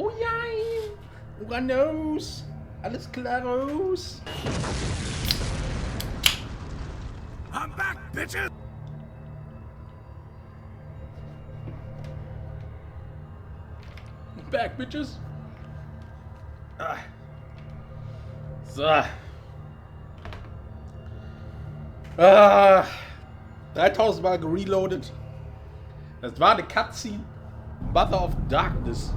Oh ja! Uranus! Alles klaros! I'm back, bitches! Back, bitches! Ah. So. 3000 Mal gereloadet. Das war eine Cutscene. Mother of Darkness.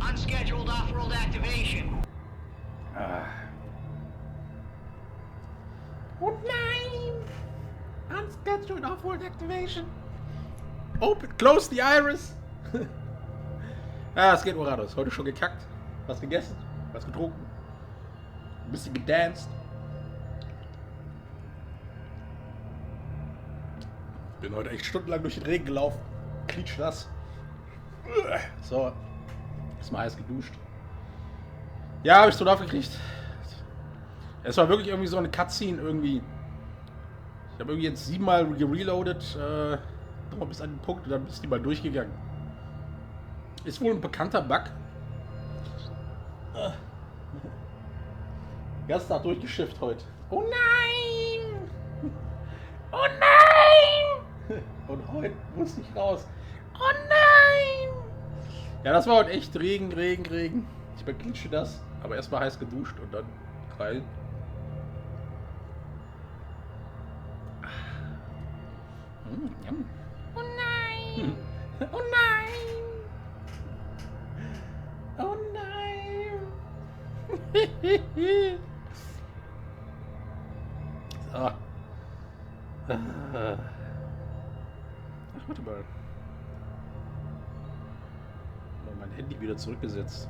Unscheduled off-world activation. Oh nein! Unscheduled off-world activation. Open, close the iris. Es geht Uranus. Heute schon gekackt. Was gegessen, was getrunken. Ein bisschen gedanced. Bin heute echt stundenlang durch den Regen gelaufen. Klitschnass. So. Ist mal heiß geduscht. Ja, habe ich so aufgekriegt. Es war wirklich irgendwie so eine Cutscene irgendwie. Ich habe irgendwie jetzt 7 Mal gereloadet. Nochmal bis an den Punkt und dann bist du mal durchgegangen. Ist wohl ein bekannter Bug. Ganz Tag durchgeschifft heute. Oh nein! Oh nein! Und heute musste ich raus. Oh nein! Ja, das war heute echt Regen. Ich beglitsche das, aber erstmal heiß geduscht und dann rein. Oh nein! Oh nein! Oh nein! So. Ach, warte mal. Mein Handy wieder zurückgesetzt.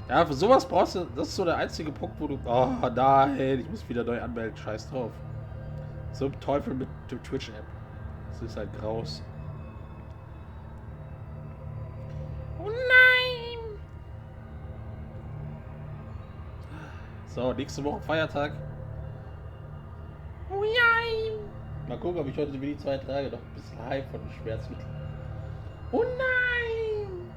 Ja, für sowas brauchst du. Das ist so der einzige Punkt, wo du. Oh nein, ich muss wieder neu anmelden. Scheiß drauf. Zum Teufel mit der Twitch-App. Das ist halt graus. Oh nein! So, nächste Woche Feiertag. Oh nein! Mal gucken, ob ich heute wie die 2 Tage noch ein bisschen heim von den Schmerzmitteln. Oh nein!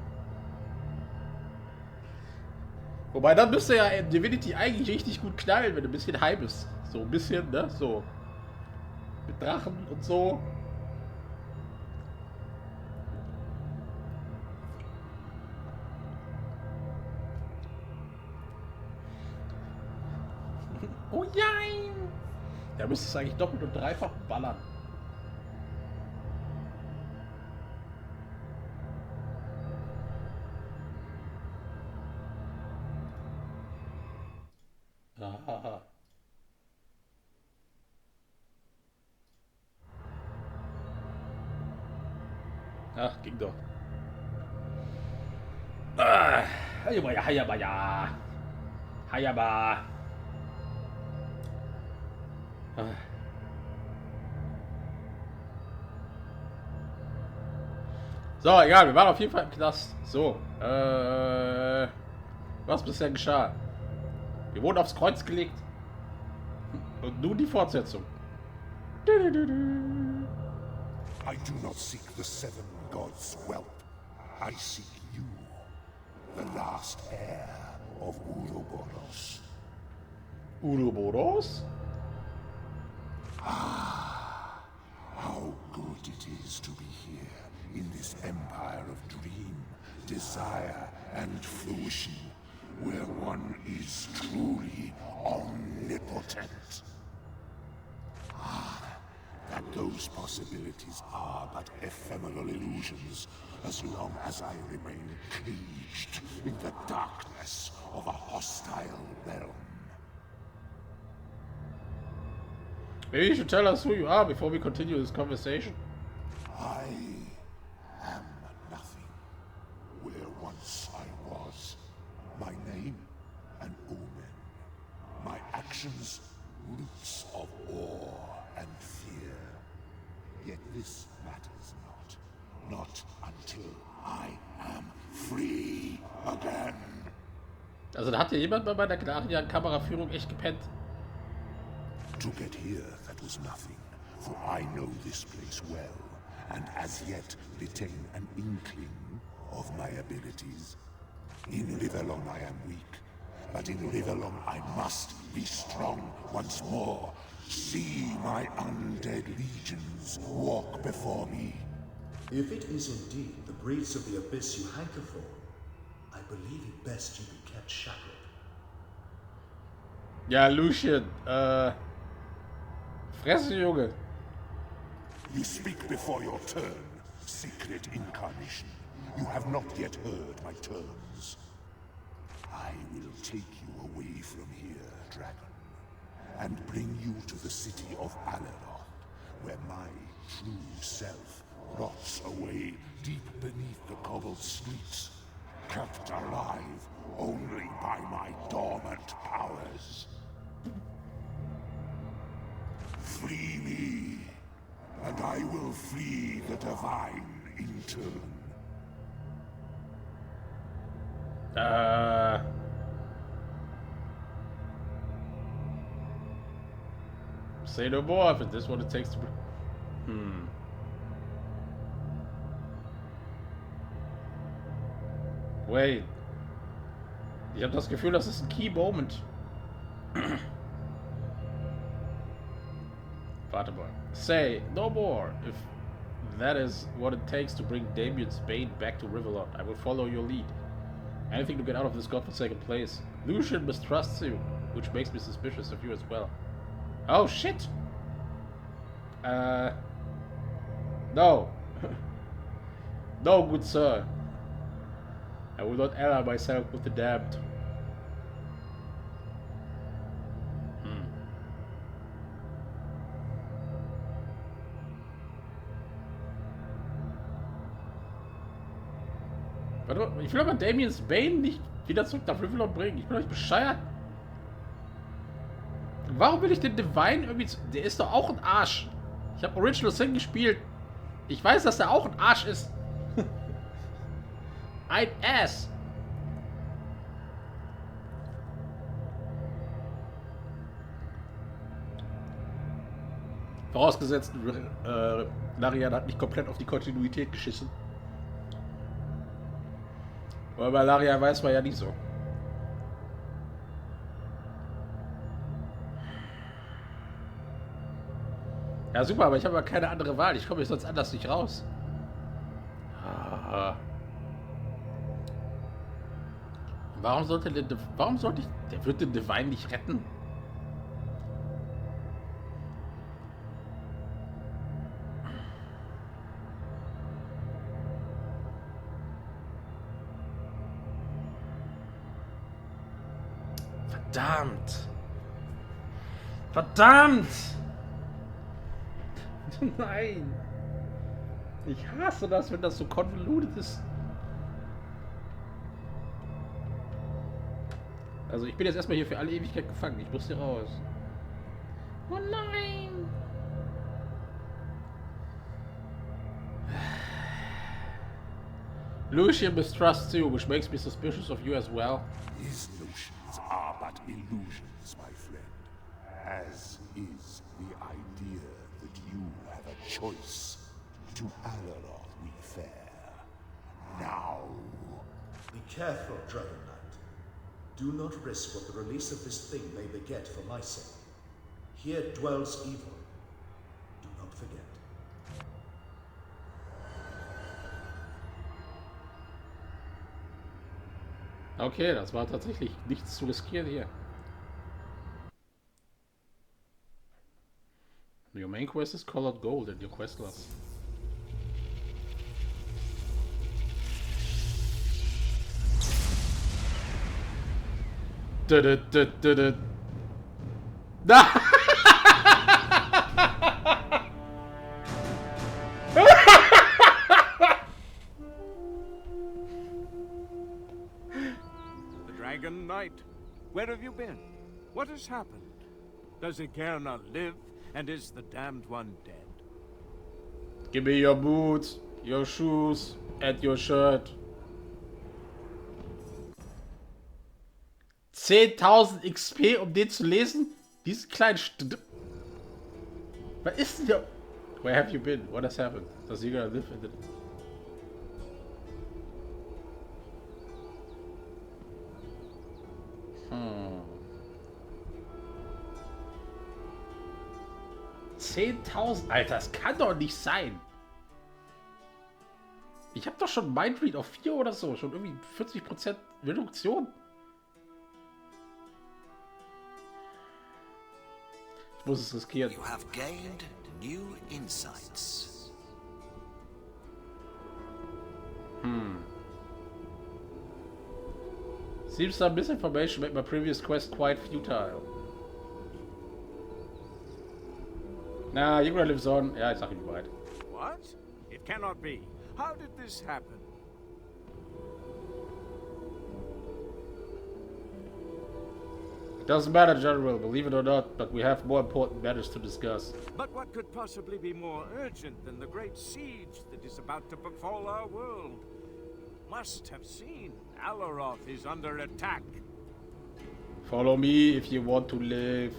Wobei, dann müsste ja Divinity eigentlich richtig gut knallen, wenn du ein bisschen heim bist. So ein bisschen, ne? So. Mit Drachen und so. Oh nein! Da müsste es eigentlich doppelt und dreifach ballern. Aha. Ach, ging doch. Hayaba. So, egal, wir waren auf jeden Fall im Knast. So, was bisher geschah? Wir wurden aufs Kreuz gelegt. Und nun die Fortsetzung. I do not seek the 7 gods' wealth. I seek you, the last heir of Uroboros. Uroboros? How good it is to be here in this empire of dream, desire, and fruition, where one is truly omnipotent. That those possibilities are but ephemeral illusions, as long as I remain caged in the darkness of a hostile realm. Maybe you should tell us who you are before we continue this conversation. I am nothing where once I was. My name, an omen. My actions, roots of awe and fear. Yet this matters not. Not until I am free again. Also da hat ja jemand bei meiner klaren Kameraführung echt gepennt. To get here, that was nothing. for I know this place well, and as yet retain an inkling of my abilities. In Livelong I am weak, but in Livelong I must be strong once more. See my undead legions walk before me. If it is indeed the breeze of the abyss you hanker for, I believe it best you be kept shackled. Ja, Lucian, Fresse, Junge. You speak before your turn, secret incarnation. You have not yet heard my terms. I will take you away from here, dragon, and bring you to the city of Aleroth, where my true self rots away deep beneath the cobbled streets, kept alive only by my dormant powers. Free me, and I will free the divine in turn. Say no more if it is what it takes to... Wait. Ich habe das Gefühl, das ist ein Key Moment. Warte mal. Say no more if that is what it takes to bring Damien's Bane back to Riverlot. I will follow your lead. Anything to get out of this godforsaken place. Lucian mistrusts you, which makes me suspicious of you as well. Oh shit! No. No, good sir. I will not ally myself with the damned. Warte mal, ich will aber Damien's Bane nicht wieder zurück nach Riverlot bringen. Ich bin euch bescheuert. Warum will ich den Divine irgendwie... Der ist doch auch ein Arsch. Ich habe Original Sin gespielt. Ich weiß, dass der auch ein Arsch ist. Ein Ass. Vorausgesetzt, Larian hat nicht komplett auf die Kontinuität geschissen. Aber bei Larian weiß man ja nicht so. Ja, super, aber ich habe ja keine andere Wahl. Ich komme jetzt sonst anders nicht raus. Warum sollte der... Warum sollte ich... Der wird den Divine nicht retten? Verdammt! Verdammt! Nein! Ich hasse das, wenn das so convoluted ist. Also ich bin jetzt erstmal hier für alle Ewigkeit gefangen. Ich muss hier raus. Oh nein! Lucian mistrusts you, which makes me suspicious of you as well. His notions are but illusions, my friend. As is the idea that you have a choice. To Aleroth we fare. Now. Be careful, Dragon Knight. Do not risk what the release of this thing may beget for my sake. Here dwells evil. Do not forget. Okay, das war tatsächlich nichts zu riskieren hier. Your main quest is colored gold and your quest loss. Dragon Knight, where have you been? What has happened? Does Igerna live, and is the damned one dead? Give me your boots, your shoes, and your shirt. 10.000 XP, um den zu lesen? Diesen kleinen Was ist denn der... Where have you been? What has happened? Does he gonna live in the... Hmm. 10.000? Alter, das kann doch nicht sein. Ich hab doch schon Mindread auf 4 oder so. Schon irgendwie 40% Reduktion. Ich muss es riskieren. You have gained new insights. Seems some misinformation made my previous quest quite futile. Nah, Yura lives on. Ja, ich sag ihm bereit. What? It cannot be. How did this happen? It doesn't matter, General, believe it or not, but we have more important matters to discuss. But what could possibly be more urgent than the great siege that is about to befall our world? Must have seen. Alaroth is under attack. Follow me if you want to live.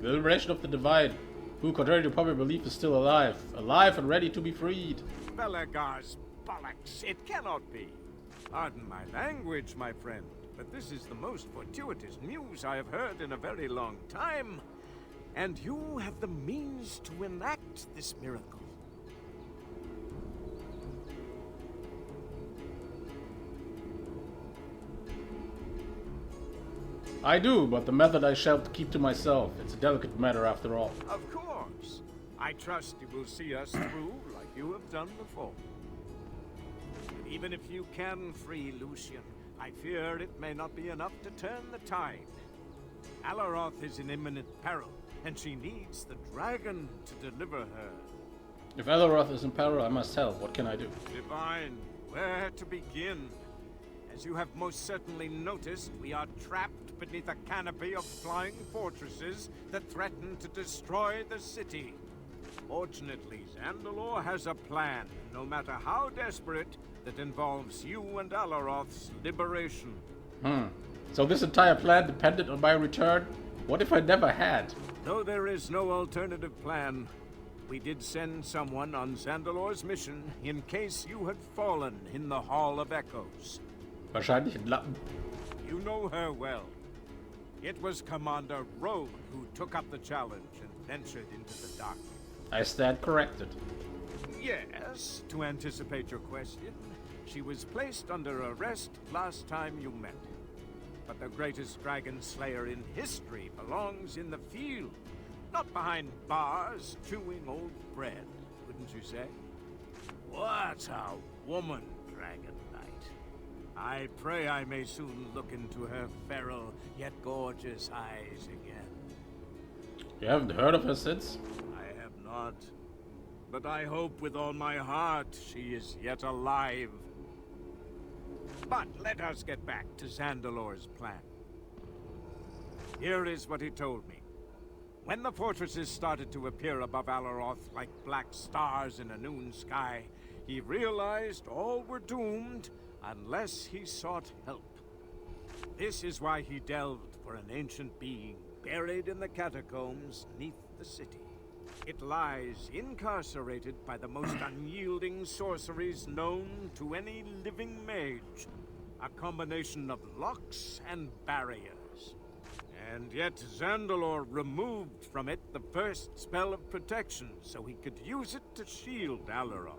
The liberation of the Divine, who, contrary to popular belief, is still alive. Alive and ready to be freed. Belagar's bollocks. It cannot be. Pardon my language, my friend, but this is the most fortuitous news I have heard in a very long time. And you have the means to enact this miracle. I do, but the method I shall keep to myself. It's a delicate matter after all. Of course. I trust you will see us through like you have done before. But even if you can free Lucian, I fear it may not be enough to turn the tide. Alaroth is in imminent peril, and she needs the dragon to deliver her. If Alaroth is in peril, I must help. What can I do? Divine, where to begin? As you have most certainly noticed, we are trapped beneath a canopy of flying fortresses that threaten to destroy the city. Fortunately, Zandalor has a plan, no matter how desperate, that involves you and Alaroth's liberation. So this entire plan depended on my return? What if I never had? Though there is no alternative plan, we did send someone on Zandalor's mission in case you had fallen in the Hall of Echoes. Wahrscheinlich ein Lappen. You know her well. It was Commander Rogue who took up the challenge and ventured into the dark. I stand corrected. Yes, to anticipate your question, she was placed under arrest last time you met. But the greatest dragon slayer in history belongs in the field, not behind bars chewing old bread, wouldn't you say? What a woman, Dragon Knight. I pray I may soon look into her feral yet gorgeous eyes again. You haven't heard of her since? I have not. But I hope with all my heart she is yet alive. But let us get back to Zandalor's plan. Here is what he told me. When the fortresses started to appear above Alaroth like black stars in a noon sky, he realized all were doomed unless he sought help. This is why he delved for an ancient being buried in the catacombs neath the city. It lies incarcerated by the most unyielding sorceries known to any living mage. A combination of locks and barriers. And yet Zandalor removed from it the first spell of protection so he could use it to shield Alaroth.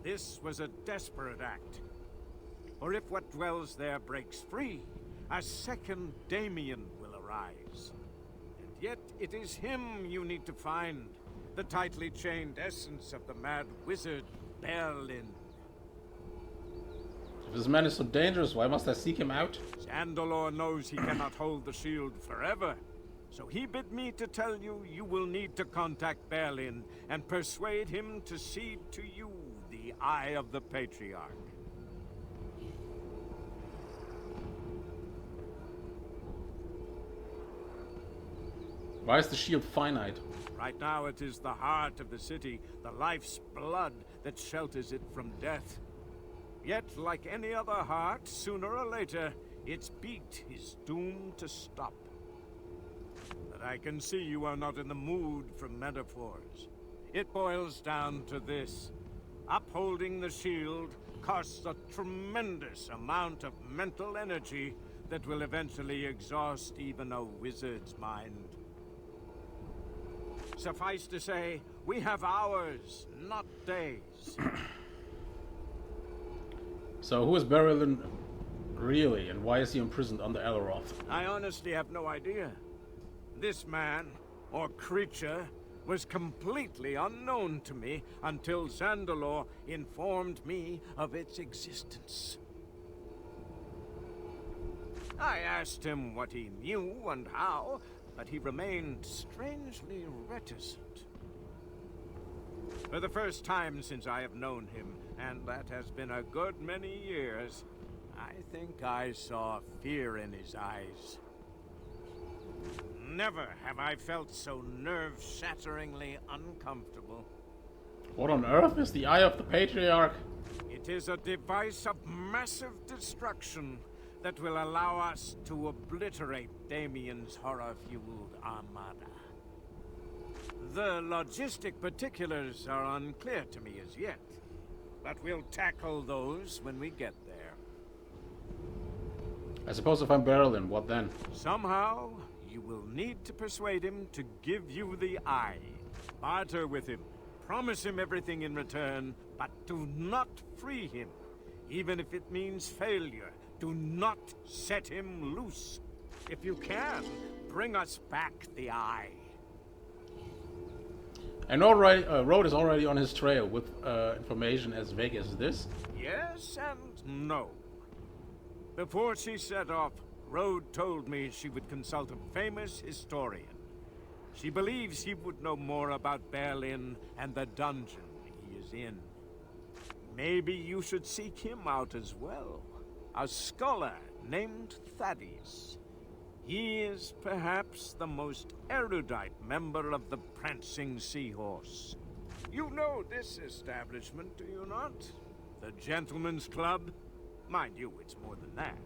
This was a desperate act. For if what dwells there breaks free, a second Damien will arise. And yet it is him you need to find, the tightly chained essence of the mad wizard Berlin. If this man is so dangerous, why must I seek him out? Zandalor knows he cannot hold the shield forever. So he bid me to tell you you will need to contact Berlin and persuade him to cede to you the Eye of the Patriarch. Why is the shield finite? Right now it is the heart of the city, the life's blood that shelters it from death. Yet, like any other heart, sooner or later, its beat is doomed to stop. But I can see you are not in the mood for metaphors. It boils down to this. Upholding the shield costs a tremendous amount of mental energy that will eventually exhaust even a wizard's mind. Suffice to say, we have hours, not days. So who is Berylin really, and why is he imprisoned under Elroth? I honestly have no idea. This man, or creature, was completely unknown to me until Zandalor informed me of its existence. I asked him what he knew and how, but he remained strangely reticent. For the first time since I have known him, and that has been a good many years, I think I saw fear in his eyes. Never have I felt so nerve-shatteringly uncomfortable. What on earth is the Eye of the Patriarch? It is a device of massive destruction that will allow us to obliterate Damien's horror-fueled armada. The logistic particulars are unclear to me as yet, but we'll tackle those when we get there. I suppose if I'm Berylin, what then? Somehow, you will need to persuade him to give you the eye. Barter with him. Promise him everything in return, but do not free him. Even if it means failure, do not set him loose. If you can, bring us back the eye. I know Road is already on his trail with information as vague as this. Yes and no. Before she set off, Road told me she would consult a famous historian. She believes he would know more about Berlin and the dungeon he is in. Maybe you should seek him out as well. A scholar named Thaddeus. He is perhaps the most erudite member of the Prancing Seahorse. You know this establishment, do you not? The Gentleman's Club? Mind you, it's more than that.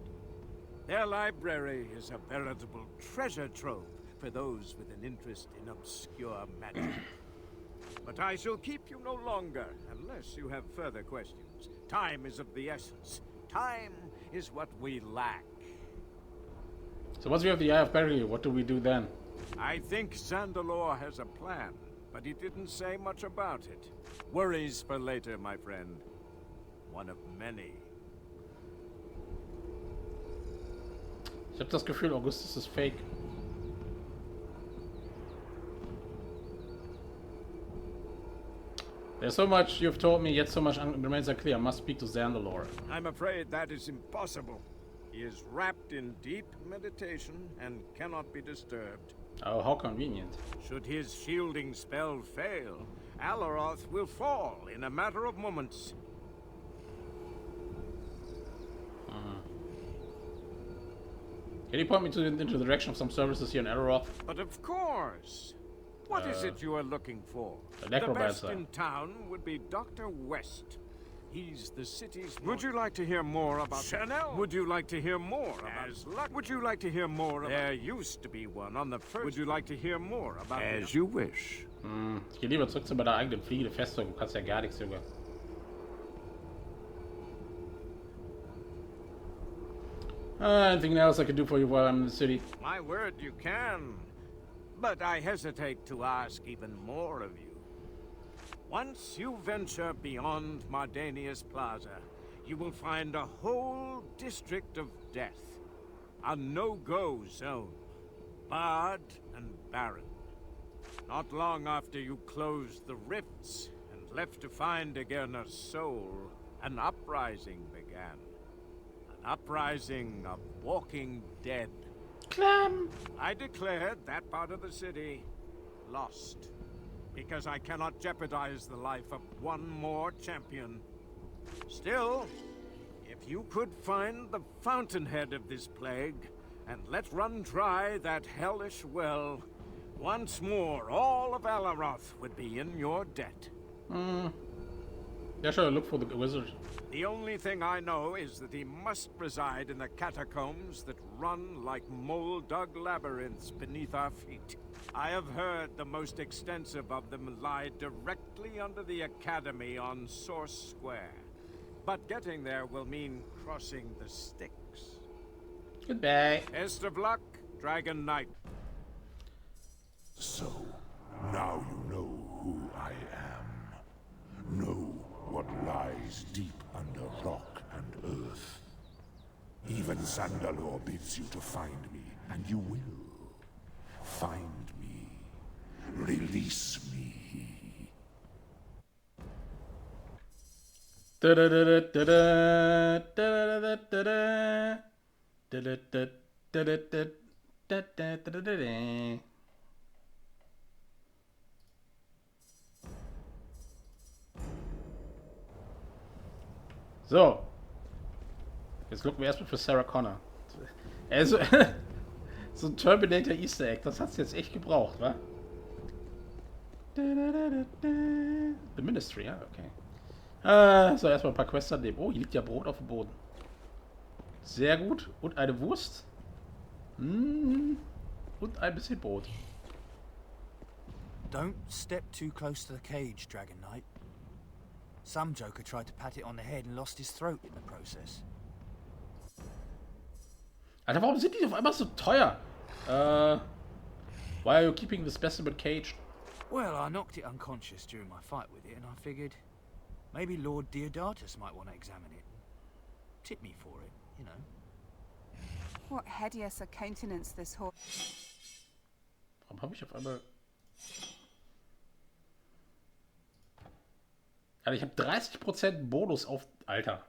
Their library is a veritable treasure trove for those with an interest in obscure magic. But I shall keep you no longer, unless you have further questions. Time is of the essence. Time is what we lack. So once we have the Eye of Patriarch, what do we do then? I think Zandalor has a plan, but he didn't say much about it. Worries for later, my friend. One of many. Ich habe das Gefühl, Augustus ist fake. There's so much you've told me, yet so much remains unclear. I must speak to Zandalor. I'm afraid that is impossible. He is wrapped in deep meditation and cannot be disturbed. Oh, how convenient. Should his shielding spell fail, Alaroth will fall in a matter of moments. Can you point me into the direction of some services here in Alaroth? But of course. What is it you are looking for? A The best necromancer. in town would be Dr. West. He's the city's... Would you like to hear more about... Chanel? Would you like to hear more about... As luck. Would you like to hear more about... There used to be one on the first... Would you like to hear more about... As you wish. Ich gehe lieber zurück zu meiner eigenen fliegende Festung. Du kannst ja gar nichts, Junge. Anything else I can do for you while I'm in the city? My word, you can. But I hesitate to ask even more of you. Once you venture beyond Mardanius Plaza, you will find a whole district of death. A no-go zone. Barred and barren. Not long after you closed the rifts and left to find again a soul, an uprising began. An uprising of walking dead. Clam! I declared that part of the city lost. Because I cannot jeopardize the life of one more champion. Still, if you could find the fountainhead of this plague, and let run dry that hellish well, once more all of Alaroth would be in your debt. Yeah, sure, look for the wizard. The only thing I know is that he must reside in the catacombs that run like mole-dug labyrinths beneath our feet. I have heard the most extensive of them lie directly under the Academy on Source Square. But getting there will mean crossing the Styx. Goodbye. Best of luck, Dragon Knight. So, now you know who I am. Know what lies deep under rock and earth. Even Zandalor bids you to find me, and you will. Find me. Release me. So. Jetzt gucken wir erstmal für Sarah Connor. Also, so ein Terminator Easter Egg, das hat's jetzt echt gebraucht, wa? The Ministry, ja, okay. So, erstmal ein paar Quests annehmen. Oh, hier liegt ja Brot auf dem Boden. Sehr gut. Und eine Wurst. Und ein bisschen Brot. Don't step too close to the cage, Dragon Knight. Some joker tried to pat it on the head and lost his throat in the process. Alter, warum sind die auf einmal so teuer? Why are you keeping the specimen caged? Well, I knocked it unconscious during my fight with it, and I figured maybe Lord Deodatus might want to examine it. Tip me for it, you know. What hideous a countenance this horse. Warum habe ich auf einmal... Alter, ich habe 30% Bonus auf... Alter.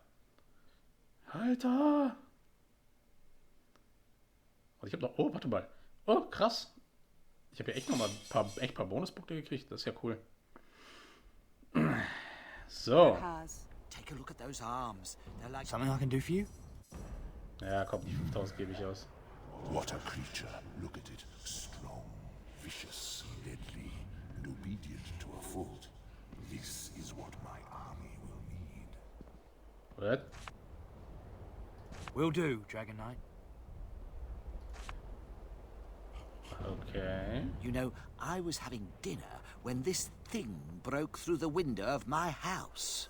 Alter. Und ich habe noch... Oh, warte mal. Oh, krass. Ich habe ja echt noch mal ein paar Bonuspunkte gekriegt. Das ist ja cool. So. Take a look at those arms. They're like Something I can do for you? Ja, komm, die 5000 gebe ich aus. What a creature. Look at it. Strong, vicious, deadly, and obedient to a fault. This is what my army will need. What? Will do, Dragon Knight. Okay. You know, I was having dinner when this thing broke through the window of my house.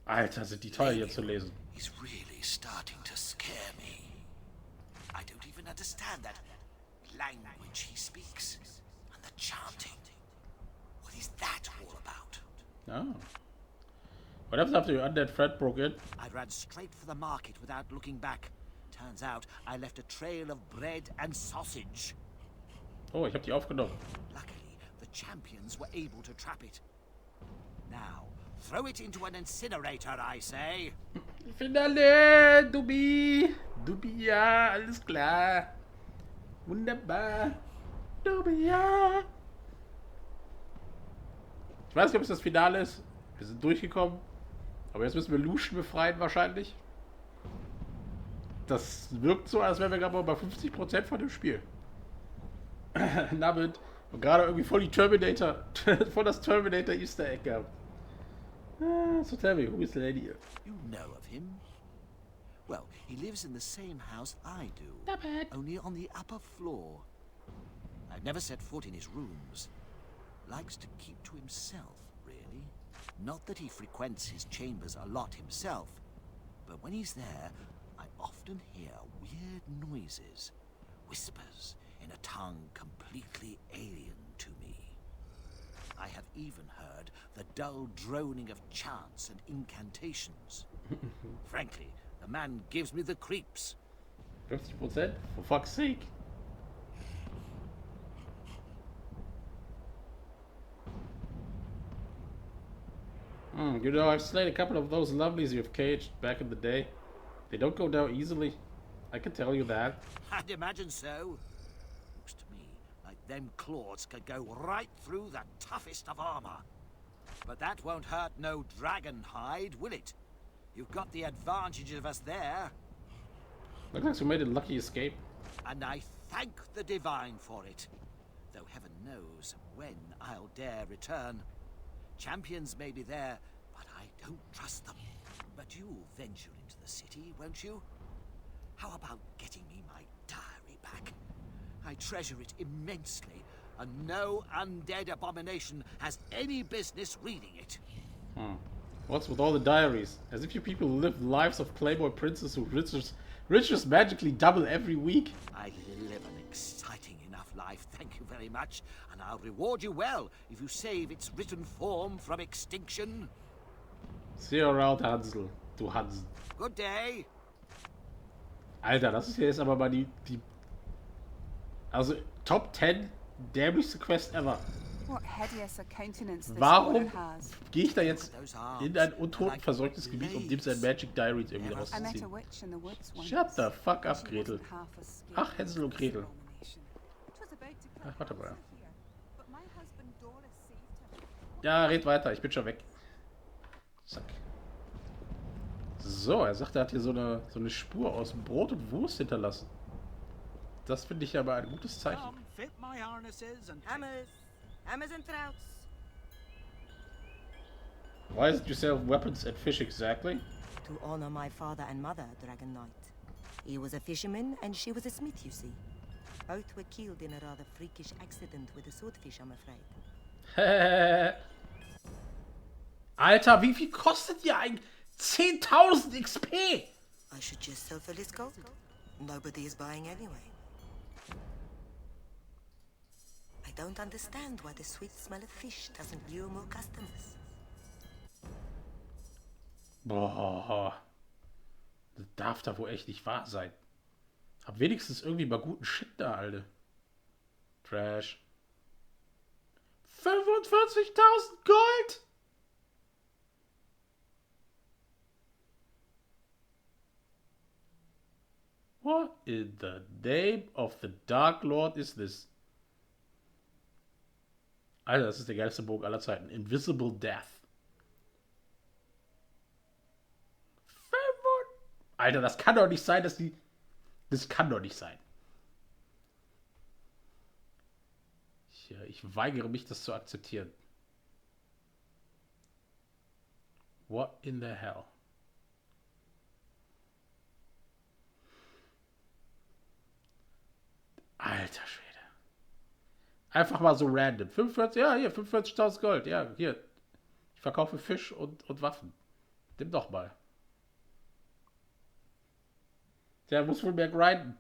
Alter, sind die teuer hier zu lesen. He's really starting to scare me. I don't even understand that language he speaks. And the chanting. What is that all about? Oh. What happens after your undead friend broke in? I ran straight for the market without looking back. Turns out I left a trail of bread and sausage. Oh, ich habe die aufgenommen. Luckily, the champions were able to trap it. Now, throw it into an incinerator, I say. Finale, Dubi. Dubi, ja, alles klar. Wunderbar. Dubi, ja. Ich weiß nicht, ob es das Finale ist. Wir sind durchgekommen. Aber jetzt müssen wir Lucian befreien wahrscheinlich. Das wirkt so, als wären wir gerade mal bei 50% von dem Spiel. Damit gerade irgendwie voll die Terminator, voll das Terminator Easter Egg gehabt. So tell me, who is the lady? You know of him? Well, he lives in the same house I do. Not bad. Only on the upper floor. I've never set foot in his rooms. Likes to keep to himself, really. Not that he frequents his chambers a lot himself, but when he's there, I often hear weird noises, whispers in a tongue completely alien to me. I have even heard the dull droning of chants and incantations. Frankly, the man gives me the creeps. 50%? For fuck's sake. You know, I've slayed a couple of those lovelies you've caged back in the day. They don't go down easily. I can tell you that. I'd imagine so. Looks to me like them claws could go right through the toughest of armor. But that won't hurt no dragon hide, will it? You've got the advantage of us there. Looks like you made a lucky escape. And I thank the Divine for it. Though heaven knows when I'll dare return. Champions may be there, but I don't trust them. But you'll venture into the city, won't you? How about getting me my diary back? I treasure it immensely, and no undead abomination has any business reading it. What's with all the diaries? As if you people live lives of playboy princes whose riches magically double every week. I live an exciting enough life, thank you very much, and I'll reward you well if you save its written form from extinction. See you around, Hansel. Du Hansen. Good day. Alter, das ist hier jetzt aber mal die also Top 10 dämlichste Quest ever. What hideous a countenance this Warum water has. gehe ich da jetzt in ein untotenversorgtes Gebiet, um dem sein Magic Diaries irgendwie I met a rauszuziehen? witch in the woods once. Shut the fuck up, She Gretel. wasn't half as scary Ach, Hänsel und as Gretel. abomination. It was about to Ach, kill warte mal. Hansel here, but my husband Doris saved him. Ja, red weiter, ich bin schon weg. Zack. So, er sagt, er hat hier so eine Spur aus Brot und Wurst hinterlassen. Das finde ich aber ein gutes Zeichen. Come, fit my harnesses and Hammers and trouts. Why is it you sell weapons and fish exactly? To honor my father and mother, Dragon Knight. He was a fisherman and she was a smith, you see. Both were killed in a rather freakish accident with a swordfish, I'm afraid. Alter, wie viel kostet ihr eigentlich? 10.000 XP! I should just sell for this gold. Nobody is buying anyway. I don't understand why the sweet smell of fish doesn't lure more customers. Boah. Das darf da wohl echt nicht wahr sein. Hab wenigstens irgendwie mal guten Shit da, Alter. Trash. 45.000 Gold! What in the name of the Dark Lord is this? Alter, das ist der geilste Bogen aller Zeiten. Invisible Death. Alter, das kann doch nicht sein, dass die... Das kann doch nicht sein. Ich weigere mich, das zu akzeptieren. What in the hell? Alter Schwede. Einfach mal so random. 45, ja, hier, 45.000 Gold. Ja, hier. Ich verkaufe Fisch und Waffen. Nimm doch mal. Der muss wohl mehr grinden.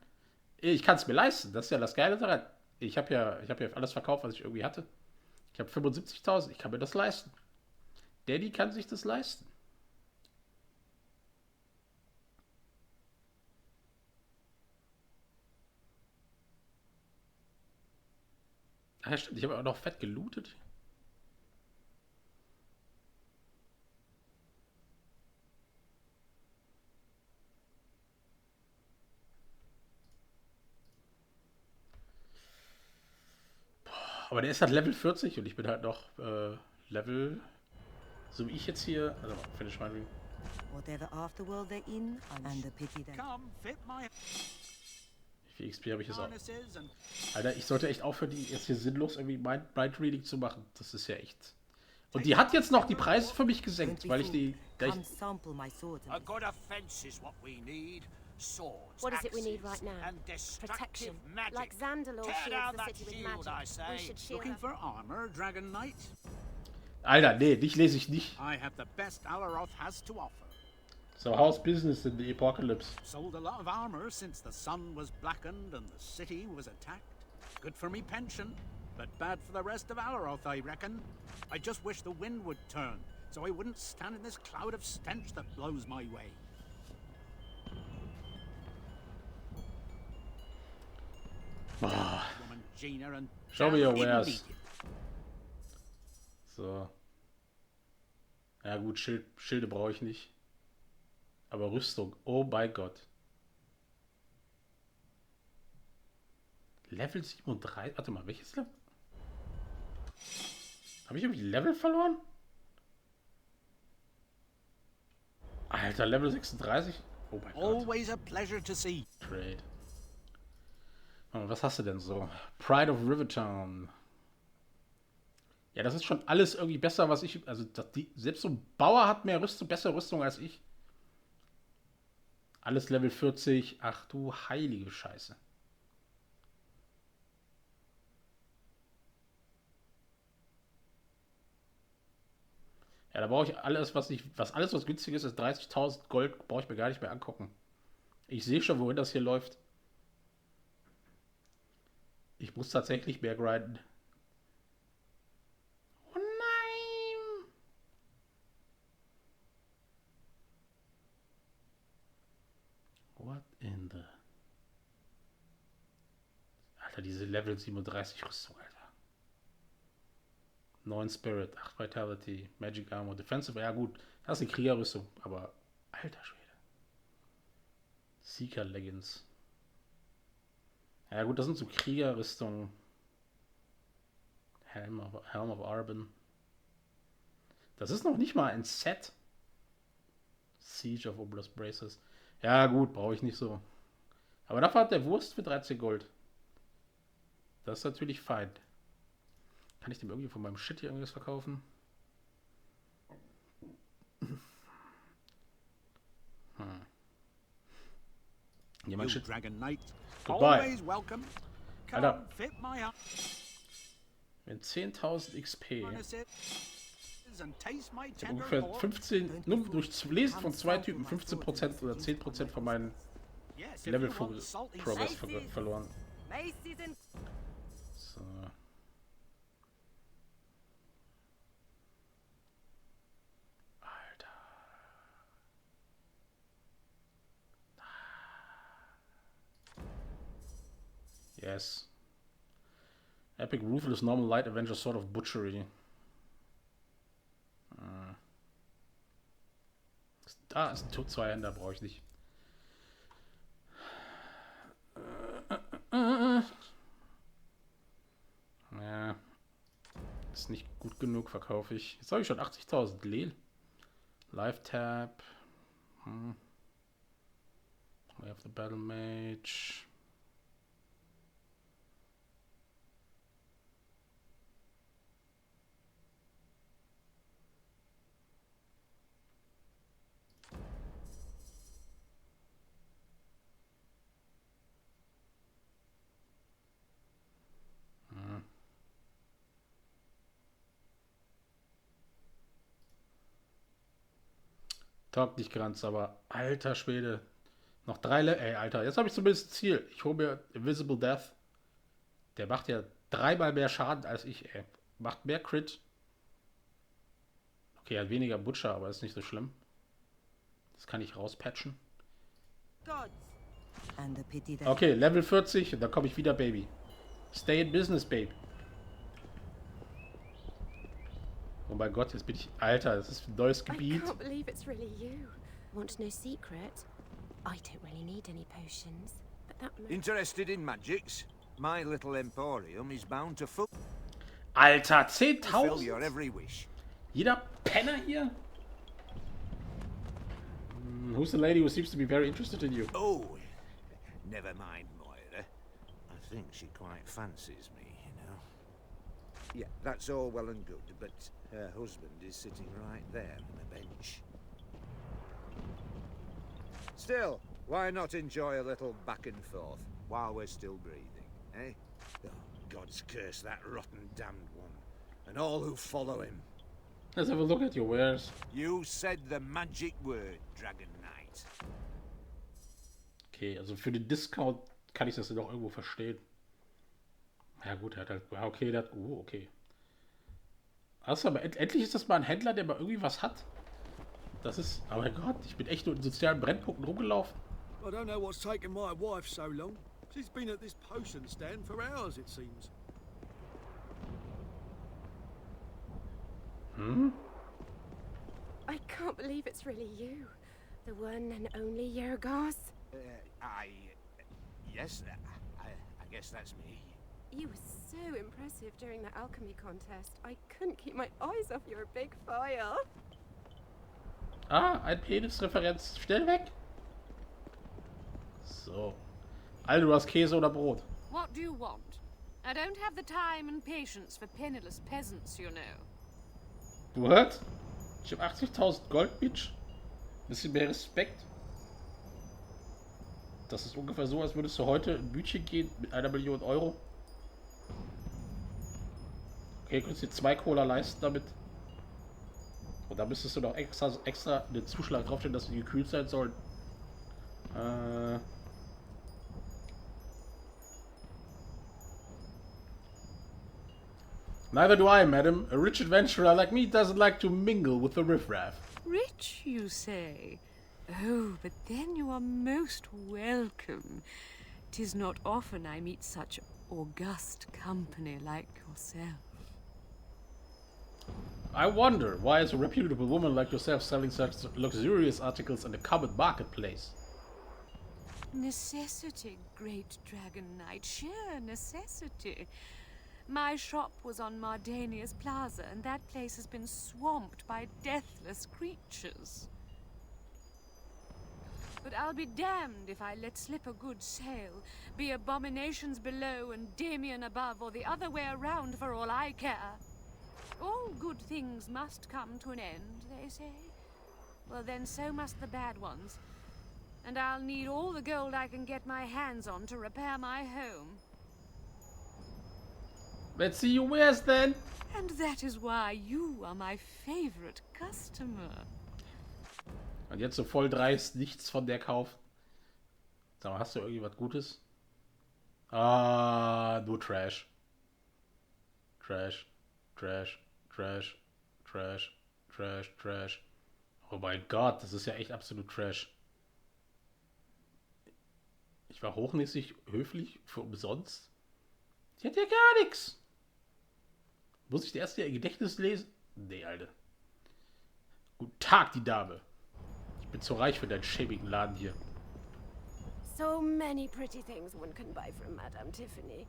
Ich kann es mir leisten. Das ist ja das Geile daran. Ich habe ja alles verkauft, was ich irgendwie hatte. Ich habe 75.000. Ich kann mir das leisten. Daddy kann sich das leisten. Ah, stimmt. Ich habe auch noch fett gelootet. Aber der ist halt Level 40 und ich bin halt noch Level, so wie ich jetzt hier. Also, finish my ring. Whatever afterworld they're in, and the pity that. come, fit my Wie viel XP habe ich jetzt auch? harnesses and Alter, ich sollte echt aufhören, die jetzt hier sinnlos irgendwie Mind Reading zu machen. Das ist ja echt. Und die hat jetzt noch die Preise für mich gesenkt, weil ich die. Come sample my swords. A good offense is what we need. Swords, What is it we need right axes, now? and destructive Protection. magic. Like Zandalor Tear shields down the that city with shield, I magic. say. We should shield looking up. for armor, Dragon Knight. Alter, nee, dich lese ich nicht. I have the best Alaroth has to offer. So, how's business in the apocalypse? Sold a lot of armor since the sun was blackened and the city was attacked. Good for me pension, but bad for the rest of Alaroth, I reckon. I just wish the wind would turn, so I wouldn't stand in this cloud of stench that blows my way. Boah. Woman Gina and Show me your Darren wares. immediate. So. Ja gut, Schilde brauche ich nicht. Aber Rüstung, oh mein Gott. Level 37. Warte mal, welches Level? Habe ich irgendwie Level verloren? Alter, Level 36? Oh mein Gott. Always a pleasure to see. Trade. Was hast du denn so? Pride of Rivertown. Ja, das ist schon alles irgendwie besser, was ich... Also, selbst so ein Bauer hat mehr Rüstung, bessere Rüstung als ich. Alles Level 40. Ach du heilige Scheiße. Ja, da brauche ich alles, was günstig ist 30.000 Gold, brauche ich mir gar nicht mehr angucken. Ich sehe schon, wohin das hier läuft. Ich muss tatsächlich mehr grinden. Oh nein! What in the... Alter, diese Level 37 Rüstung, Alter. 9 Spirit, 8 Vitality, Magic Armor, Defensive, ja gut, das ist eine Kriegerrüstung, aber alter Schwede. Seeker Leggings. Ja gut, das sind so Kriegerrüstungen. Helm of Arben. Das ist noch nicht mal ein Set. Siege of Oblast Braces. Ja gut, brauche ich nicht so. Aber dafür hat der Wurst für 13 Gold. Das ist natürlich fein. Kann ich dem irgendwie von meinem Shit hier irgendwas verkaufen? Ja, mein Shit. Goodbye. Alter. Wenn 10.000 XP. Ich habe ungefähr 15, nur durch Lesen von 2 Typen 15% oder 10% von meinen Level Progress verloren. So. Yes. Epic Ruthless Normal Light Avenger Sort of Butchery. Da ist ein Zweihänder, brauche ich nicht. Ja. Ist nicht gut genug, verkaufe ich. Jetzt habe ich schon 80.000. Lel. Live Tab. We have the Battle Mage. Taugt nicht ganz, aber alter Schwede. Noch 3 Level. Ey, Alter, jetzt habe ich zumindest ein Ziel. Ich hole mir Invisible Death. Der macht ja 3-mal mehr Schaden als ich, ey. Macht mehr Crit. Okay, er hat weniger Butcher, aber ist nicht so schlimm. Das kann ich rauspatchen. Okay, Level 40 und dann komme ich wieder, Baby. Stay in business, babe. Oh mein Gott, jetzt bin ich... Alter, das ist ein neues Gebiet. I can't believe it's really you. Want to know secret? I don't really need any potions, but that Interested in magics? My little emporium is bound to Alter, fulfill your 10.000? every wish. Jeder Penner hier? Who's the lady who seems to be very interested in you? Oh, never mind, Moira. I think she quite fancies me, you know. Yeah, that's all well and good, but her husband is sitting right there on the bench. Still, why not enjoy a little back and forth while we're still breathing, eh? Oh, God's curse that rotten damned one, and all who follow him. Let's have a look at your wares. You said the magic word, Dragon Knight. Okay, also für den Discount kann ich das doch irgendwo verstehen. Ja gut, er hat halt... Ja, okay, der hat... okay. Also, aber endlich ist das mal ein Händler, der mal irgendwie was hat. Das ist... Oh mein Gott, ich bin echt nur in sozialen Brennpunkten rumgelaufen. I don't know what's taken my wife so long. She's been at this potion stand for hours, it seems. I can't believe it's really you. The one and only Yergos. Yes, I guess that's me. You were so impressive during the alchemy contest. I couldn't keep my eyes off your big fire. Ah, ein Penisreferenz. Schnell weg. So. Alter, du hast Käse oder Brot. What do you want? I don't have the time and patience for penniless peasants, you know. What? Ich hab 80.000 Gold, Bitch. Bisschen mehr Respekt. Das ist ungefähr so, als würdest du heute in Bütchen gehen mit 1 Million Euro. Okay, könntest dir 2 Cola leisten damit. Und da müsstest du noch extra den Zuschlag draufstellen, dass die gekühlt sein sollen. Neither do I, madam. A rich adventurer like me doesn't like to mingle with the riffraff. Rich, you say? Oh, but then you are most welcome. 'Tis not often I meet such august company like yourself. I wonder, why is a reputable woman like yourself selling such luxurious articles in the common marketplace? Necessity, great Dragon Knight, sheer necessity. My shop was on Mardania's Plaza, and that place has been swamped by deathless creatures. But I'll be damned if I let slip a good sale, be abominations below and Damien above, or the other way around for all I care. All good things must come to an end, they say. Well, then so must the bad ones. And I'll need all the gold I can get my hands on to repair my home. Let's see your wares then. And that is why you are my favorite customer. Und jetzt so voll dreist nichts von der kaufen. Sag mal, hast du irgendwie was Gutes? Ah, nur Trash. Trash, Trash, Trash, Trash, Trash, Trash. Oh mein Gott, das ist ja echt absolut Trash. Ich war hochnäsig höflich für umsonst. Die hat ja gar nichts. Muss ich erst ihr Gedächtnis lesen? Nee, Alter. Guten Tag, die Dame. Ich bin zu reich für deinen schäbigen Laden hier. So many pretty things one can buy from Madame Tiffany.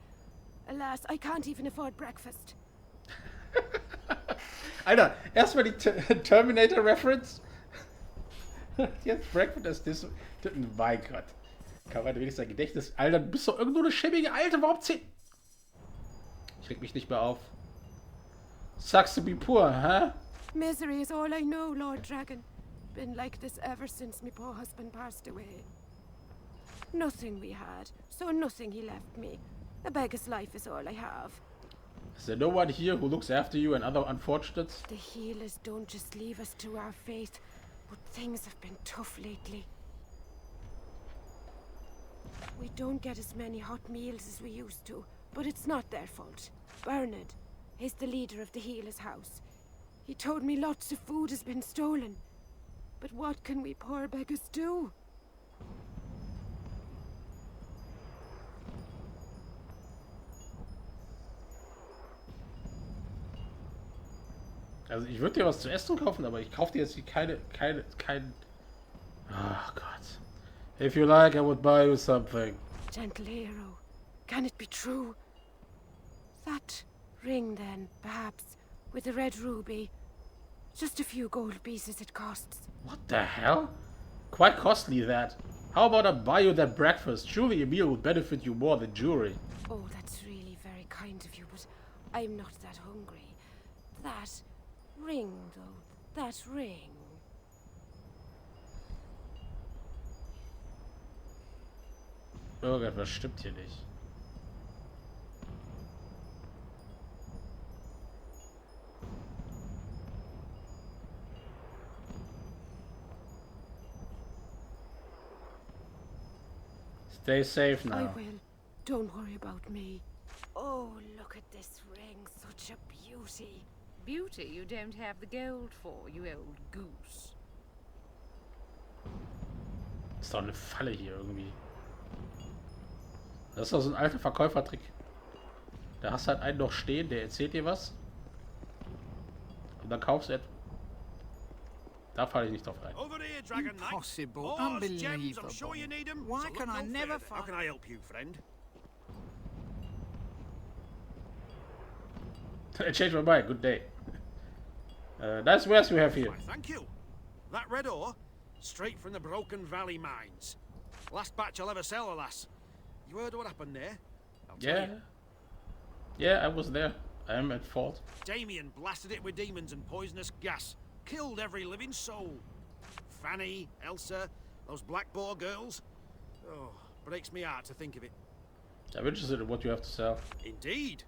Alas, I can't even afford breakfast. Alter, erstmal die Terminator-Reference. Jetzt Breakfast ist das. Mein Gott. Kann man wenigstens sein Gedächtnis. Alter, du bist doch irgendwo eine schäbige Alte. Warum 10? Ich reg mich nicht mehr auf. Sucks to be poor, huh? Misery is all I know, Lord Dragon. Been like this ever since my poor husband passed away. Nothing we had, so nothing he left me. A beggar's life is all I have. Is there no one here who looks after you and other unfortunates? The healers don't just leave us to our fate, but things have been tough lately. We don't get as many hot meals as we used to, but it's not their fault. Bernard is the leader of the healer's house. He told me lots of food has been stolen. But what can we poor beggars do? Also ich würde dir was zu essen kaufen, aber ich kaufe dir jetzt hier kein... Ach Gott. If you like, I would buy you something. Gentle hero, can it be true? That ring then, perhaps, with the red ruby. Just a few gold pieces it costs. What the hell? Quite costly that. How about I buy you that breakfast? Surely a meal would benefit you more than jewelry. Oh, that's really very kind of you, but I'm not that hungry. That ring, though, that ring. Irgendwas stimmt hier nicht. Stay safe now. I will. Don't worry about me. Oh, look at this ring. Such a beauty. Beauty you don't have the gold for, you old goose. Ist doch eine Falle hier irgendwie. Das ist doch so ein alter Verkäufertrick. Da hast halt einen noch stehen, der erzählt dir was. Und dann kaufst du etwas. Da falle ich nicht drauf rein. Impossible. Unbelievable. Why can I never find... How can I help you, friend? I changed my mind. Good day. Nice wares you have here. Why, thank you. That red ore, straight from the Broken Valley mines. Last batch I'll ever sell, alas. You heard what happened there? I'll tell Yeah. you. Yeah, I was there. I am at fault. Damien blasted it with demons and poisonous gas. Killed every living soul. Fanny, Elsa, those Black Boar girls. Oh, breaks me heart to think of it. I'm interested in what you have to sell. Indeed.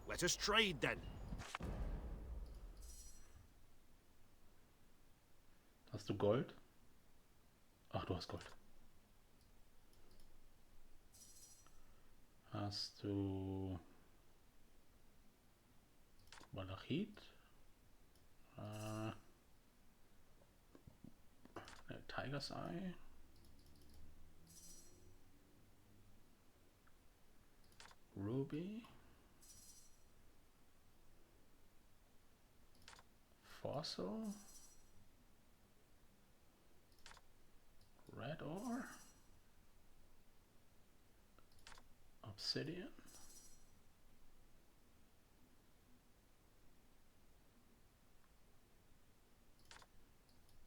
Let us trade then. Hast du Gold? Ach, du hast Gold. Hast du Malachit? Tiger's Eye. Ruby. Fossil. Red ore. Obsidian.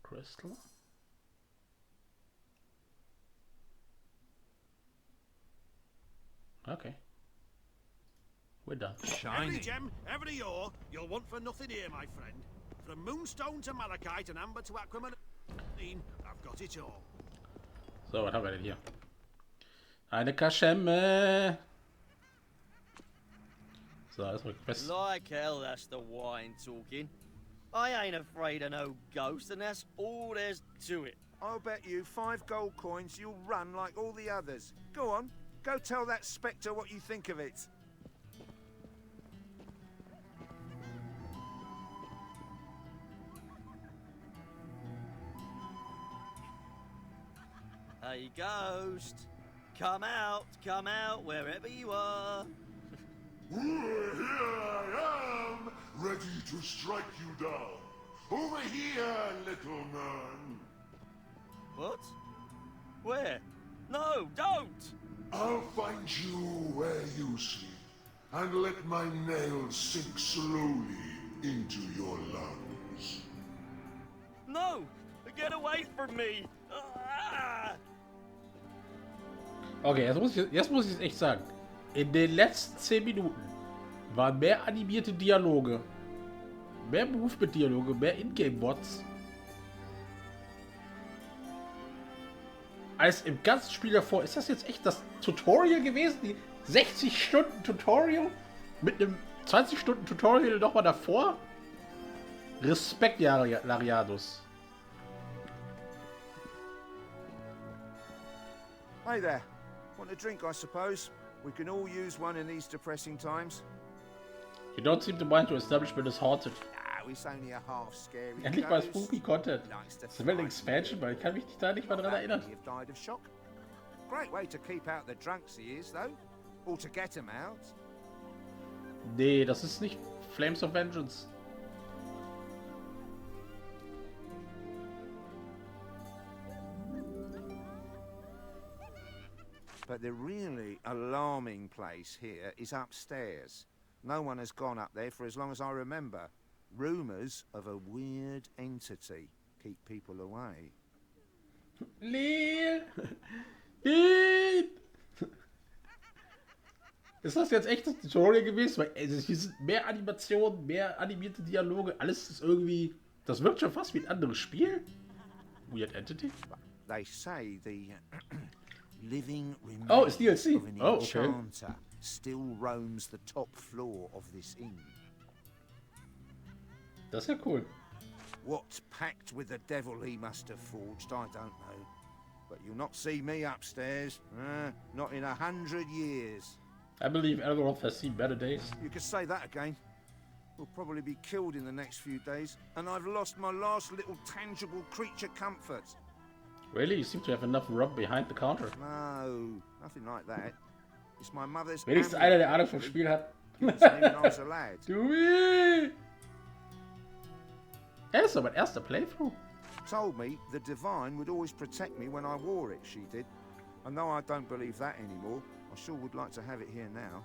Crystal. Okay. We're done. Every gem, every ore, you'll want for nothing here, my friend. From moonstone to malachite and amber to aquamarine, I've got it all. So, was haben wir denn hier? Eine Kaschemme. So, das war Quest. Like hell, that's the wine talking. I ain't afraid of no ghost, and that's all there's to it. I'll bet you 5 gold coins you'll run like all the others. Go on, go tell that spectre what you think of it. Hey, ghost. Come out, wherever you are. Here I am, ready to strike you down. Over here, little man. What? Where? No, don't! I'll find you where you sleep, and let my nails sink slowly into your lungs. No! Get away from me! Ah! Okay, jetzt muss ich es echt sagen. In den letzten 10 Minuten waren mehr animierte Dialoge, mehr Movement-Dialoge, mehr Ingame-Bots als im ganzen Spiel davor. Ist das jetzt echt das Tutorial gewesen? Die 60 Stunden Tutorial mit einem 20 Stunden Tutorial nochmal davor? Respekt, Lariados. Hey there. Want a drink, I suppose? We can all use one in these depressing times. You don't seem to mind your establishment is haunted. Ah, it's only a half scary. Endlich mal Spooky Content. Das ist eine Expansion, weil ich kann mich da nicht mal dran erinnern. You've died of shock. Great way to keep out the drunks he is, though. Or to get him out. Nee, das ist nicht Flames of Vengeance. But the really alarming place here is upstairs. No one has gone up there for as long as I remember. Rumours of a weird entity keep people away. Leel! Ist das jetzt echt das Tutorial gewesen? Weil hier sind mehr Animationen, mehr animierte Dialoge, alles ist irgendwie... Das wirkt schon fast wie ein anderes Spiel. Weird Entity? They say the living oh, it's DLC. of an Oh, okay. enchanter still roams the top floor of this inn. Das ist ja cool. What pact with the devil he must have forged, I don't know. But you'll not see me upstairs. Not in 100 years. I believe Elroth has seen better days. You could say that again. We'll probably be killed in the next few days, and I've lost my last little tangible creature comfort. Really? You seem to have enough rum behind the counter. No, nothing like that. It's my mother's Wenigstens einer, der Ahnung vom Spiel hat. Given to me when I was a lad. Dewey! Ja, das ist aber mein erster Playthrough. Told me the Divine would always protect me when I wore it, she did. And though I don't believe that anymore, I sure would like to have it here now.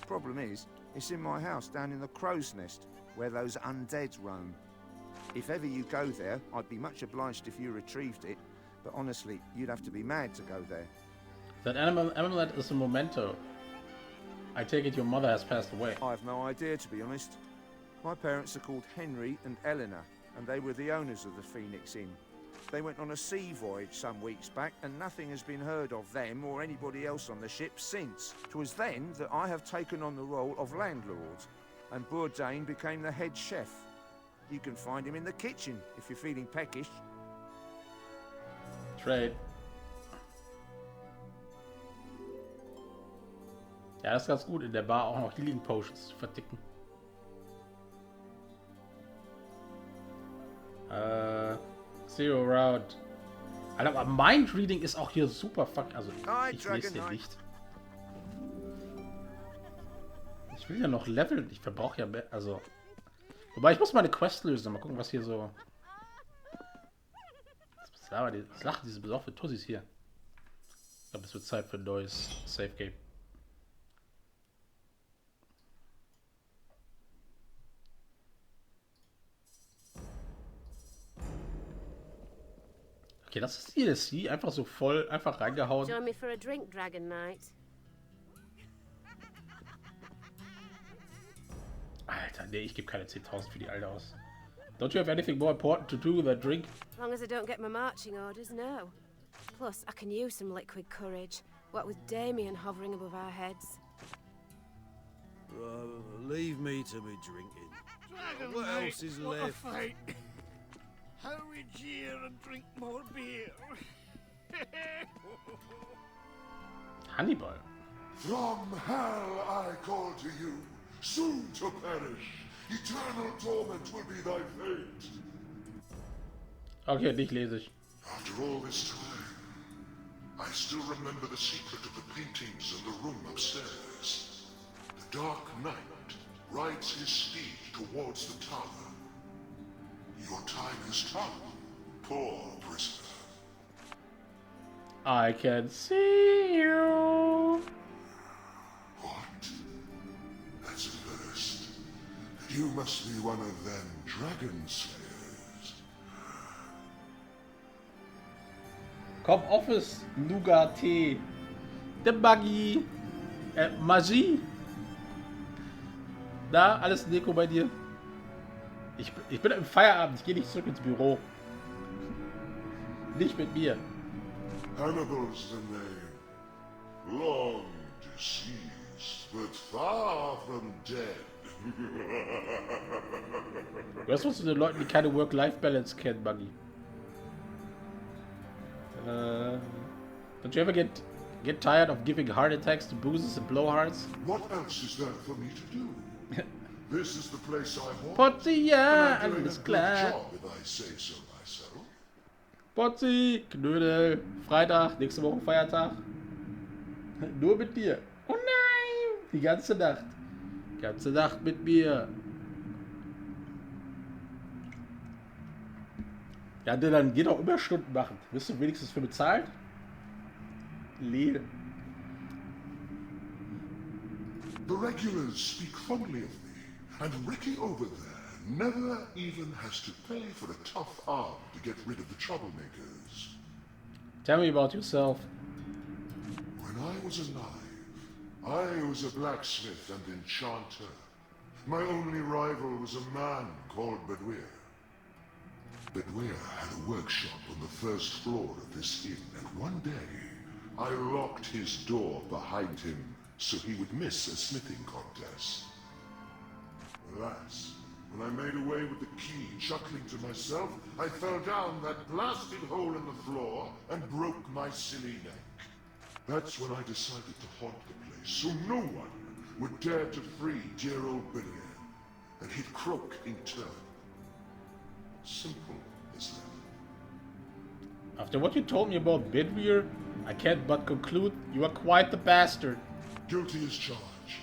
Problem is, it's in my house down in the Crow's Nest, where those undead roam. If ever you go there, I'd be much obliged if you retrieved it, but honestly, you'd have to be mad to go there. That amulet is a memento. I take it your mother has passed away. I have no idea, to be honest. My parents are called Henry and Eleanor, and they were the owners of the Phoenix Inn. They went on a sea voyage some weeks back, and nothing has been heard of them or anybody else on the ship since. 'Twas then that I have taken on the role of landlord, and Bourdain became the head chef. You can find him in the kitchen if you're feeling peckish. Trade. Ja, das ist ganz gut, in der Bar auch noch Healing Potions zu verticken. Zero Route. Alter, aber Mind Reading ist auch hier super fuck. Also ich lese hier nicht. Ich will ja noch leveln. Ich verbrauche ja mehr. Also. Wobei ich muss mal eine Quest lösen. Mal gucken, was hier so. Was lachen diese besoffene Tussis hier? Ich glaube, es wird Zeit für ein neues Safe Game. Okay, das ist die DLC, einfach so voll, einfach reingehauen. Join me for a drink, Dragon Knight. Alter, nee, ich gebe keine 10.000 für die Alte aus. Don't you have anything more important to do than drink? As long as I don't get my marching orders, no. Plus, I can use some liquid courage, what with Damien hovering above our heads. Leave me to me drinking. Dragon What Knight, else is what a left? fight. Hurry, cheer, and drink more beer. Hannibal. From hell I call to you, soon to perish. Eternal torment will be thy fate. Okay, dich lese ich. After all this time, I still remember the secret of the paintings in the room upstairs. The Dark Knight rides his steed towards the tower. Your time has come, poor prisoner. I can see you. What? That's a first. You must be one of them dragon slayers. Komm, Office, Nougat, Tee. Der Buggy. Magie. Da, alles Deko bei dir. Ich bin im Feierabend, ich gehe nicht zurück ins Büro. Nicht mit mir. Hannibal's the name. Long deceased, but far from dead. Was musst du den Leuten, die keine Work-Life-Balance kennen, Buggy? Don't you ever get tired of giving heart attacks to boozers and blowhards? What else is there for me to do? This is the place I want. Potzi, ja, And I'm doing alles a good klar. job, if I say so myself. Potzi, Knödel, Freitag, nächste Woche Feiertag. Nur mit dir. Oh nein, die ganze Nacht. Die ganze Nacht mit mir. Ja, dann geh doch Überstunden machen. Wirst du wenigstens für bezahlt? Lehl. The regulars speak fondly of me, and Ricky over there never even has to pay for a tough arm to get rid of the troublemakers. Tell me about yourself. When I was alive, I was a blacksmith and enchanter. My only rival was a man called Bedouin. Bedouin had a workshop on the first floor of this inn, and one day I locked his door behind him so he would miss a smithing contest. Alas, when I made away with the key, chuckling to myself, I fell down that blasted hole in the floor and broke my silly neck. That's when I decided to haunt the place, so no one would dare to free dear old Bedouin, and he'd croak in turn. Simple as that. After what you told me about Bedweir, I can't but conclude you are quite the bastard. Guilty as charged,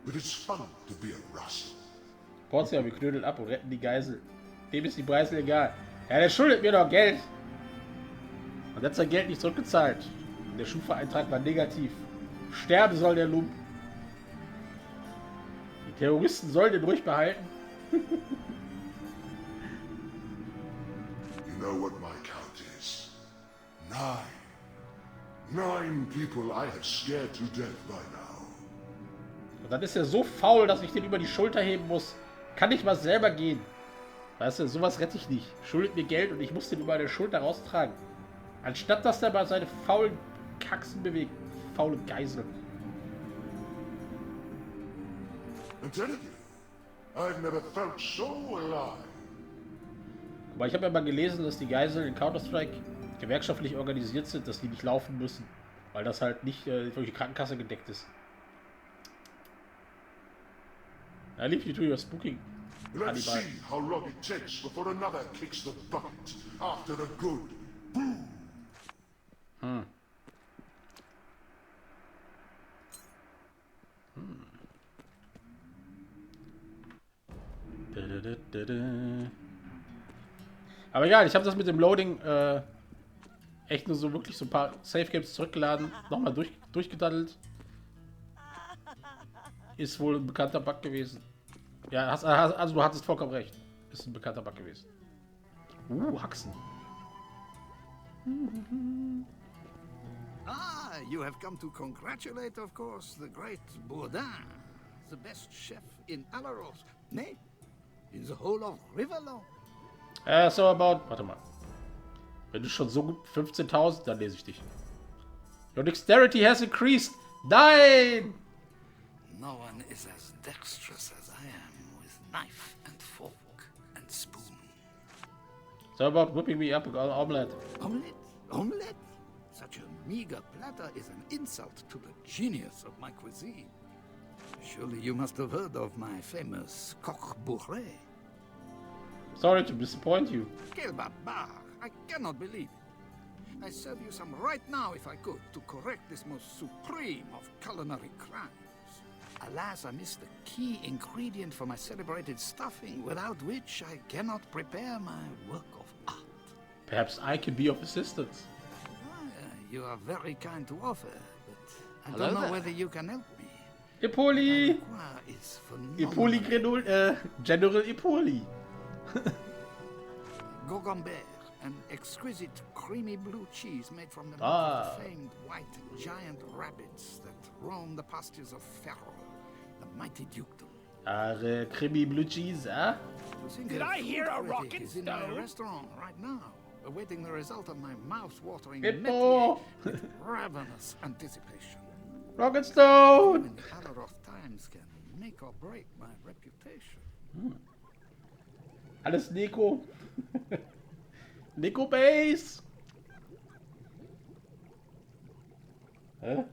but it's fun to be a rascal. Potsdam, wir knödeln ab und retten die Geisel. Dem ist die Preise egal. Ja, der schuldet mir doch Geld. Und hat sein Geld nicht zurückgezahlt. Der Schufa-Eintrag war negativ. Sterben soll der Lump. Die Terroristen sollen den ruhig behalten. You know what my count is? 9. 9 people I have scared to death by now. dann ist er so faul, dass ich den über die Schulter heben muss. Kann ich mal selber gehen. Weißt du, sowas rette ich nicht. Schuldet mir Geld und ich muss den über der Schulter raustragen. Anstatt dass der mal seine faulen Kaxen bewegt. Faule Geisel. I've never felt so alive. Aber ich habe ja mal gelesen, dass die Geiseln in Counter-Strike gewerkschaftlich organisiert sind, dass die nicht laufen müssen. Weil das halt nicht durch die Krankenkasse gedeckt ist. I leave you to your spooking. Let's see how long it takes before another kicks the bucket after a good boom. Aber egal, ich habe das mit dem Loading echt nur so wirklich so ein paar Safe Games zurückgeladen, nochmal durchgedaddelt. Ist wohl ein bekannter Bug gewesen. Ja, also du hattest vollkommen recht. Ist ein bekannter Bug gewesen. Haxen. Ah, you have come to congratulate, of course, the great Bourdin, the best chef in Alaros. Nay, in the whole of Riverlong. So about... Warte mal. Wenn du schon so gut... 15.000, dann lese ich dich. Your dexterity has increased. Nein! No one is as dexterous as I am with knife and fork and spoon. So about whipping me up an omelette. Omelette? Omelette? Such a meager platter is an insult to the genius of my cuisine. Surely you must have heard of my famous coq bourré. Sorry to disappoint you. Quel barbare! I cannot believe it. I'd serve you some right now if I could, to correct this most supreme of culinary crimes. Alas, I missed the key ingredient for my celebrated stuffing, without which I cannot prepare my work of art. Perhaps I can be of assistance. You are very kind to offer, but I don't know whether you can help me. Epoli! Epoli General Epoli. Gogambert, an exquisite creamy blue cheese made from the milk of the famed white giant rabbits that roam the pastures of Ferrol, the mighty dukedom. Creamy blue cheese, huh? Did I hear a rocket stone? In my restaurant right now, awaiting the result of my mouth-watering métier with ravenous anticipation. Rocket stone! Even the Alaroth Times can make or break my reputation. Alles Nico. Nico Base. Hä?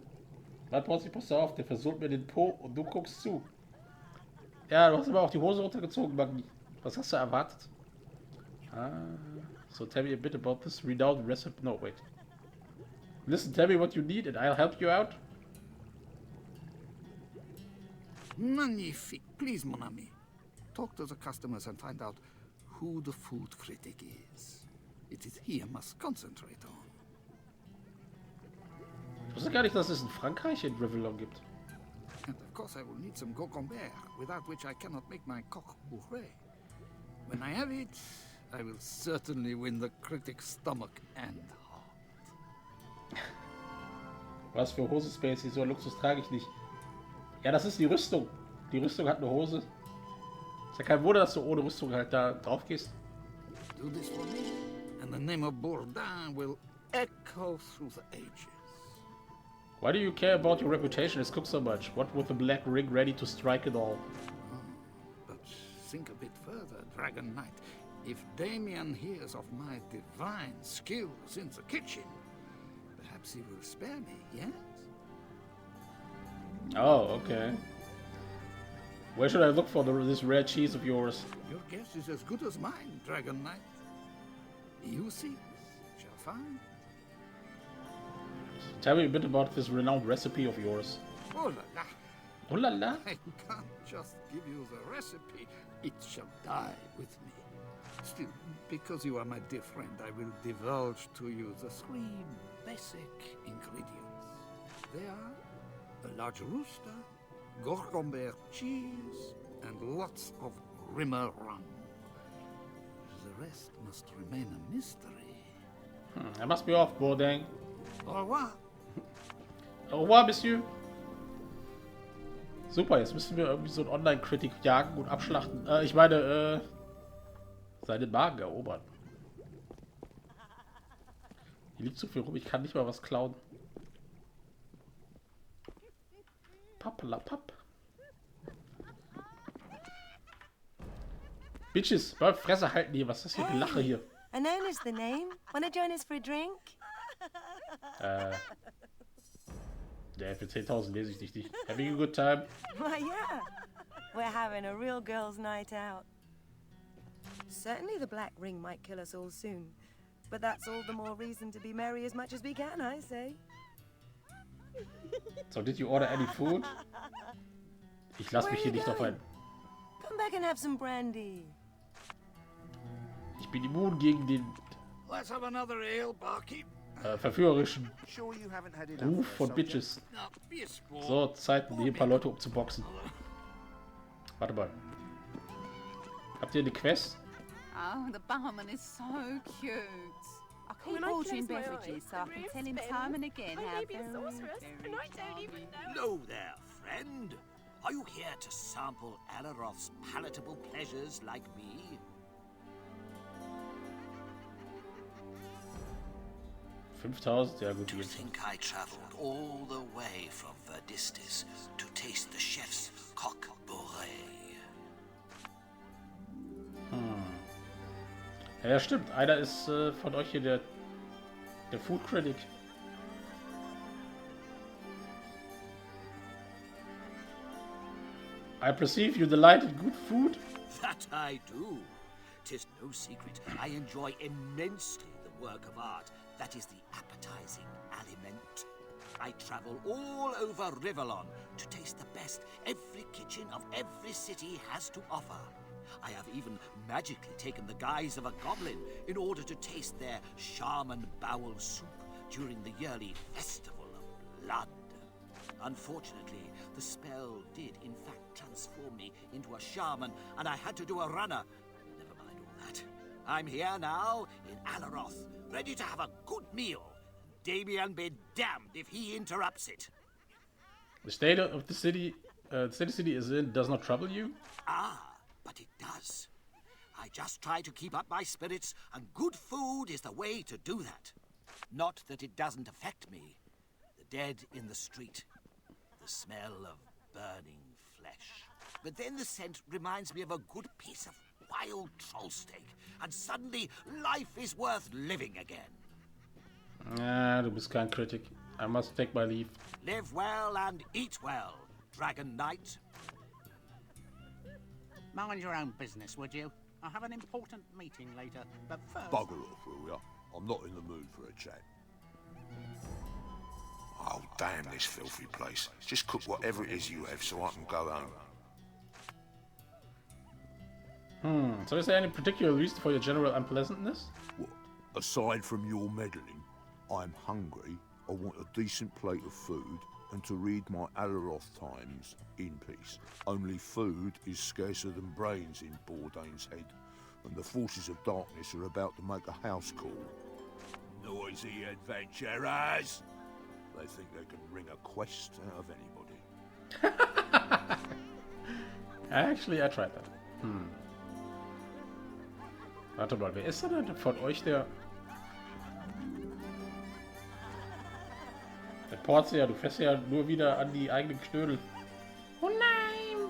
Warte, pass auf, der versucht mir den Po und du guckst zu. Ja, du hast aber auch die Hose runtergezogen, Magni. Was hast du erwartet? So tell me a bit about this renowned recipe. No, wait. Listen, tell me what you need and I'll help you out. Magnifique. Please, mon ami. Talk to the customers and find out who the food critic is. It is he I must concentrate on. Ich wusste gar nicht, dass es in Frankreich in Riverlong gibt. And of course I will need some Gogambert, without which I cannot make my coq bourré. When I have it, I will certainly win the critic's stomach and heart. Was für Hose, Spacey? So Luxus trage ich nicht. Ja, das ist die Rüstung. Die Rüstung hat eine Hose. Ist ja kein Wunder, dass du ohne Rüstung halt da drauf gehst. Do this for me, and the name of Bourdin will echo through the ages. Why do you care about your reputation as cook so much? What with the black ring ready to strike it all? But think a bit further, Dragon Knight. If Damien hears of my divine skills in the kitchen, perhaps he will spare me, yes? Oh, okay. Where should I look for this rare cheese of yours? Your guess is as good as mine, Dragon Knight. You see, shall find. Tell me a bit about this renowned recipe of yours. Oh la la. Oh la la. I can't just give you the recipe. It shall die with me. Still, because you are my dear friend, I will divulge to you the 3 basic ingredients. They are a large rooster, Gorgambert cheese, and lots of Rimmer rum. The rest must remain a mystery. I must be off, Bourdin. Au revoir. Au revoir, monsieur. Super, jetzt müssen wir irgendwie so einen Online-Kritik jagen und abschlachten. Ich meine, seinen Magen erobern. Hier liegt zu viel rum, ich kann nicht mal was klauen. Pappelapapp. Bitches, mal Fresse halten hier. Was ist das hier für Lache hier? Unknown is the name. Wanna join us for a drink? Ja, für 10.000 lese ich dich nicht. Having a good time? Why, yeah. We're having a real girls' night out. Certainly the Black Ring might kill us all soon. But that's all the more reason to be merry as much as we can, I say. So, did you order any food? Ich lasse mich hier nicht auf ein... Come back and have some brandy. Ich bin immun gegen den Let's have another ale, barkeep. verführerischen Sure you haven't had enough Ruf there, von soldier? Bitches. Now, be a sport. So, Zeit, hier ein paar Leute umzuboxen. Warte mal. Habt ihr eine Quest? Oh, the barman is so cute. I keep When I ordering close my beverages eyes, so I the can room tell him spins. time and again I how may be a very, sorceress, very and I don't even know. Hello there, friend. Are you here to sample Alaroth's palatable pleasures like me? 5.000, ja gut. To think I traveled all the way from Verdistis to taste the chef's coq bourrée. Ja, stimmt. Einer ist von euch hier der Food Critic. I perceive you delight in good food. That I do. 'Tis no secret I enjoy immensely the work of art that is the appetizing aliment. I travel all over Rivellon to taste the best every kitchen of every city has to offer. I have even magically taken the guise of a goblin in order to taste their shaman bowel soup during the yearly festival of blood. Unfortunately, the spell did in fact transform me into a shaman, and I had to do a runner. Never mind all that. I'm here now in Alaroth, ready to have a good meal. Damien be damned if he interrupts it. The state of the city is in does not trouble you? Ah, but it does. I just try to keep up my spirits, and good food is the way to do that. Not that it doesn't affect me. The dead in the street. The smell of burning flesh. But then the scent reminds me of a good piece of wild troll steak, and suddenly life is worth living again. Ah, du bist kein Critic. I must take my leave. Live well and eat well, Dragon Knight. Mind your own business, would you? I have an important meeting later, but first... Bugger off, will ya? I'm not in the mood for a chat. Oh, damn this filthy place. Just cook whatever it is you have so I can go home. So is there any particular reason for your general unpleasantness? What? Aside from your meddling, I'm hungry, I want a decent plate of food, and to read my Alaroth Times in peace. Only food is scarcer than brains in Bourdain's head, and the forces of darkness are about to make a house call. Noisy adventurers! They think they can wring a quest out of anybody. Actually, I tried that. Warte mal, wer ist denn von euch der Portia? Du fährst ja nur wieder an die eigenen Knödel. Oh nein!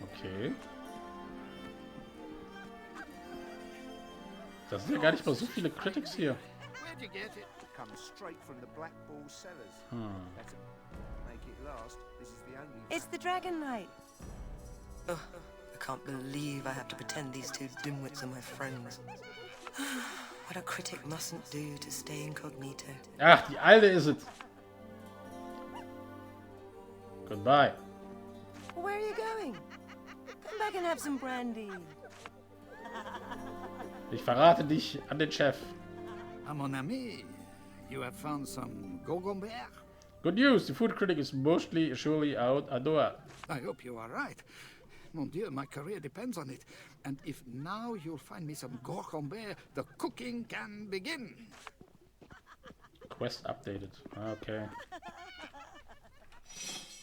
Okay. Das sind ja gar nicht mal so viele Critics hier. Where'd you get it? Comes straight from the Black Ball cellars. Better make it last. This is the only... It's the Dragon Knight. Ugh, I can't believe I have to pretend these two dimwits are my friends. What a critic mustn't do to stay incognito. Ach, die Alte ist es. Goodbye. Where are you going? Come back and have some brandy. Ich verrate dich an den Chef. Mon ami, you have found some Gogomber? Good news, the food critic is mostly surely out a door. I hope you are right. Mon Dieu, my career depends on it. And if now you'll find me some Gogomber, the cooking can begin. Quest updated. Okay.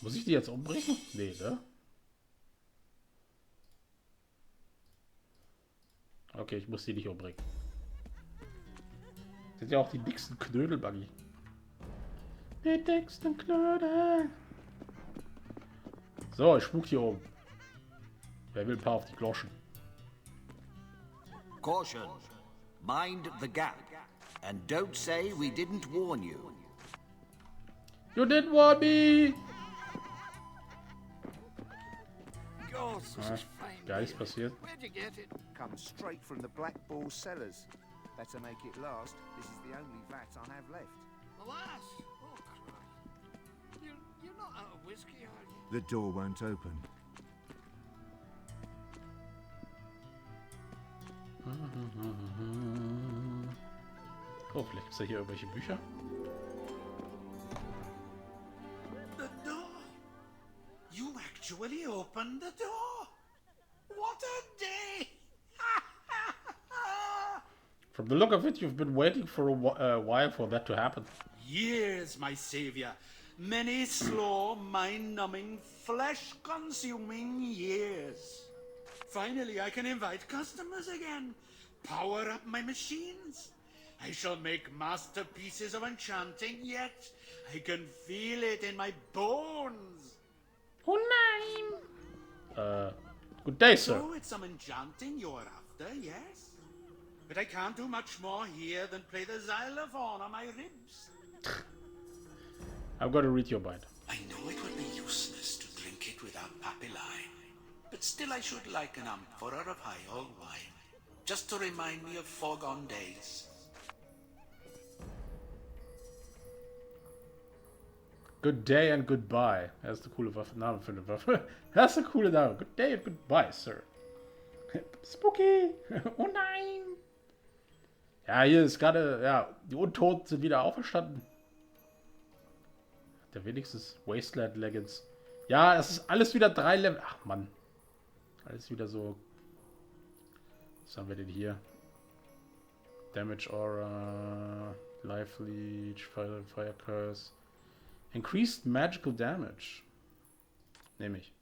Muss ich die jetzt umbringen? Nee, ne? Okay, ich muss die nicht umbringen. Das sind ja auch die dicksten Knödel, Buggy. Die dicksten Knödel. So, ich spuk hier oben. Wer will ein paar auf die Gloschen? Caution. Mind the gap. And don't say we didn't warn you. You didn't warn me! Gosh, this is fine. Gar nichts passiert. Where'd you get it? Comes straight from the Black Ball cellars. Better make it last. This is the only vat I have left. Alas! Oh, Christ. You're not out of whiskey, are you? The door won't open. Oh, vielleicht gibt es ja hier irgendwelche Bücher. The door? You actually opened the door? What a day! From the look of it, you've been waiting for a while for that to happen. Years, my savior. Many slow, mind-numbing, flesh-consuming years. Finally, I can invite customers again. Power up my machines. I shall make masterpieces of enchanting, yet I can feel it in my bones. Oh nein! Good day, sir. So it's some enchanting you're after, yes? But I can't do much more here than play the xylophone on my ribs. I've got to read your mind. I know it would be useless to drink it without papilli, but still I should like an amphora of high old wine, just to remind me of foregone days. Good day and goodbye. Das ist eine coole Name für eine Waffe. Das ist eine coole Name. Good day and goodbye, sir. Spooky. Oh nein. Ja, hier ist gerade, ja, die Untoten sind wieder auferstanden. Der wenigstens Wasteland Legends. Ja, das ist alles wieder 3 Level. Ach, Mann. Alles wieder so. Was haben wir denn hier? Damage Aura. Life Leech. Fire Curse. Increased Magical Damage. Nehme ich.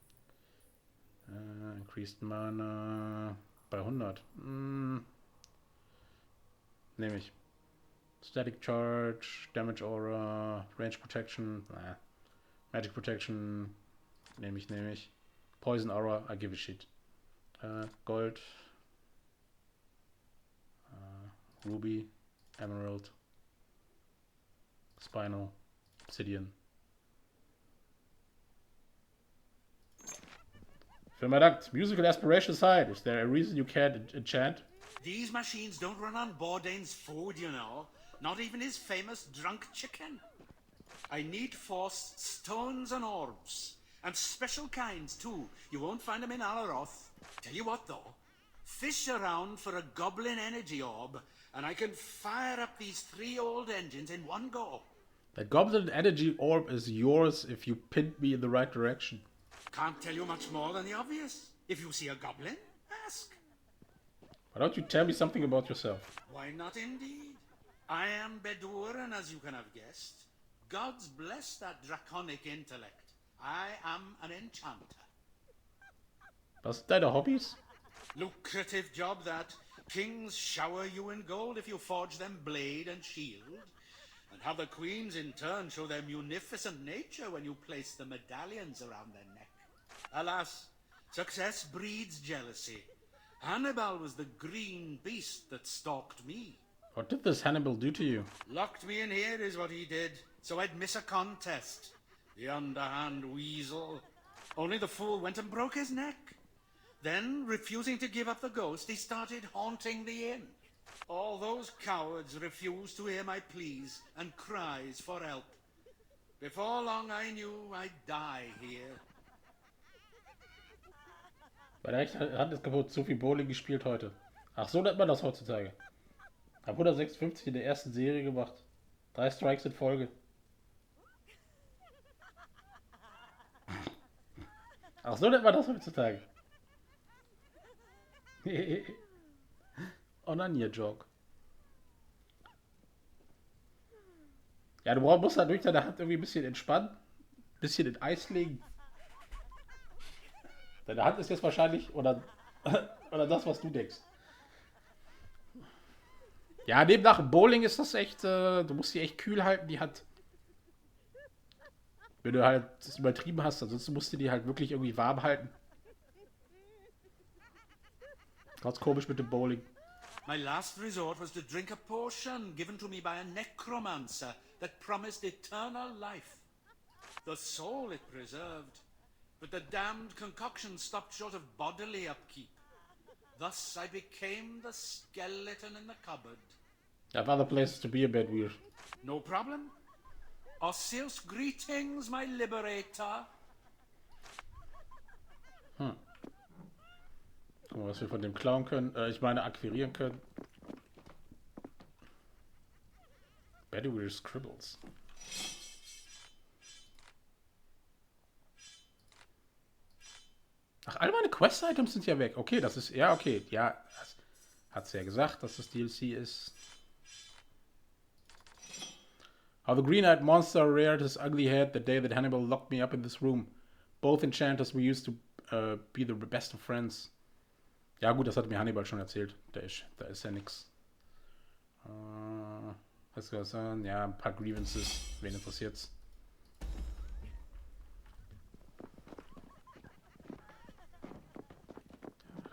Increased Mana. Bei 100. Nehme ich. Static Charge, Damage Aura, Range Protection, Magic Protection, nehme ich. Poison Aura, I give a shit. Gold, Ruby, Emerald, Spinal, Obsidian. Vielen Dank. Musical aspiration aside, is there a reason you can't enchant? These machines don't run on Bourdain's food, you know. Not even his famous drunk chicken. I need forced stones and orbs. And special kinds, too. You won't find them in Alaroth. Tell you what, though. Fish around for a goblin energy orb, and I can fire up these 3 old engines in one go. That goblin energy orb is yours if you pin me in the right direction. Can't tell you much more than the obvious. If you see a goblin, ask. Why don't you tell me something about yourself? Why not indeed? I am Bedur, and as you can have guessed, gods bless that draconic intellect. I am an enchanter. Was sind deine Hobbys? Lucrative job that. Kings shower you in gold if you forge them blade and shield, and have the queens in turn show their munificent nature when you place the medallions around their neck. Alas, success breeds jealousy. Hannibal was the green beast that stalked me. What did this Hannibal do to you? Locked me in here is what he did, so I'd miss a contest. The underhand weasel. Only the fool went and broke his neck. Then, refusing to give up the ghost, he started haunting the inn. All those cowards refused to hear my pleas and cries for help. Before long I knew I'd die here. Bei der Hand ist kaputt. Zu viel Bowling gespielt heute. Ach, so nennt man das heutzutage. Hab 156 in der ersten Serie gemacht. 3 Strikes in Folge. Ach, so nennt man das heutzutage. Onanier-Joke. Ja, du musst halt durch deine Hand irgendwie ein bisschen entspannen. bisschen in Eis legen. Deine Hand ist jetzt wahrscheinlich, oder das, was du denkst. Ja, neben nach dem Bowling ist das echt, du musst die echt kühl halten, die Hand. Wenn du halt das übertrieben hast, ansonsten musst du die halt wirklich irgendwie warm halten. Ganz komisch mit dem Bowling. My last resort was to drink a potion given to me by a necromancer that promised eternal life. The soul it preserved, but the damned concoction stopped short of bodily upkeep. Thus I became the skeleton in the cupboard. I have other places to be a bit weird. No problem. Osseous greetings, my liberator. Gucken wir, was wir von dem klauen können. Ich meine, akquirieren können. Bedouin Scribbles. Ach, all meine Quest-Items sind ja weg. Okay, das ist... Ja, okay. Ja, hat sie ja gesagt, dass das DLC ist. How the green-eyed monster reared his ugly head the day that Hannibal locked me up in this room. Both enchanters we used to be the best of friends. Ja gut, das hat mir Hannibal schon erzählt. Da ist ja nix. Was soll ich sagen? Ja, ein paar Grievances. Wen interessiert's?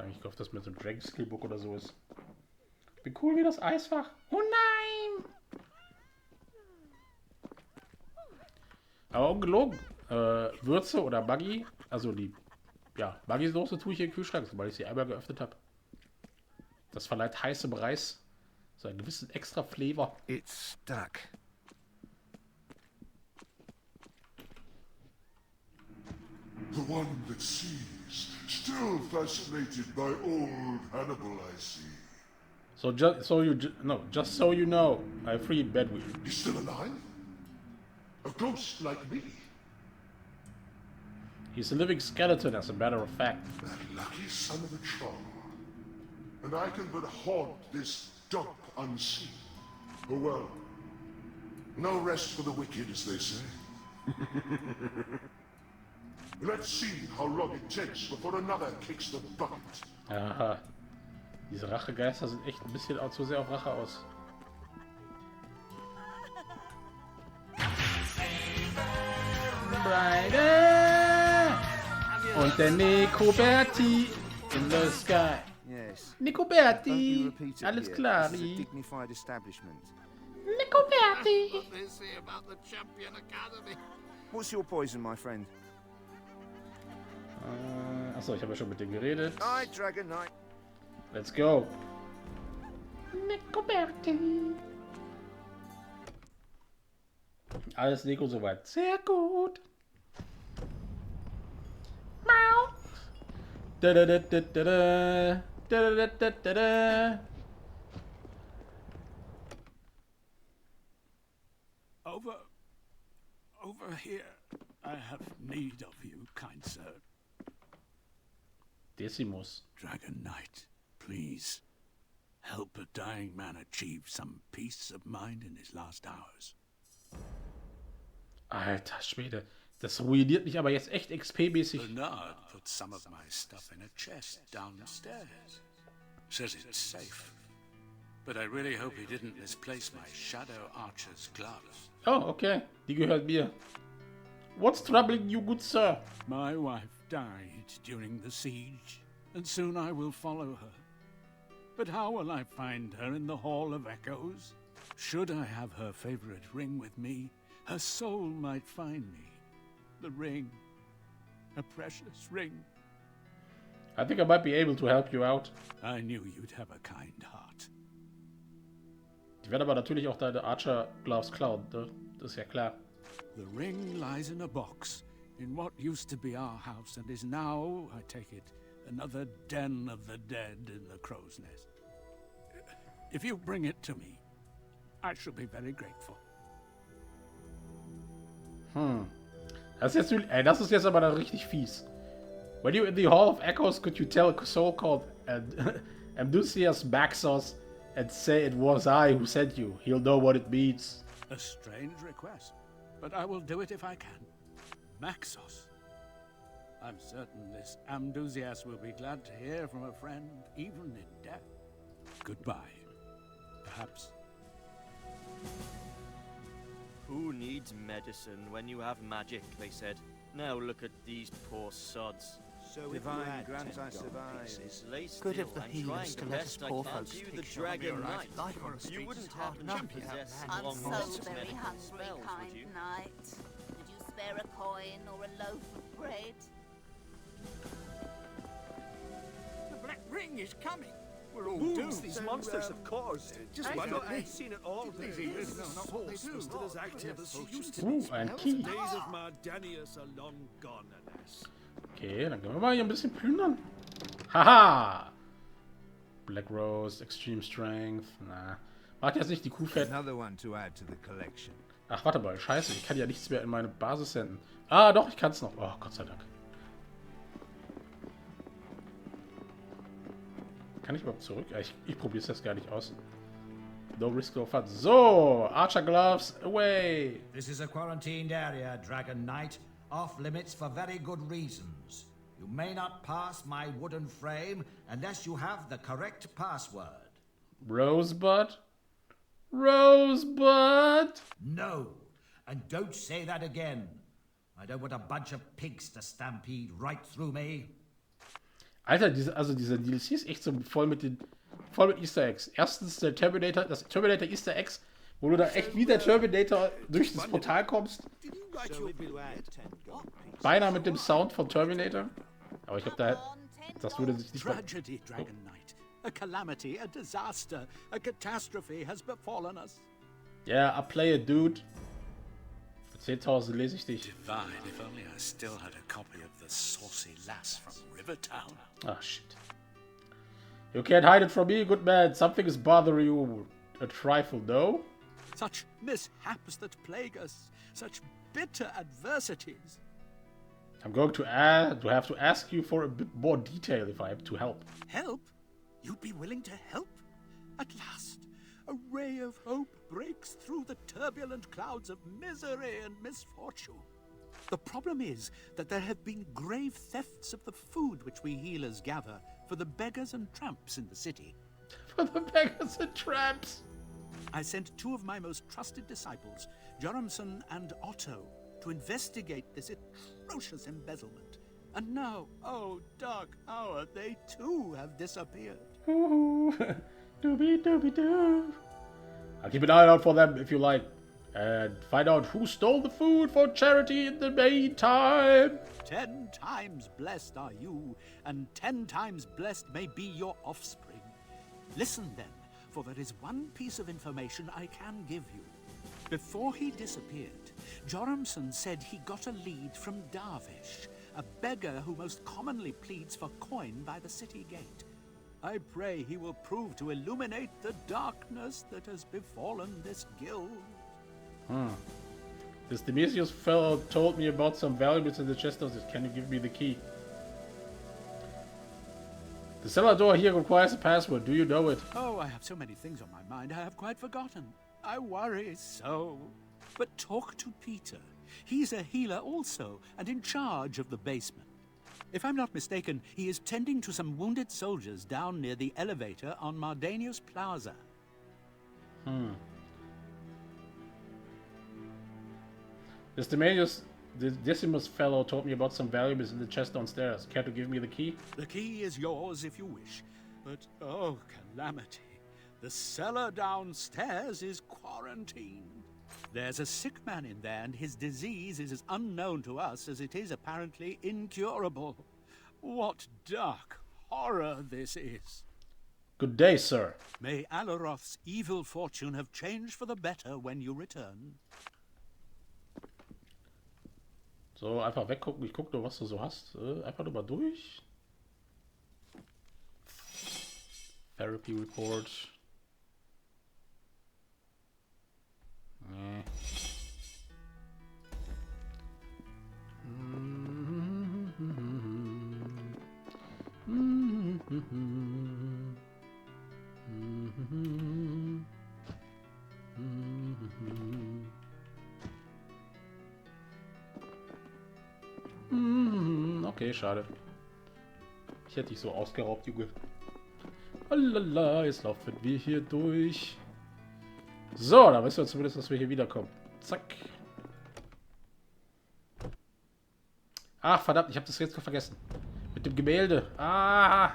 Ich hoffe, dass mit so einem Dragon Skillbook oder so ist. Wie cool wie das Eisfach. Oh nein! Aber ungelogen. Würze oder Buggy, also die Buggy-Soße tue ich in den Kühlschrank, sobald ich sie einmal geöffnet habe. Das verleiht heißem Reis so einen gewissen extra Flavor. It's stuck. The one that sees, still fascinated by old Hannibal, I see. Just so you know, I freed Bedouin. He's still alive? A ghost like me? He's a living skeleton, as a matter of fact. That lucky son of a troll. And I can but haunt this dump unseen. Oh well. No rest for the wicked, as they say. Let's see how long it takes before another kicks the bucket. Aha. Diese Rachegeister sind echt ein bisschen auch zu sehr auf Rache aus. Brighter! Und der Nicoberti in the sky. Yes. Nicoberti! Alles klar. Dignified establishment. Nicoberti! What they say about the Champion Academy. What's your poison, my friend? Achso, ich habe ja schon mit dem geredet. Aye, Dragon Knight. Let's go. Nicoberti. Alles Nico soweit. Sehr gut. Mau. Da da da da da da da da da da. Over here. I have need of you, kind sir. Decimus. Dragon Knight, please. Help a dying man achieve some peace of mind in his last hours. Alter Schwede. Das ruiniert mich aber jetzt echt XP-mäßig. Bernard put some of my stuff in a chest downstairs. Says it's safe. But I really hope he didn't misplace my Shadow Archer's gloves. Oh, okay. Die gehört mir. What's troubling you, good sir? My wife died during the siege, and soon I will follow her. But how will I find her in the Hall of Echoes? Should I have her favorite ring with me, her soul might find me. The ring. A precious ring. I think I might be able to help you out. I knew you'd have a kind heart. Ich werde aber natürlich auch deine Archer Gloves klauen, ne? Das ist ja klar. The ring lies in a box in what used to be our house and is now, I take it, another den of the dead in the crow's nest. If you bring it to me, I shall be very grateful. Das ist jetzt aber dann richtig fies. When you're in the Hall of Echoes, could you tell a soul called Amdusias Maxos and say it was I who sent you? He'll know what it means. A strange request, but I will do it if I can. Maxos. I'm certain this Amdusias will be glad to hear from a friend, even in death. Goodbye. Perhaps. Who needs medicine when you have magic, they said. Now look at these poor sods. So Divine, grant I survive. Good of the healers to let us poor folks the Dragon Knight. Life on the streets You wouldn't is hard happen enough to without possess man. I'm strong so magic very medical hungry, spells, kind would you? knight. Would you spare a coin or a loaf of bread? The Black Ring is coming. We're all Ooh, doomed. these monsters have caused. Just I why thought not I'd seen it all. These healers know not what they do. Force still as active as she used to Ooh, be. ein The Key. days of Mardanius are long gone, alas. Okay, dann können wir mal hier ein bisschen plündern. Haha! Black Rose, Extreme Strength. Na. Mag jetzt nicht die Kuhfett. Another one to add to the collection. Ach, warte mal. Scheiße, ich kann ja nichts mehr in meine Basis senden. Ah, doch, ich kann es noch. Oh, Gott sei Dank. Kann ich überhaupt zurück? Ja, ich probiere es jetzt gar nicht aus. No risk, no fun. So, Archer Gloves, away! This is a quarantined area, Dragon Knight. Off limits for very good reasons. You may not pass my wooden frame unless you have the correct password. Rosebud? Rosebud! No, and don't say that again. I don't want a bunch of pigs to stampede right through me. Alter, dieser DLC ist echt so voll mit Easter Eggs. Erstens das Terminator Easter Eggs, wo du da echt wie der Terminator durch das Portal kommst. Beinahe mit dem Sound von Terminator. Aber ich glaube, das würde sich nicht... Tragedy, Dragon Knight. A calamity, a disaster, a catastrophe has befallen us. Yeah, I play a dude. Für 10.000 lese ich dich. Divine, if only I still had a copy of the saucy lass from Rivertown. Ah, shit. You can't hide it from me, good man. Something is bothering you a trifle, no? Such mishaps that plague us, such bitter adversities. I'm going to have to ask you for a bit more detail if I am to help. Help? You'd be willing to help? At last, a ray of hope breaks through the turbulent clouds of misery and misfortune. The problem is that there have been grave thefts of the food which we healers gather for the beggars and tramps in the city. For the beggars and tramps? I sent 2 of my most trusted disciples, Joramson and Otto, to investigate this atrocious embezzlement. And now, oh dark hour, they too have disappeared. Ooh, doobie doobie doo. I'll keep an eye out for them if you like. And find out who stole the food for charity in the meantime. 10 times blessed are you, and 10 times blessed may be your offspring. Listen then, for there is one piece of information I can give you. Before he disappeared, Joramson said he got a lead from Darvish, a beggar who most commonly pleads for coin by the city gate. I pray he will prove to illuminate the darkness that has befallen this guild. This Demetrius fellow told me about some valuables in the chest of this. Can you give me the key? The cellar door here requires a password. Do you know it? Oh, I have so many things on my mind, I have quite forgotten. I worry so. But talk to Peter. He's a healer also, and in charge of the basement. If I'm not mistaken, he is tending to some wounded soldiers down near the elevator on Mardanius Plaza. This Decimus fellow told me about some valuables in the chest downstairs. Care to give me the key? The key is yours if you wish. But, oh, calamity. The cellar downstairs is quarantined. There's a sick man in there, and his disease is as unknown to us as it is apparently incurable. What dark horror this is. Good day, sir. May Alaroth's evil fortune have changed for the better when you return. So, einfach weggucken. Ich guck nur, was du so hast. Einfach nur mal durch. Therapy Report. Nee. Okay, schade. Ich hätte dich so ausgeraubt, Junge. Alala, jetzt laufen wir hier durch. So, da wissen wir zumindest, dass wir hier wiederkommen. Zack. Ach, verdammt, ich habe das jetzt vergessen. Mit dem Gemälde. Ah!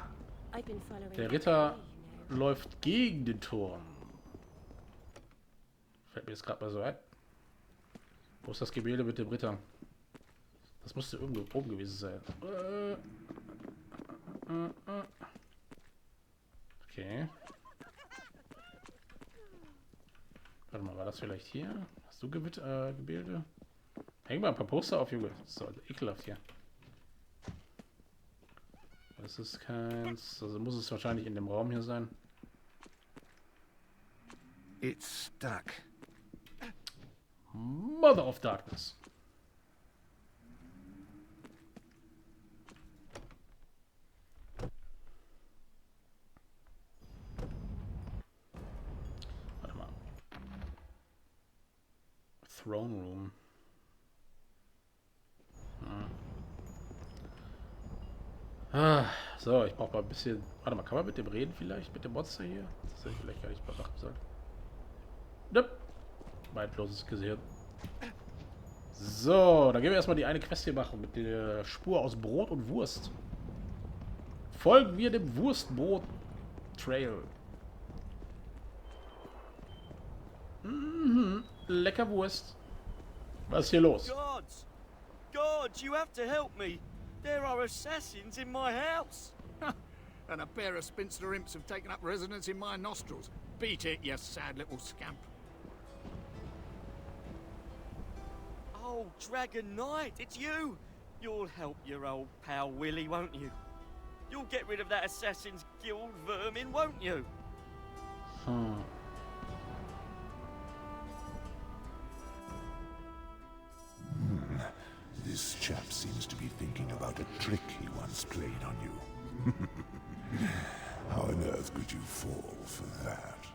Der Ritter läuft gegen den Turm. Fällt mir jetzt gerade mal so ein. Wo ist das Gemälde mit dem Ritter? Das musste irgendwo oben gewesen sein. Okay. Warte mal, war das vielleicht hier? Hast du Gemälde? Häng mal ein paar Poster auf, Junge. Das ist so ekelhaft hier. Das ist keins. Also muss es wahrscheinlich in dem Raum hier sein. It's stuck. Mother of Darkness. Warte mal. Throne Room. So, ich brauche mal ein bisschen... Warte mal, kann man mit dem reden vielleicht? Mit dem Monster hier? Das hätte ich vielleicht gar nicht bedacht gesagt. Nope. Meintloses Gehirn. So, dann gehen wir erstmal die eine Quest hier machen mit der Spur aus Brot und Wurst. Folgen wir dem Wurstbrot-Trail. Lecker Wurst. Was ist hier los? Gods! Gods, you have to help me! There are assassins in my house! And a pair of spinster imps have taken up residence in my nostrils. Beat it, you sad little scamp. Oh, Dragon Knight, it's you! You'll help your old pal Willie, won't you? You'll get rid of that Assassin's Guild vermin, won't you? This chap seems to be thinking about a trick he once played on you. How on earth could you fall for that?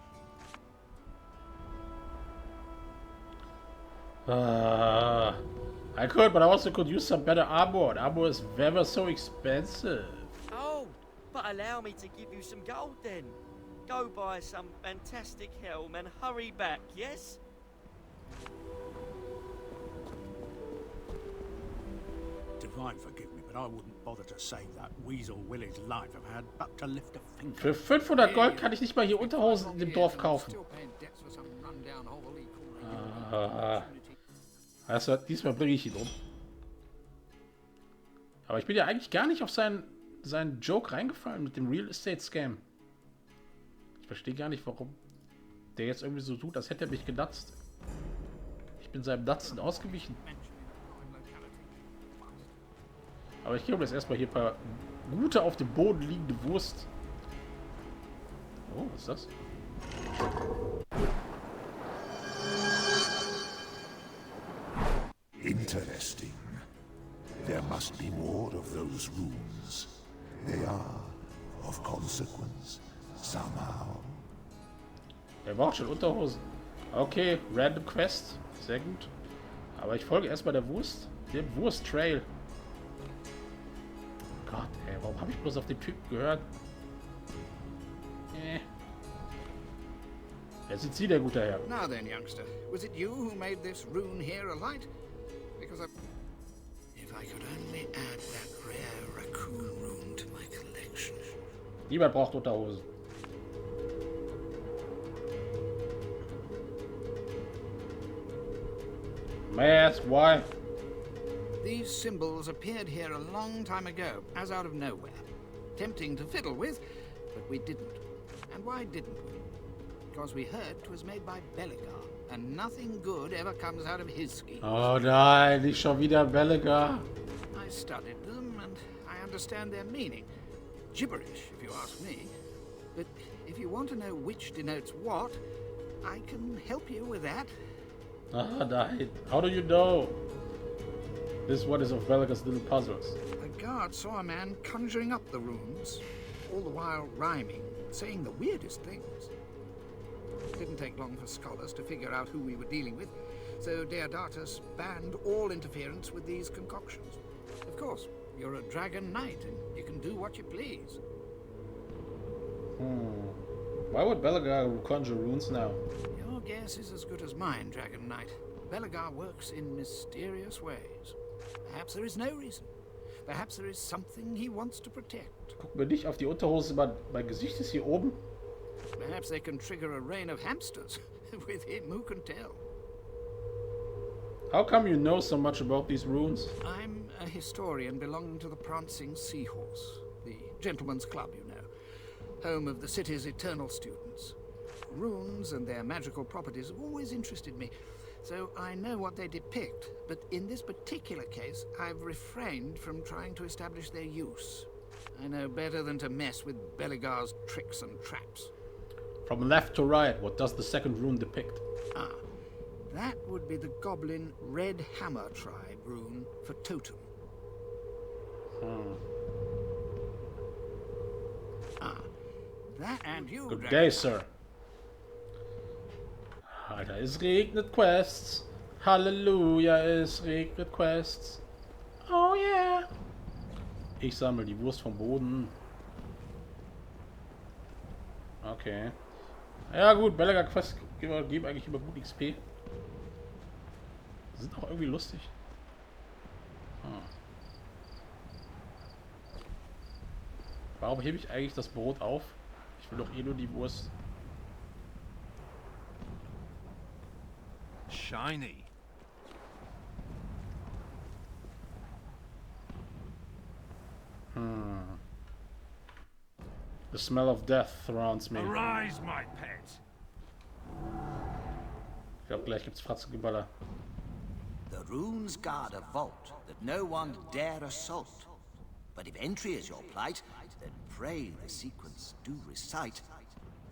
I could, but I also could use some better armor. And armor is ever so expensive. Oh, but allow me to give you some gold then. Go buy some fantastic helm and hurry back, yes? Divine forgive me, but I wouldn't bother to save that weasel Willie's life if I had but to lift a finger. Für 500 Gold kann ich nicht mal hier Unterhosen in dem Dorf kaufen. Also, diesmal bringe ich ihn um. Aber ich bin ja eigentlich gar nicht auf seinen Joke reingefallen mit dem Real Estate Scam. Ich verstehe gar nicht, warum der jetzt irgendwie so tut, als hätte er mich genutzt. Ich bin seinem Nutzen ausgewichen. Aber ich gebe jetzt erstmal hier ein paar gute auf dem Boden liegende Wurst. Oh, was ist das? Interesting. There must be more of those runes. They are of consequence, somehow. Er braucht schon Unterhosen. Okay, Random Quest. Sehr gut. Aber ich folge erstmal der Wurst. Dem Wurst-Trail. Gott, ey, warum habe ich bloß auf den Typen gehört? Wer sind Sie, der gute Herr? Now then, youngster, was it you who made this rune here a light? Because if I could only add that rare raccoon rune to my collection. Niemand braucht Unterhosen. Mass, why? These symbols appeared here a long time ago, as out of nowhere. Tempting to fiddle with, but we didn't. And why didn't we? Because we heard 'twas made by Belegar, and nothing good ever comes out of his schemes. Oh nein, nicht schon wieder Belegar. I studied them, and I understand their meaning. Gibberish, if you ask me. But if you want to know which denotes what, I can help you with that. Ah nein, how do you know? This one is of Belegar's little puzzles. A guard saw a man conjuring up the runes, all the while rhyming, saying the weirdest things. It didn't take long for scholars to figure out who we were dealing with, so Deodatus banned all interference with these concoctions. Of course, You're a dragon knight, and you can do what you please. Why would Belegar conjure runes now? Your guess is as good as mine, Dragon Knight. Belegar works in mysterious ways. Perhaps there is no reason. Perhaps there is something he wants to protect. Guck mir nicht auf die Unterhose, mein Gesicht ist hier oben. Perhaps they can trigger a rain of hamsters. With him, who can tell? How come you know so much about these runes? I'm a historian belonging to the Prancing Seahorse, the gentleman's club, you know, home of the city's eternal students. Runes and their magical properties have always interested me, so I know what they depict, but in this particular case, I've refrained from trying to establish their use. I know better than to mess with Belegar's tricks and traps. From left to right, what does the second rune depict? Ah, that would be the Goblin Red Hammer tribe rune for totem. Ah, that and you. Good day, sir. Alter, es regnet Quests. Halleluja, es regnet Quests. Oh yeah. Ich sammle die Wurst vom Boden. Okay. Ja gut, Belegar Quests geben eigentlich immer gut XP. Sind auch irgendwie lustig. Warum hebe ich eigentlich das Brot auf? Ich will doch eh nur die Wurst. Shiny. The smell of death surrounds me. Arise, my pet. Ich glaube, gleich gibt's Fratzengeballer. The runes guard a vault that no one dare assault. But if entry is your plight, then pray the sequence do recite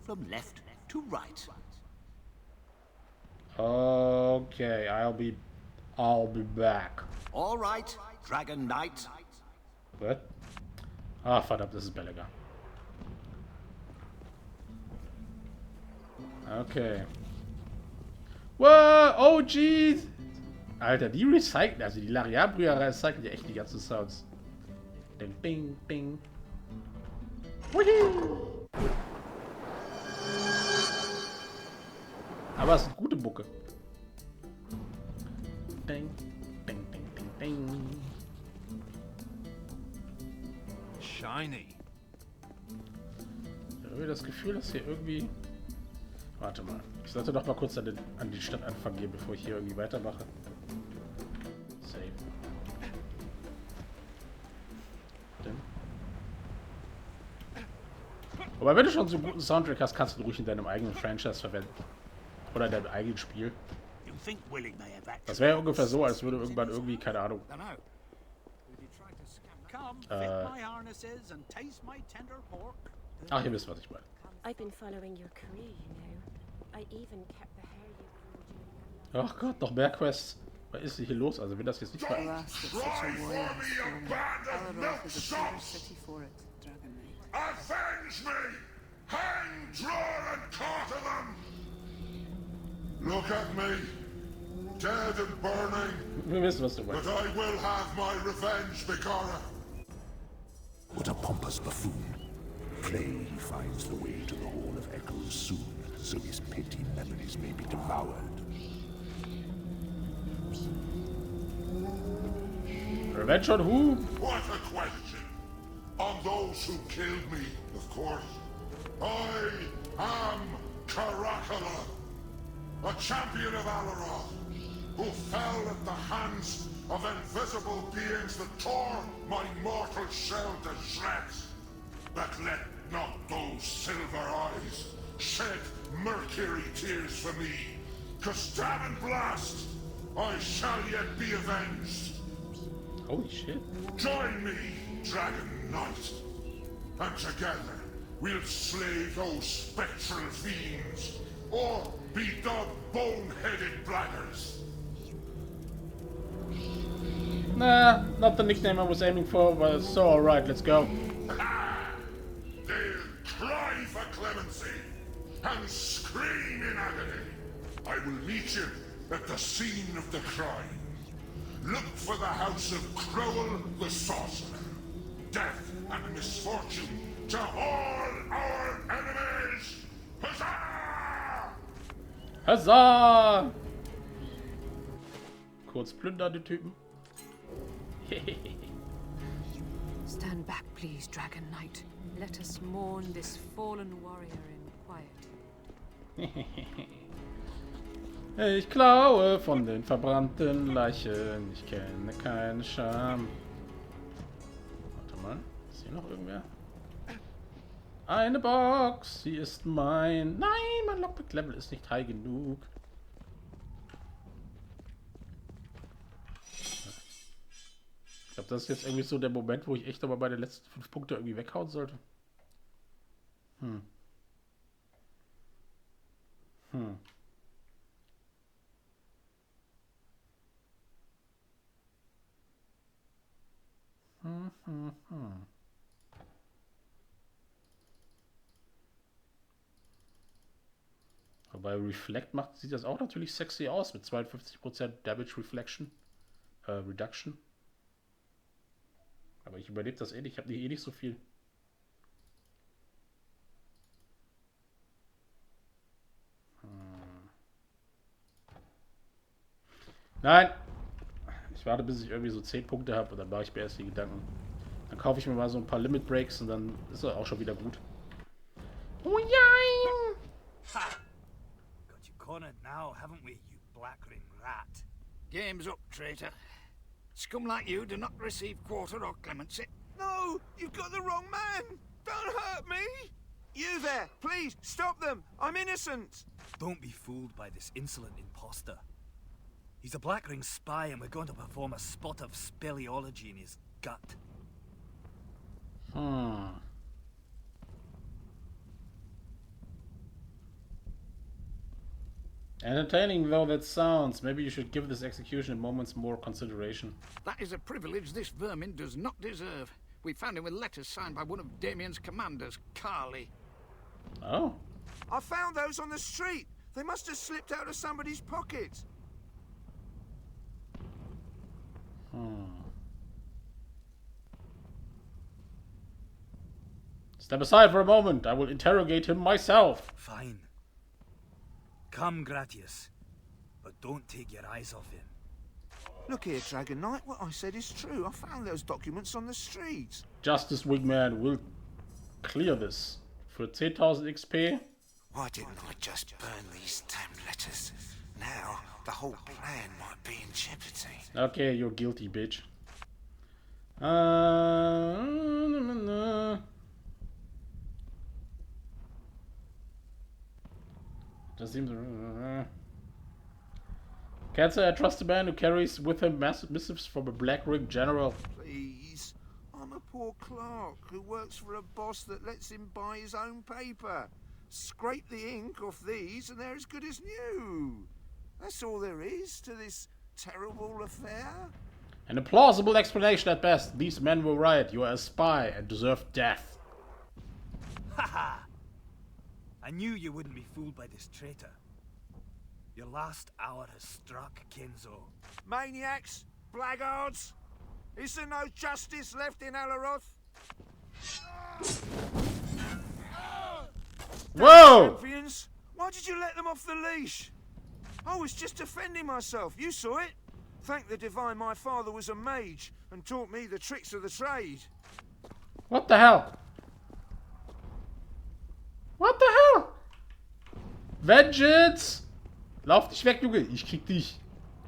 from left to right. Okay, I'll be back. All right, Dragon Knight. What? Ah, verdammt, das ist Belegar. Okay. Wow, oh jeez. Alter, die recyceln, also die Lariat-Brüder recyceln ja echt die ganzen Sounds. Ding, bing, bing. Aber es sind gute Mucke. Ding, ding, ding, ding, ding. Shiny. Ich habe irgendwie das Gefühl, dass hier irgendwie... Warte mal. Ich sollte doch mal kurz an die Stadt anfangen gehen, bevor ich hier irgendwie weitermache. Save. Aber wenn du schon so einen guten Soundtrack hast, kannst du ihn ruhig in deinem eigenen Franchise verwenden. Oder in deinem eigenen Spiel. Das wäre ja ungefähr so, als würde irgendwann irgendwie, keine Ahnung. Ach, ihr wisst, was ich meine. I've been following your career, you know. I even kept the hair you grew during your life. Ach Gott, noch mehr Quests. Was ist hier los? Also wenn das jetzt nicht... Avenge me! Hang, draw, and quarter them! Look at me, dead and burning. Wir wissen, was du meinst. But I will have my revenge, Begara. What a pompous buffoon. Pray he finds the way to the Hall of Echoes soon, so his petty memories may be devoured. Revenge on who? What a question! On those who killed me, of course. I am Caracalla, a champion of Alaroth, who fell at the hands of invisible beings that tore my mortal shell to shreds. But let not those silver eyes shed mercury tears for me, 'cause damn and blast, I shall yet be avenged. Holy shit. Join me, Dragon Knight, and together we'll slay those spectral fiends, or be dubbed bone-headed blackguards. Nah, not the nickname I was aiming for, but it's so alright, let's go. They'll cry for clemency and scream in agony. I will meet you at the scene of the crime. Look for the house of Crowell the Sorcerer. death and misfortune to all our enemies! Huzzah! Huzzah! Kurz plündern die Typen. Stand back, please, Dragon Knight. Let us mourn this fallen warrior in quiet. Ich klaue von den verbrannten Leichen. Ich kenne keine Scham. Warte mal, ist hier noch irgendwer? Eine Box, sie ist mein. Nein, mein Lockpick-Level ist nicht high genug. Ich glaube, das ist jetzt irgendwie so der Moment, wo ich echt aber bei den letzten 5 Punkten irgendwie weghauen sollte. Wobei Reflect macht, sieht das auch natürlich sexy aus mit 52% Damage Reflection. Reduction. Aber ich überlebe das eh nicht. Ich habe eh nicht so viel. Nein! Ich warte, bis ich irgendwie so 10 Punkte habe und dann mache ich mir erst die Gedanken. Dann kaufe ich mir mal so ein paar Limit Breaks und dann ist er auch schon wieder gut. Oh ja! Got you cornered now, haven't we, you black ring rat? Game's up, traitor. Scum like you do not receive quarter or clemency. No, you've got the wrong man. Don't hurt me. You there, please, stop them. I'm innocent. Don't be fooled by this insolent imposter. He's a Black Ring spy and we're going to perform a spot of speleology in his gut. Entertaining though that sounds, maybe you should give this execution a moment's more consideration. That is a privilege this vermin does not deserve. We found him with letters signed by one of Damien's commanders, Carly. Oh? I found those on the street. They must have slipped out of somebody's pocket. Step aside for a moment. I will interrogate him myself. Fine. Come, Gratius. But don't take your eyes off him. Look here, Dragon Knight. What I said is true. I found those documents on the street. Justice Wingman will clear this. For 10,000 XP. Why didn't I just burn these damn letters? Now, the whole plan might be in jeopardy. Okay, you're guilty, bitch. Just seems. Can't say I trust a man who carries with him massive missives from a Black Ring general. Please. I'm a poor clerk who works for a boss that lets him buy his own paper. Scrape the ink off these and they're as good as new. That's all there is to this terrible affair. An implausible explanation at best. These men were right. You are a spy and deserve death. Haha! I knew you wouldn't be fooled by this traitor. Your last hour has struck, Kenzo. Maniacs! Blackguards! Is there no justice left in Alaroth? Whoa! Champions, why did you let them off the leash? I was just defending myself. You saw it. Thank the divine my father was a mage and taught me the tricks of the trade. What the hell? What the hell? Vengeance! Lauf nicht weg, Junge. Ich krieg dich.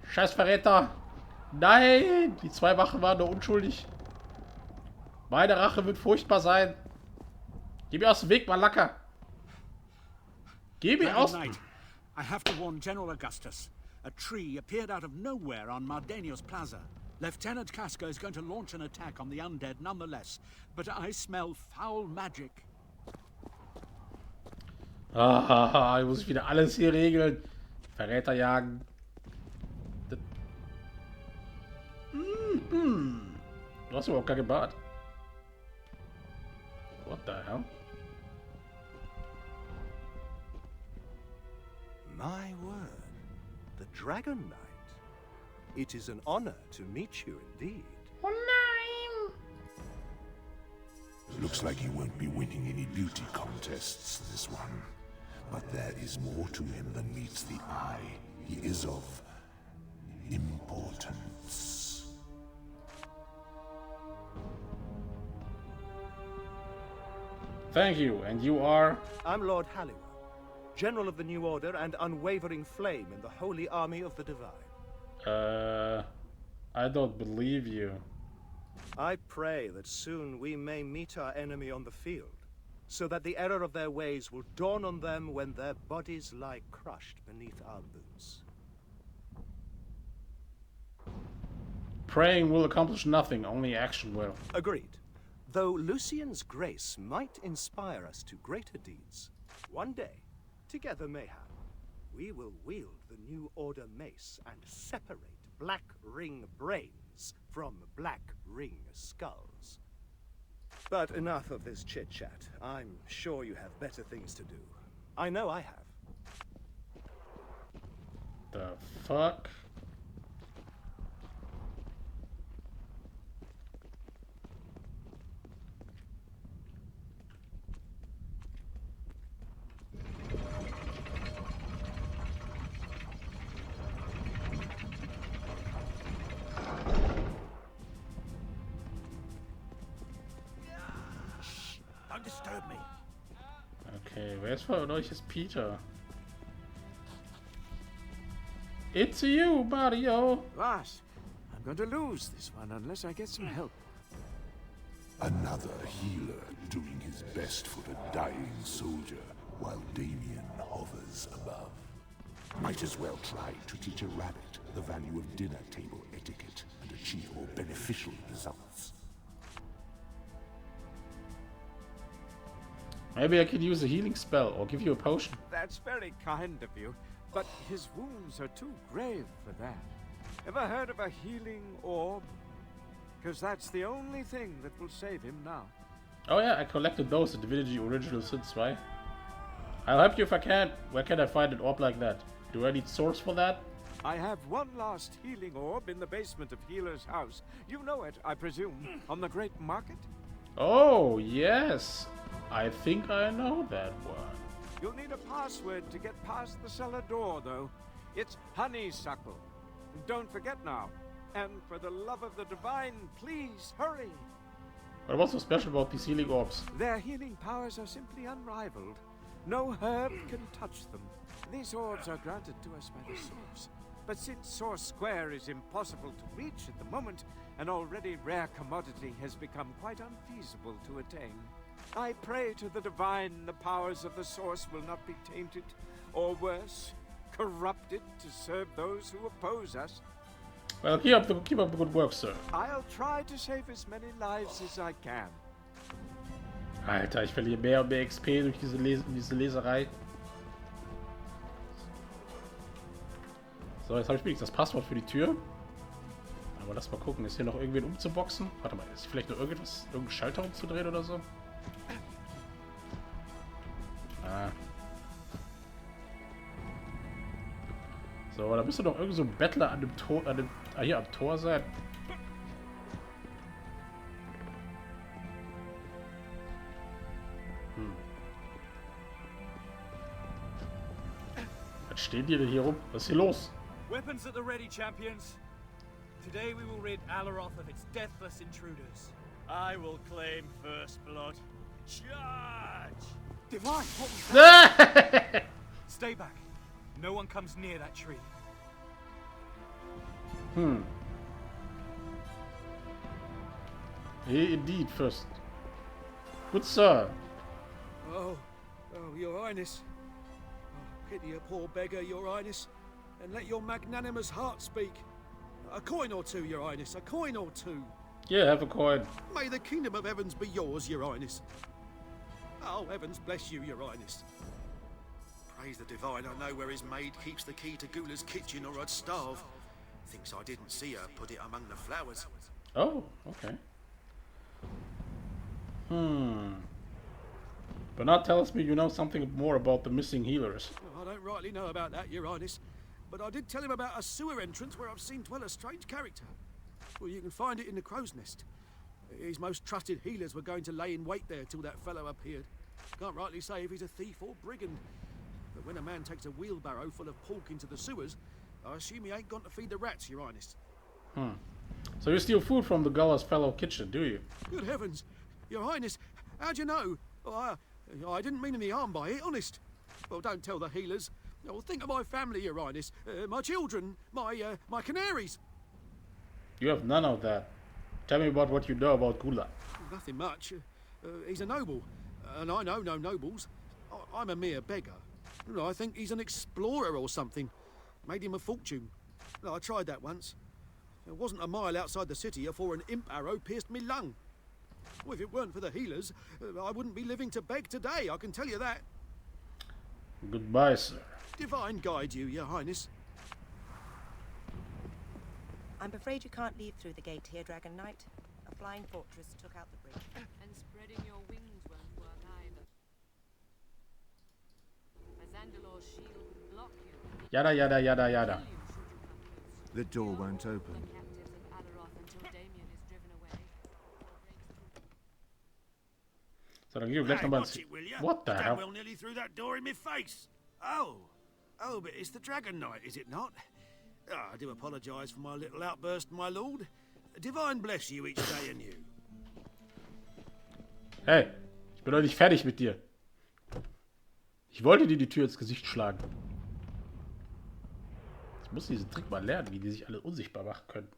Scheiß Verräter. Nein! Die 2 Wachen waren nur unschuldig. Meine Rache wird furchtbar sein. Geh mir aus dem Weg, Malaka. Geh mir aus... Knight, I have to warn General Augustus. A tree appeared out of nowhere on Mardenios Plaza. Lieutenant Casca is going to launch an attack on the undead nonetheless, but I smell foul magic. Ah, ich muss wieder alles hier regeln. Verräter jagen. Du hast überhaupt kein Bart. What the hell? My word. The Dragon Knight. It is an honor to meet you indeed. Oh nein! Looks like he won't be winning any beauty contests, this one. But there is more to him than meets the eye. He is of importance. Thank you, and you are? I'm Lord Halliwell, General of the New Order and unwavering flame in the Holy Army of the Divine. I don't believe you. I pray that soon we may meet our enemy on the field, so that the error of their ways will dawn on them when their bodies lie crushed beneath our boots. Praying will accomplish nothing, only action will. Agreed. Though Lucian's grace might inspire us to greater deeds, one day, together mayhap, we will wield the New Order mace and separate Black Ring brains from Black Ring skulls. But enough of this chit-chat. I'm sure you have better things to do. I know I have. The fuck? Don't disturb me. Okay, wer ist von euch ist Peter? It's you, Mario! Boss, I'm going to lose this one unless I get some help. Another healer doing his best for the dying soldier while Damien hovers above. Might as well try to teach a rabbit the value of dinner table etiquette and achieve more beneficial results. Maybe I could use a healing spell or give you a potion. That's very kind of you, but his wounds are too grave for that. Ever heard of a healing orb? Because that's the only thing that will save him now. Oh yeah, I collected those in Divinity Original Sins, right? I'll help you if I can. Where can I find an orb like that? Do I need source for that? I have one last healing orb in the basement of Healer's house. You know it, I presume, on the Great Market? Oh, yes. I think I know that one. You'll need a password to get past the cellar door, though. It's honeysuckle. Don't forget now. And for the love of the divine, please hurry. But what's so special about these healing orbs? Their healing powers are simply unrivaled. No herb can touch them. These orbs are granted to us by the Source. But since Source Square is impossible to reach at the moment, an already rare commodity has become quite unfeasible to attain. I pray to the divine the powers of the Source will not be tainted, or worse, corrupted to serve those who oppose us. Well, keep up the good work, sir. I'll try to save as many lives as I can. Alter, ich verliere mehr und mehr XP durch diese Leserei. So, jetzt habe ich wenigstens das Passwort für die Tür. Aber lass mal gucken, ist hier noch irgendwen umzuboxen? Warte mal, ist vielleicht noch irgendein Schalter umzudrehen oder so? Ah. So, da müsste doch irgend so ein Bettler an dem Tor, hier am Tor sein. Was stehen die denn hier rum? Was ist hier los? Weapons at the ready, champions. Today we will rid Alaroth of its deathless intruders. I will claim first blood. Charge! Divine, what was that? Stay back. No one comes near that tree. Indeed, first. Good sir. Oh, your highness. Oh, pity a poor beggar, your highness, and let your magnanimous heart speak. A coin or two, your highness, a coin or two. Yeah, have a coin. May the kingdom of heavens be yours, your highness. Oh, heavens bless you, your highness. Praise the divine, I know where his maid keeps the key to Gula's kitchen or I'd starve. Thinks I didn't see her put it among the flowers. Oh, okay. Bernard tells me you know something more about the missing healers. I don't rightly know about that, your highness, but I did tell him about a sewer entrance where I've seen dwell a strange character. Well, you can find it in the crow's nest. His most trusted healers were going to lay in wait there till that fellow appeared. Can't rightly say if he's a thief or brigand. But when a man takes a wheelbarrow full of pork into the sewers, I assume he ain't gone to feed the rats, Your Highness. So you steal food from the Guller's fellow kitchen, do you? Good heavens! Your Highness, how'd you know? Oh, I didn't mean any harm by it, honest. Well, don't tell the healers. Oh, think of my family, Your Highness. My children, my canaries. You have none of that. Tell me about what you know about Gula. Nothing much. He's a noble, and I know no nobles. I'm a mere beggar. I think he's an explorer or something. Made him a fortune. I tried that once. It wasn't a mile outside the city afore an imp arrow pierced me lung. Well, if it weren't for the healers, I wouldn't be living to beg today, I can tell you that. Goodbye, sir. Divine guide you, Your Highness. I'm afraid you can't leave through the gate here, Dragon Knight. A flying fortress took out the bridge. And spreading your wings won't work either. Zandalor's shield will block you. Yada, yada, yada, yada. The door won't open. So dann gehen wir gleich nochmal ins... What the hell? Well, nearly threw that door in my face. Oh, but it's the Dragon Knight, is it not? I do apologise for my little outburst, my lord. Divine bless you each day anew. Hey, ich bin noch nicht fertig mit dir. Ich wollte dir die Tür ins Gesicht schlagen. Ich muss diesen Trick mal lernen, wie die sich alle unsichtbar machen können.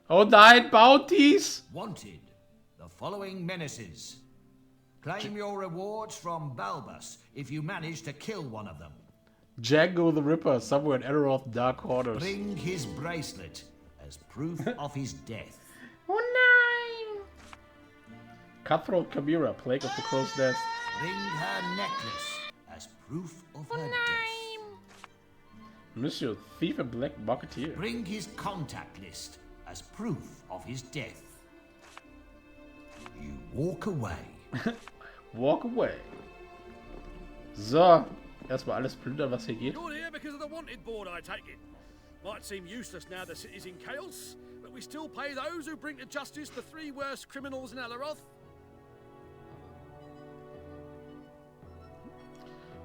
Oh nein, Bounties! Wanted. The following menaces. Claim your rewards from Balbus if you manage to kill one of them. Django the Ripper, somewhere in Azeroth Dark Quarters. Bring his bracelet as proof of his death. Oh nein! Cutthroat Chimera, Plague of the Crow's Nest. Bring her necklace as proof of her death. Monsieur, Thief and Black Marketeer. Bring his contact list as proof of his death. You walk away. Walk away. So, erstmal alles plündern, was hier geht. You're here because of the wanted board, I take it. Might seem useless now the city's in chaos, but we still pay those who bring to justice the 3 worst criminals in Alaroth.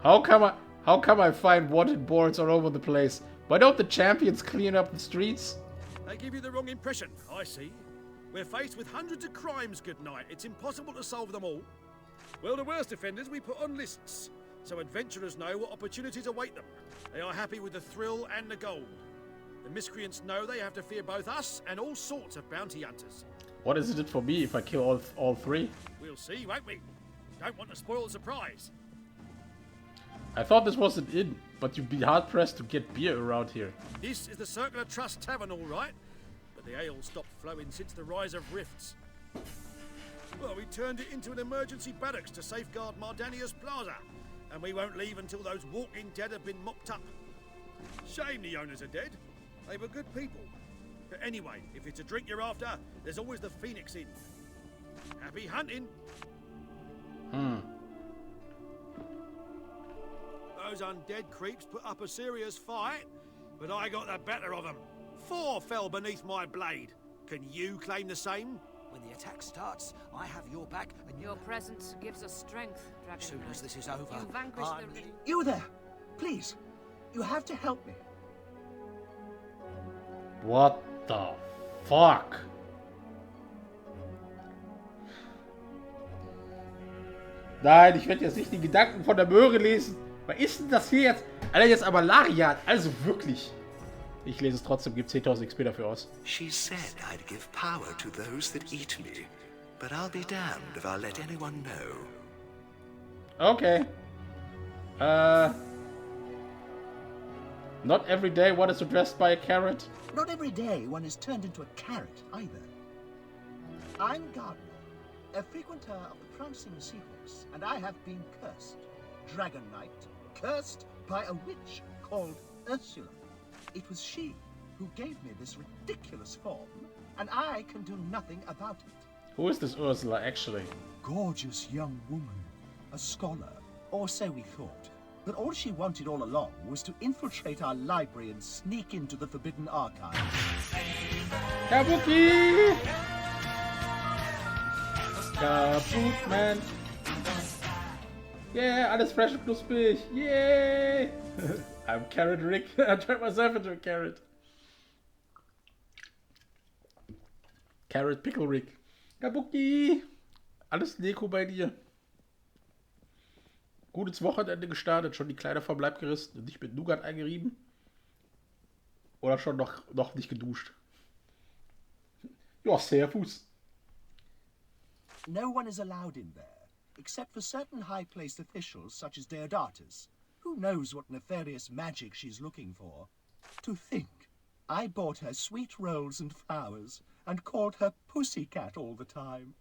How come I find wanted boards all over the place? Why don't the champions clean up the streets? They give you the wrong impression, I see. We're faced with hundreds of crimes, good night. It's impossible to solve them all. Well, the worst offenders we put on lists, so adventurers know what opportunities await them. They are happy with the thrill and the gold. The miscreants know they have to fear both us and all sorts of bounty hunters. What is it for me if I kill all 3? We'll see, won't we? Don't want to spoil the surprise. I thought this was an inn, but you'd be hard-pressed to get beer around here. This is the Circular Trust Tavern, all right. But the ale stopped flowing since the rise of rifts. Well, we turned it into an emergency barracks to safeguard Mardania's Plaza. And we won't leave until those walking dead have been mopped up. Shame the owners are dead. They were good people. But anyway, if it's a drink you're after, there's always the Phoenix Inn. Happy hunting! Those undead creeps put up a serious fight, but I got the better of them. 4 fell beneath my blade. Can you claim the same? When the attack starts, I have your back and your presence gives us strength, Dragon As soon Knight. as this is over, You vanquish the... You there! Please, you have to help me. What the fuck? Nein, ich werde jetzt nicht die Gedanken von der Möhre lesen. Was ist denn das hier jetzt? Alter, jetzt aber Lariat. Also wirklich. Ich lese es trotzdem, gibt 10.000 XP dafür aus. She said I'd give power to those that eat me, but I'll be damned if I'll let anyone know. Okay. Not every day one is addressed by a carrot. Not every day one is turned into a carrot, either. I'm Gardner, a frequenter of the Prancing Seahorse, and I have been cursed. Dragon Knight, cursed by a witch called Ursula. It was she who gave me this ridiculous form, and I can do nothing about it. Who is this Ursula, actually? Gorgeous young woman, a scholar, or so we thought. that all she wanted all along was to infiltrate our library and sneak into the Forbidden Archive. Kabuki! Kabuki, man! Yeah, alles fresh and knusprig! Yay! I'm Carrot Rick. I turned myself into a carrot. Carrot Pickle Rick. Kabuki! Alles Deko bei dir. Gut ins Wochenende gestartet, schon die Kleider vom Leib gerissen und nicht mit Nougat eingerieben? Oder schon noch nicht geduscht? Ja, servus. No one is allowed in there, except for certain high-placed officials such as Deodatus. Who knows what nefarious magic she's looking for? To think, I bought her sweet rolls and flowers and called her Pussycat all the time.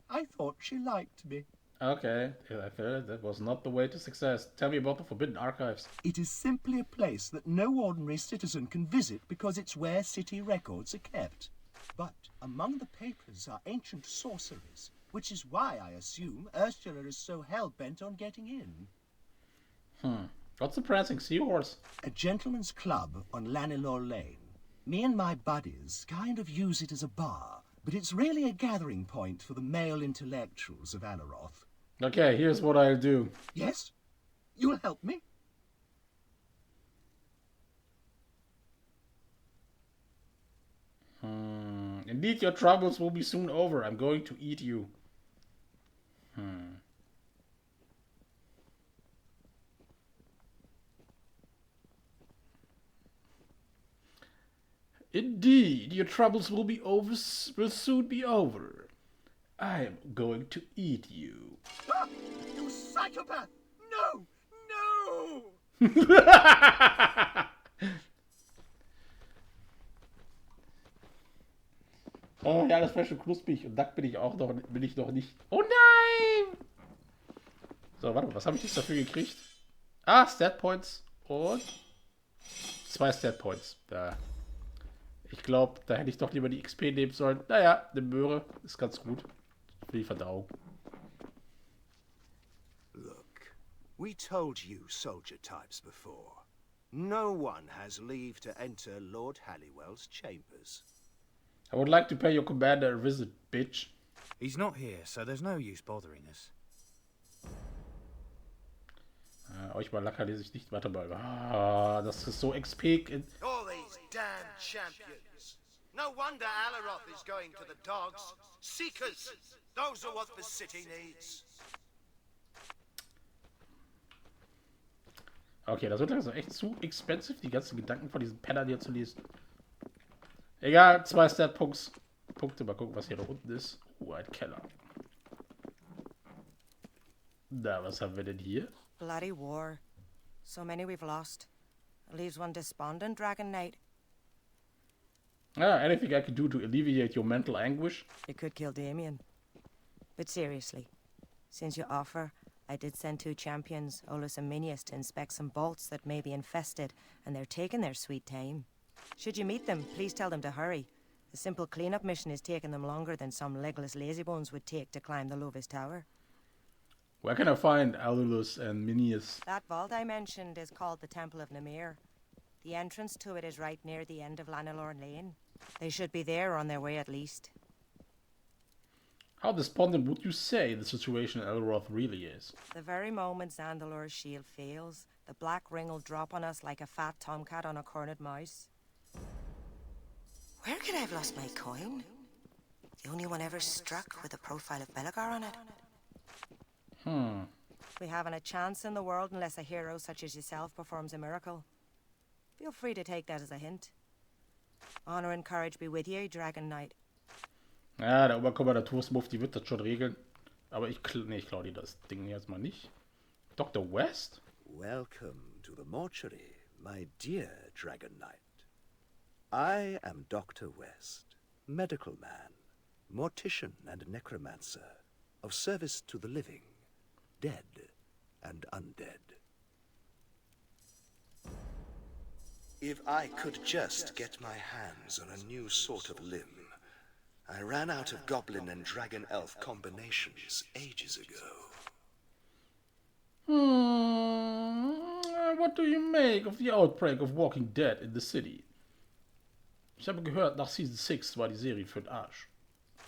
I thought she liked me. Okay, I feel that was not the way to success. Tell me about the Forbidden Archives. It is simply a place that no ordinary citizen can visit because it's where city records are kept. But among the papers are ancient sorceries, which is why I assume Ursula is so hell-bent on getting in. What's the prancing seahorse? A gentleman's club on Lanilor Lane. Me and my buddies kind of use it as a bar, but it's really a gathering point for the male intellectuals of Alaroth. Okay, here's what I'll do. Yes? You'll help me? Indeed, your troubles will be soon over. I'm going to eat you. Indeed, your troubles will soon be over. I am going to eat you. Ah, you psychopath! No! No! Oh ja, das wäre schon knusprig. Und nackt bin ich noch nicht. Oh nein! So, warte mal, was habe ich jetzt dafür gekriegt? Ah, Stat Points und 2 Stat Points. Da. Ich glaube, da hätte ich doch lieber die XP nehmen sollen. Naja, eine Möhre ist ganz gut. Für die Verdauung. Look, we told you soldier types before. No one has leave to enter Lord Halliwell's chambers. I would like to pay your commander a visit, bitch. He's not here, so there's no use bothering us. Euch mal Lacker lese ich nicht. Warte mal. Ah, das ist so XP. All these damn champions. No wonder Alaroth is going to the dogs. Seekers. Those are what the city needs. Okay, das wird langsam echt zu expensive, die ganzen Gedanken von diesen Pennern hier zu lesen. Egal, 2 Stat-Punkte. Mal gucken, was hier noch unten ist. Ein Keller. Na, was haben wir denn hier? Bloody war. So many we've lost. It leaves one despondent, Dragon Knight. Anything I can do to alleviate your mental anguish? It could kill Damien. But seriously, since you offer, I did send 2 champions, Olus and Minius, to inspect some bolts that may be infested, and they're taking their sweet time. Should you meet them, please tell them to hurry. The simple cleanup mission is taking them longer than some legless lazybones would take to climb the Lovis Tower. Where can I find Alulus and Minius? That vault I mentioned is called the Temple of Namir. The entrance to it is right near the end of Lanilor Lane. They should be there on their way at least. How despondent would you say the situation in Elroth really is? The very moment Zandalor's shield fails, the black ring will drop on us like a fat tomcat on a cornered mouse. Where could I have lost my coin? The only one ever struck with a profile of Belagar on it. We haven't a chance in the world unless a hero such as yourself performs a miracle. Feel free to take that as a hint. Honor and courage be with you, Dragon Knight. Ja, der Oberkommandatursmuff, die wird das schon regeln. Aber ich klaue dir das Ding jetzt mal nicht. Dr. West? Welcome to the mortuary, my dear Dragon Knight. I am Dr. West, medical man, mortician and necromancer, of service to the living, dead and undead. If I could just get my hands on a new sort of limb. I ran out of goblin and dragon elf combinations ages ago. What do you make of the outbreak of Walking Dead in the city? Ich habe gehört, nach Season 6 war die Serie für den Arsch.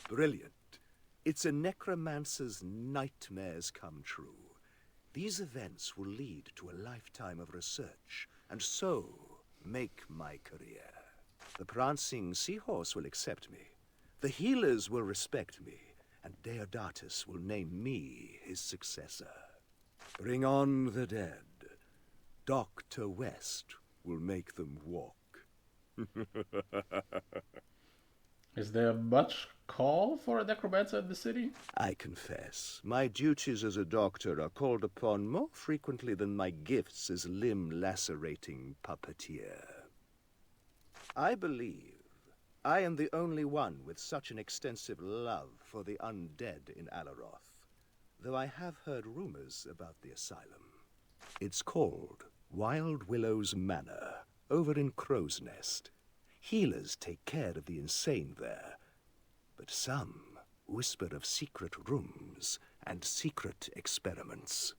Brilliant. It's a necromancer's nightmares come true. These events will lead to a lifetime of research, and so make my career. The prancing seahorse will accept me. The healers will respect me, and Deodatus will name me his successor. Bring on the dead. Dr. West will make them walk. Is there much call for a necromancer in the city? I confess, my duties as a doctor are called upon more frequently than my gifts as limb-lacerating puppeteer. I believe I am the only one with such an extensive love for the undead in Alaroth, though I have heard rumors about the asylum. It's called Wild Willow's Manor, over in Crow's Nest. Healers take care of the insane there, but some whisper of secret rooms and secret experiments.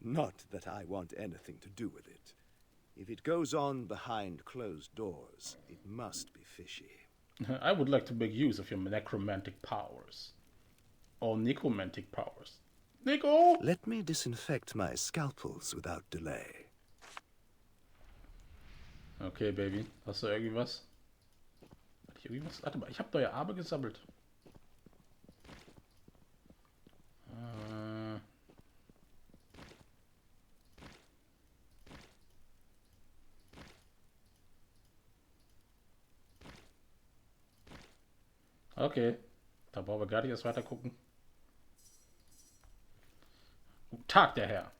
Not that I want anything to do with it. If it goes on behind closed doors, it must be fishy. I would like to make use of your necromantic powers. Or necromantic powers. Nico! Let me disinfect my scalpels without delay. Okay, Baby. Hast du irgendwie was? Warte mal, ich habe neue Arme gesammelt. Okay. Da brauchen wir gar nicht erst weiter gucken. Guten Tag, der Herr.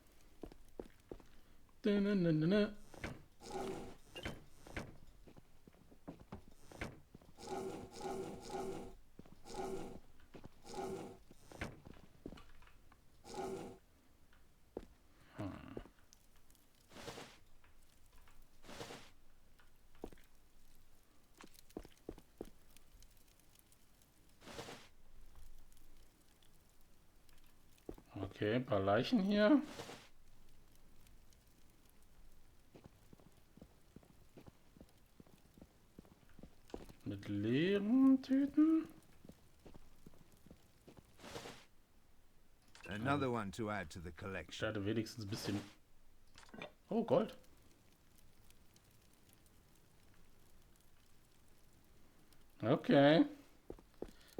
Okay, ein paar Leichen hier. Mit leeren Tüten. Another one to add to the collection. Ich hatte wenigstens ein bisschen... Oh, Gold. Okay.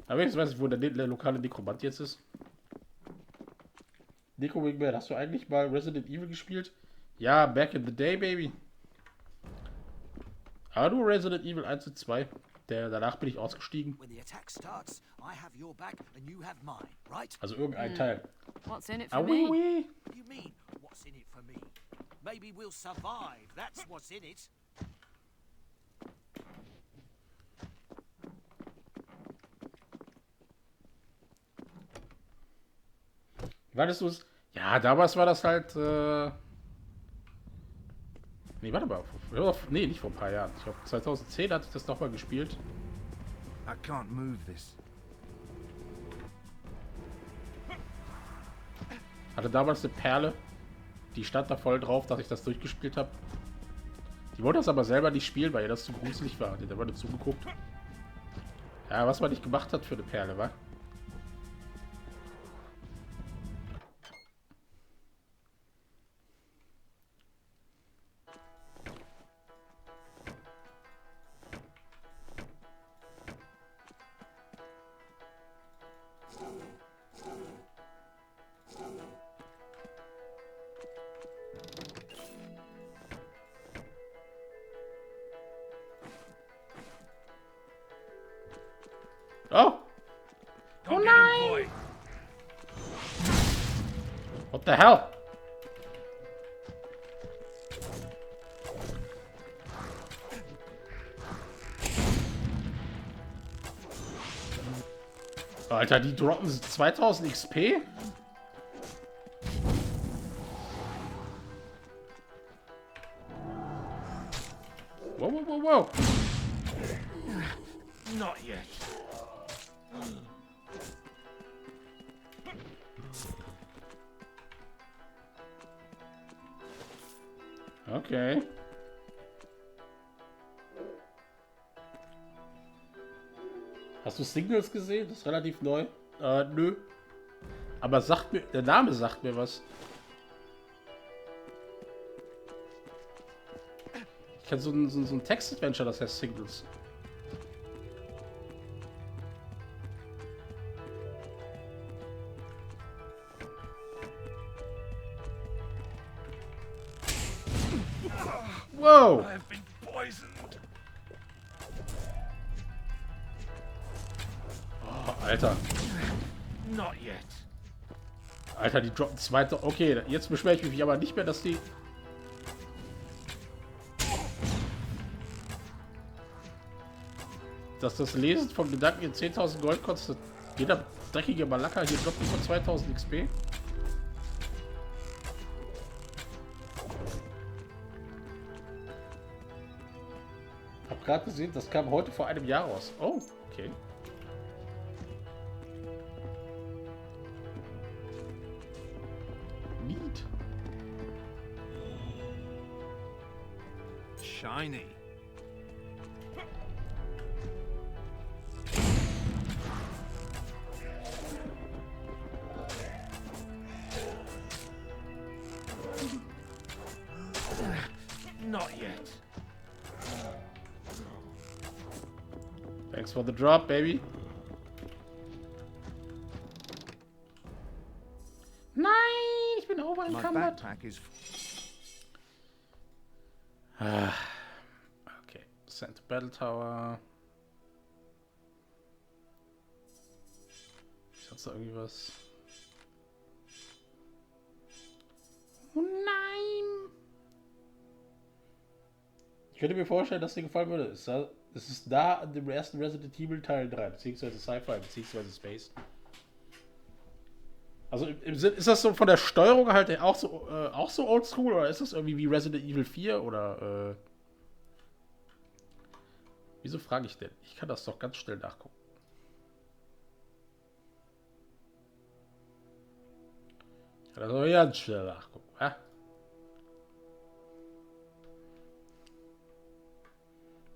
Aber jetzt weiß ich, wo der lokale Nekromant jetzt ist. Nico Wingman, hast du eigentlich mal Resident Evil gespielt? Ja, back in the day, baby. Aber nur Resident Evil 1 und 2. Danach bin ich ausgestiegen. Also irgendein Teil. What's in it for me? Oui. What do you mean, what's in it for me? Maybe we'll survive, that's what's in it. Wann ist es? Ja, damals war das halt. Nee, warte mal. Nee, nicht vor ein paar Jahren. Ich glaube, 2010 hatte ich das nochmal gespielt. I can't move this. Hatte damals eine Perle. Die stand da voll drauf, dass ich das durchgespielt habe. Die wollte das aber selber nicht spielen, weil ihr das zu gruselig war. Die hat aber nur zugeguckt. Ja, was man nicht gemacht hat für eine Perle, wa? Oh! Oh nein! What the hell? Alter, die droppen 2000 XP? Whoa, whoa, whoa, whoa! Not yet. Okay. Hast du Singles gesehen? Das ist relativ neu. Nö. Aber sagt mir, der Name sagt mir was. Ich kenne so ein Text-Adventure, das heißt Singles. Wow! I've been poisoned. Oh, Alter. Not yet. Alter, die droppen zweite. Okay, jetzt beschwere ich mich aber nicht mehr, dass die... Dass das Lesen von Gedanken in 10.000 Gold kostet. Jeder dreckige Malaka hier droppt über 2.000 XP. Hab gerade gesehen, das kam heute vor einem Jahr raus. Oh, okay. Neat. Shiny. Not yet. Thanks for the drop, baby. Nein, ich bin overencumbered. Okay, send to Battle Tower. Ist da irgendwie was? Oh nein! Ich könnte mir vorstellen, dass dir gefallen würde. Es ist da an dem ersten Resident Evil Teil 3, beziehungsweise Sci-Fi, beziehungsweise Space. Also im Sinn, ist das so von der Steuerung halt auch so oldschool oder ist das irgendwie wie Resident Evil 4 oder wieso frage ich denn? Ich kann das doch ganz schnell nachgucken. Ich kann das doch ganz schnell nachgucken, ja?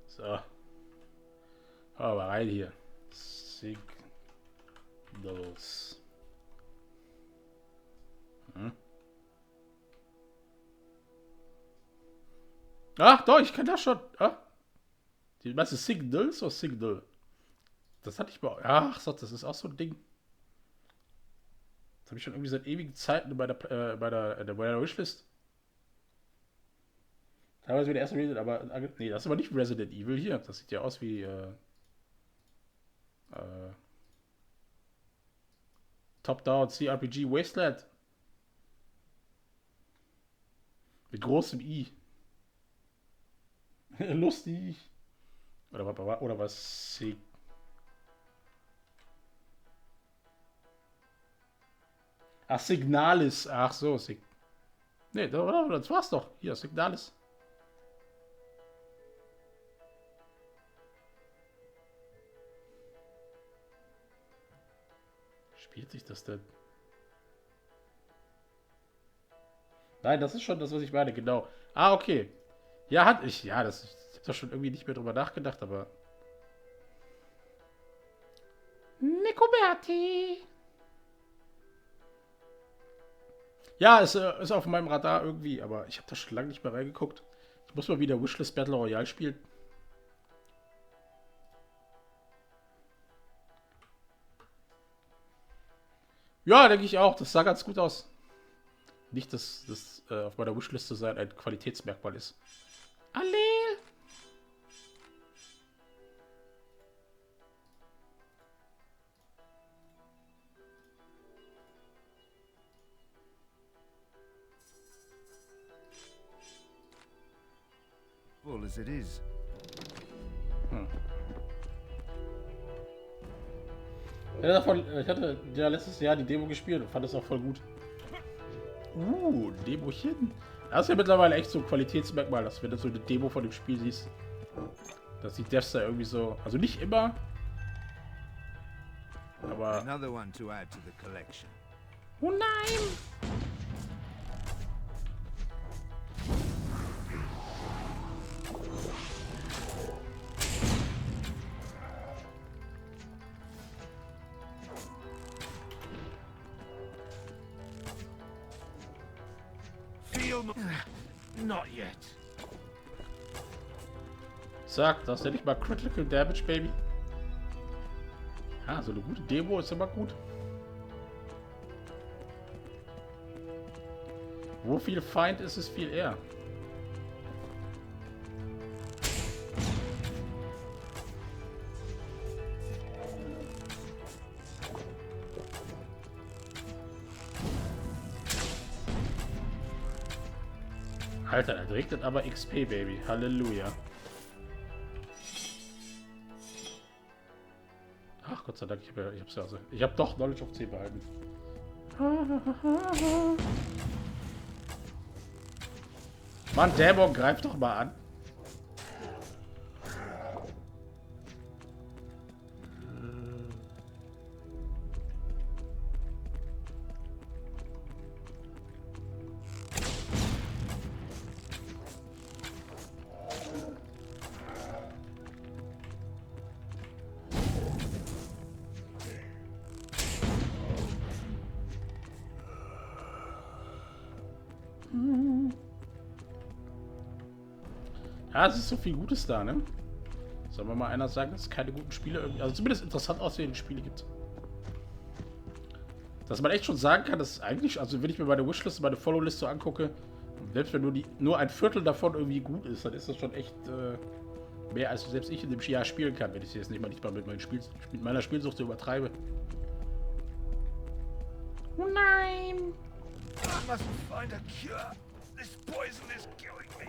So. Hau mal rein hier. Signals. Ach, doch, ich kann das schon. Ah. Die meinst du Signals oder Signal? Das hatte ich mal. Ach so, das ist auch so ein Ding. Das habe ich schon irgendwie seit ewigen Zeiten bei der Wishlist. Teilweise wieder erst Resident, aber nee, das ist aber nicht Resident Evil hier. Das sieht ja aus wie Top-Down CRPG Wasteland. Mit großem I. Lustig. Oder was? Ach, Signalis. Ach so, nee, das war's doch. Hier, Signalis. Spielt sich das denn? Nein, das ist schon das, was ich meine, genau. Ah, okay. Ja, ich habe da schon irgendwie nicht mehr drüber nachgedacht, aber... Nicoberti! Ja, ist auf meinem Radar irgendwie, aber ich habe da schon lange nicht mehr reingeguckt. Ich muss mal wieder Wishlist Battle Royale spielen. Ja, denke ich auch. Das sah ganz gut aus. Nicht, dass das auf meiner Wishliste sein ein Qualitätsmerkmal ist. Allel! Full as it is. Ich hatte ja letztes Jahr die Demo gespielt und fand es auch voll gut. Demochen. Das ist ja mittlerweile echt so ein Qualitätsmerkmal, dass wenn du so eine Demo von dem Spiel siehst, dass die Devs da irgendwie so, also nicht immer, aber... Another one to add to the collection. Oh nein! Not yet. Zack, das nenne ich mal Critical Damage, Baby. Ah, so eine gute Demo ist immer gut. Wo viel Feind ist, ist viel eher. Alter, das regnet aber XP, Baby. Halleluja. Ach, Gott sei Dank, ich hab doch Knowledge of 10 behalten. Mann, Dämon, greif doch mal an. Ja, es ist so viel Gutes da, ne? Soll man mal einer sagen, dass es keine guten Spiele irgendwie, also zumindest interessant aussehende Spiele gibt. Dass man echt schon sagen kann, dass es eigentlich, also wenn ich mir meine Wishlist, meine Follow-List so angucke, selbst wenn nur ein Viertel davon irgendwie gut ist, dann ist das schon echt mehr, als selbst ich in dem Jahr spielen kann, wenn ich es jetzt nicht mal mit meiner Spielsucht so übertreibe. Oh nein! I must find a cure. This poison is killing me.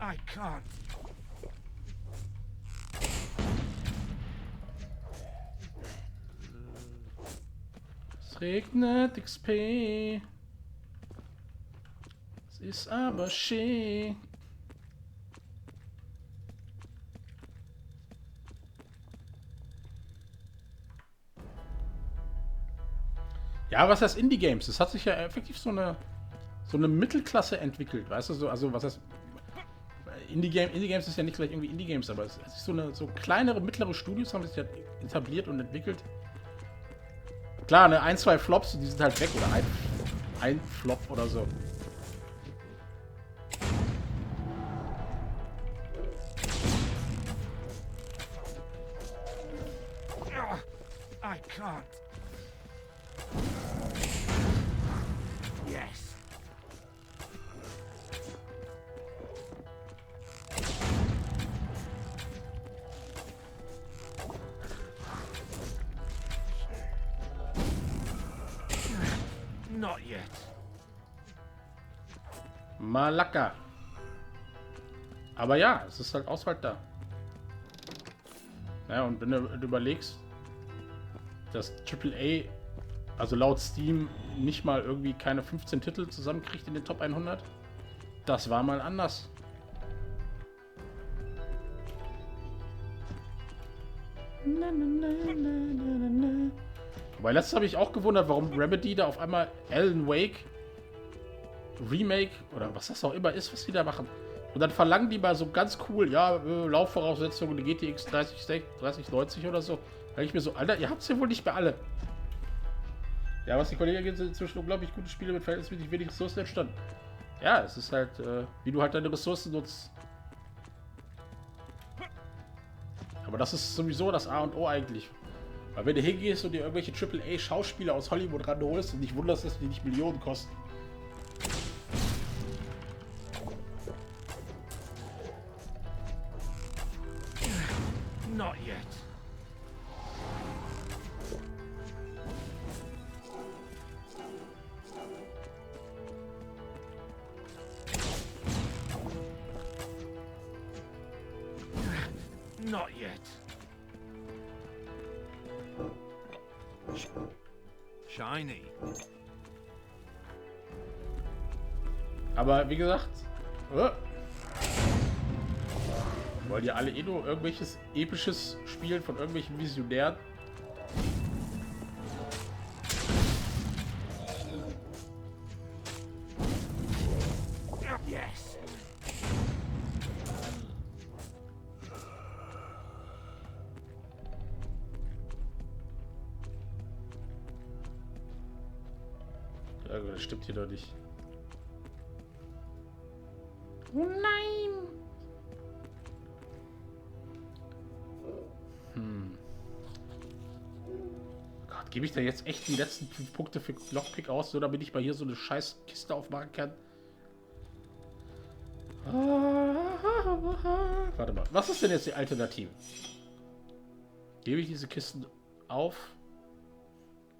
I can't. Es regnet XP. Es ist aber schön. Ja, was heißt Indie-Games? Das hat sich ja effektiv so eine Mittelklasse entwickelt, weißt du? So, also was heißt Indie-Games ist ja nicht gleich irgendwie Indie-Games, aber es ist so kleinere, mittlere Studios haben sich ja etabliert und entwickelt. Klar, ne, ein, zwei Flops, die sind halt weg, oder ein Flop oder so. I can't. Yes. Not yet. Malaka. Aber ja, es ist halt Auswahl da. Ja, und wenn du überlegst, dass AAA, also laut Steam, nicht mal irgendwie keine 15 Titel zusammenkriegt in den Top 100, das war mal anders. Weil letztes habe ich auch gewundert, warum Remedy da auf einmal Alan Wake Remake oder was das auch immer ist, was die da machen. Und dann verlangen die mal so ganz cool, ja, Laufvoraussetzungen, eine GTX 3090 oder so. Da ich mir so, Alter, ihr habt es ja wohl nicht mehr alle. Ja, was die Kollegen geht, sind inzwischen unglaublich gute Spiele mit verhältnismäßig wenig Ressourcen entstanden. Ja, es ist halt, wie du halt deine Ressourcen nutzt. Aber das ist sowieso das A und O eigentlich. Weil wenn du hingehst und dir irgendwelche AAA-Schauspieler aus Hollywood ranholst und dich wunderst, dass die nicht Millionen kosten. Not yet. Not yet. Shiny. Aber wie gesagt, wollt ihr alle nur irgendwelches episches Spielen von irgendwelchen Visionären? Das stimmt hier doch nicht. Oh nein! Gott, gebe ich da jetzt echt die letzten 5 Punkte für Lockpick aus, so damit ich mal hier so eine scheiß Kiste aufmachen kann? Warte mal, was ist denn jetzt die Alternative? Gebe ich diese Kisten auf?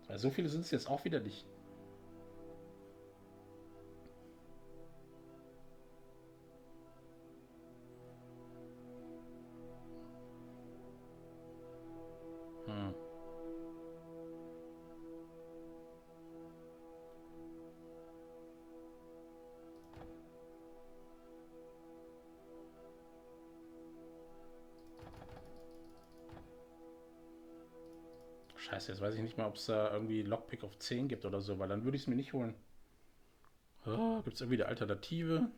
Weil so viele sind es jetzt auch wieder nicht. Scheiße, jetzt weiß ich nicht mal, ob es da irgendwie Lockpick auf 10 gibt oder so, weil dann würde ich es mir nicht holen. Oh, gibt es irgendwie eine Alternative?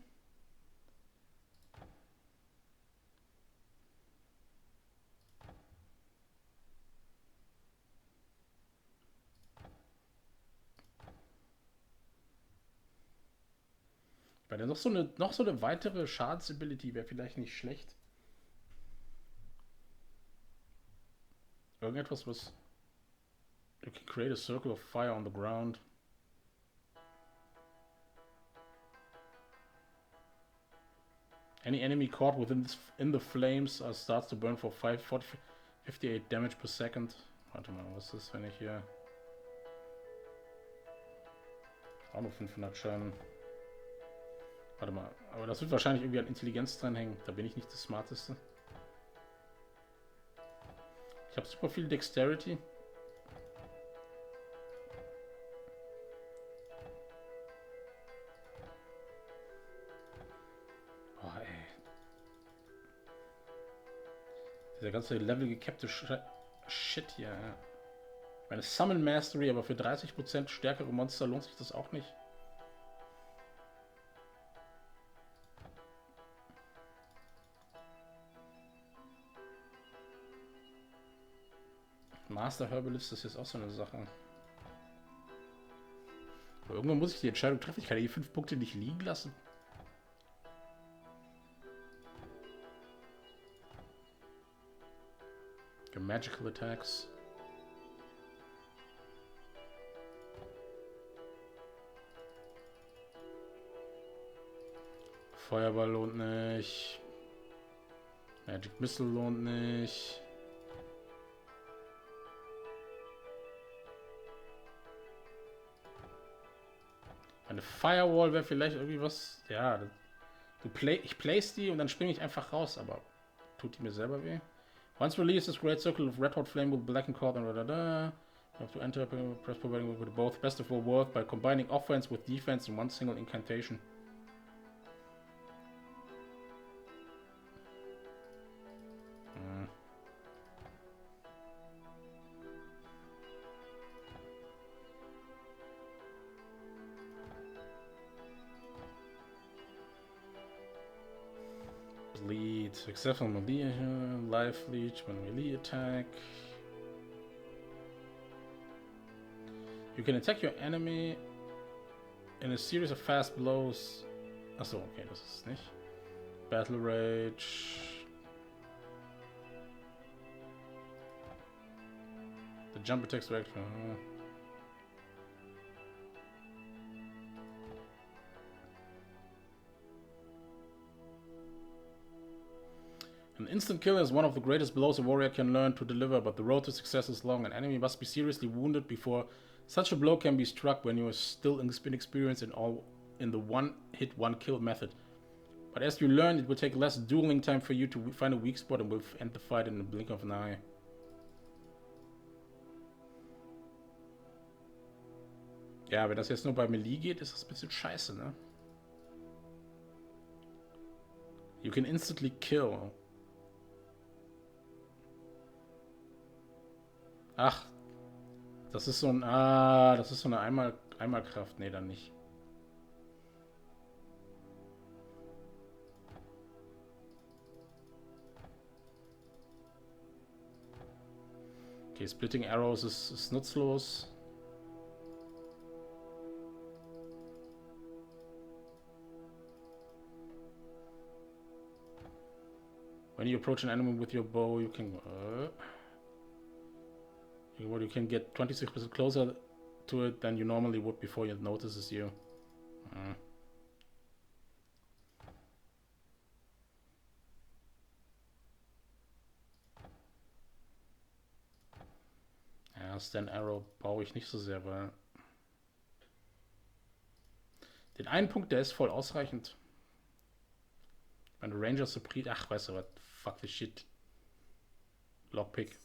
Weil noch so eine weitere Schadensability wäre vielleicht nicht schlecht. Irgendetwas, was... You can create a circle of fire on the ground. Any enemy caught in the flames starts to burn for 58 damage per second. Warte mal, was ist das, wenn ich hier... Auch nur 500 Schaden. Warte mal, aber das wird wahrscheinlich irgendwie an Intelligenz dranhängen. Da bin ich nicht das Smarteste. Ich habe super viel Dexterity. Oh, ey. Dieser ganze Level gecappte Shit hier. Ja. Meine Summon Mastery, aber für 30% stärkere Monster lohnt sich das auch nicht. Master Herbalist ist jetzt auch so eine Sache. Aber irgendwann muss ich die Entscheidung treffen. Ich kann die 5 Punkte nicht liegen lassen. Magical Attacks. Feuerball lohnt nicht. Magic Missile lohnt nicht. Eine Firewall wäre vielleicht irgendwie was. Ja, ich place die und dann springe ich einfach raus, aber tut die mir selber weh? Once released, this great circle of red hot flame will blacken cord and You have to enter, press providing with both best of all worlds by combining offense with defense in one single incantation. Bleed, successful melee, life leech when melee attack. You can attack your enemy in a series of fast blows. Achso, okay, das ist nicht. Battle Rage. The jump attacks direct. An instant kill is one of the greatest blows a warrior can learn to deliver, but the road to success is long. An enemy must be seriously wounded before such a blow can be struck when you are still inexperienced in the one-hit, one-kill method. But as you learn, it will take less dueling time for you to find a weak spot and will end the fight in the blink of an eye. Ja, wenn das jetzt nur bei Melee geht, ist das ein bisschen scheiße, ne? You can instantly kill. Ach, das ist so ein... Ah, das ist so eine Einmalkraft. Nee, dann nicht. Okay, Splitting Arrows ist nutzlos. When you approach an enemy with your bow, you can get 26% closer to it than you normally would before it notices you. Ja, Stand Arrow brauche ich nicht so sehr, weil den einen Punkt, der ist voll ausreichend. Meine Ranger Supreme. Ach, weißt du was? Fuck this shit. Lockpick.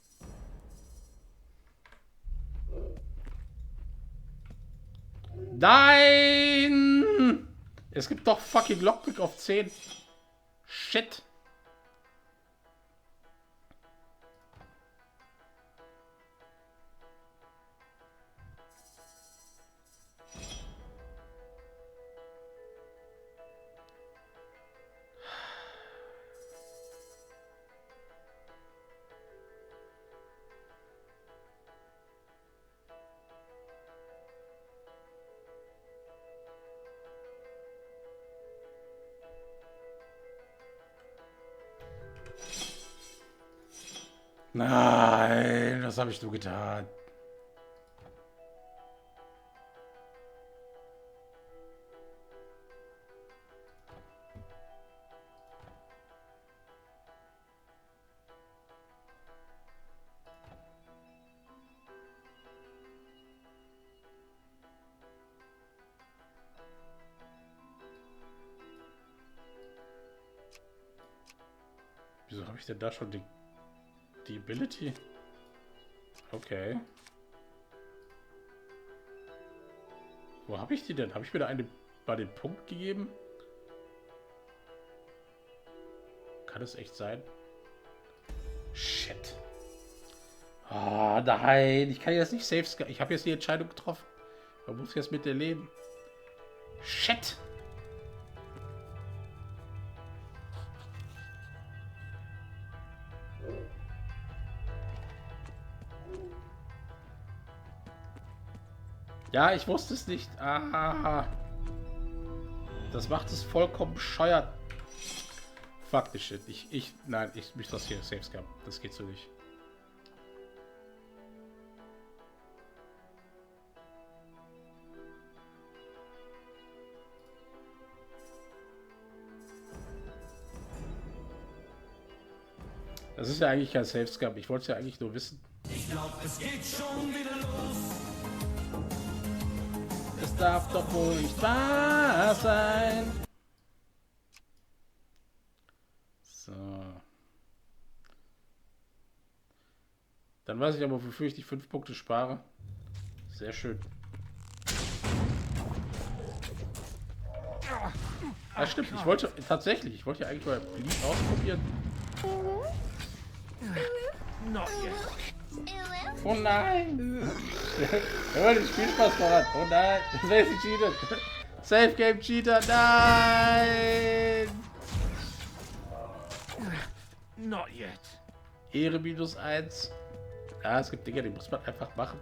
Nein! Es gibt doch fucking Lockpick auf 10. Shit. Nein, was habe ich nur getan? Wieso habe ich denn da schon die Ability? Okay. Wo habe ich die denn? Habe ich mir da eine bei den Punkt gegeben? Kann es echt sein? Shit. Ah, nein. Ich kann jetzt nicht safe. Ich habe jetzt die Entscheidung getroffen. Man muss jetzt mit der leben. Shit. Ja, ich wusste es nicht. Ah. Das macht es vollkommen bescheuert. Fuck the shit. Nein, ich möchte das hier safe scam. Das geht so nicht. Das ist ja eigentlich kein Safe Scam. Ich wollte es ja eigentlich nur wissen. Ich glaube, es geht schon wieder los. Es darf doch wohl nicht wahr sein. So. Dann weiß ich aber, wofür ich die 5 Punkte spare. Sehr schön. Ah, stimmt. Ich wollte ja eigentlich mal Bleed ausprobieren. Oh nein! Hör den Spielspaß voran. Oh nein! Safe cheated! Safe Game Cheater! Nein! Not yet. Ehre -1. Ja, es gibt Dinge, die muss man einfach machen.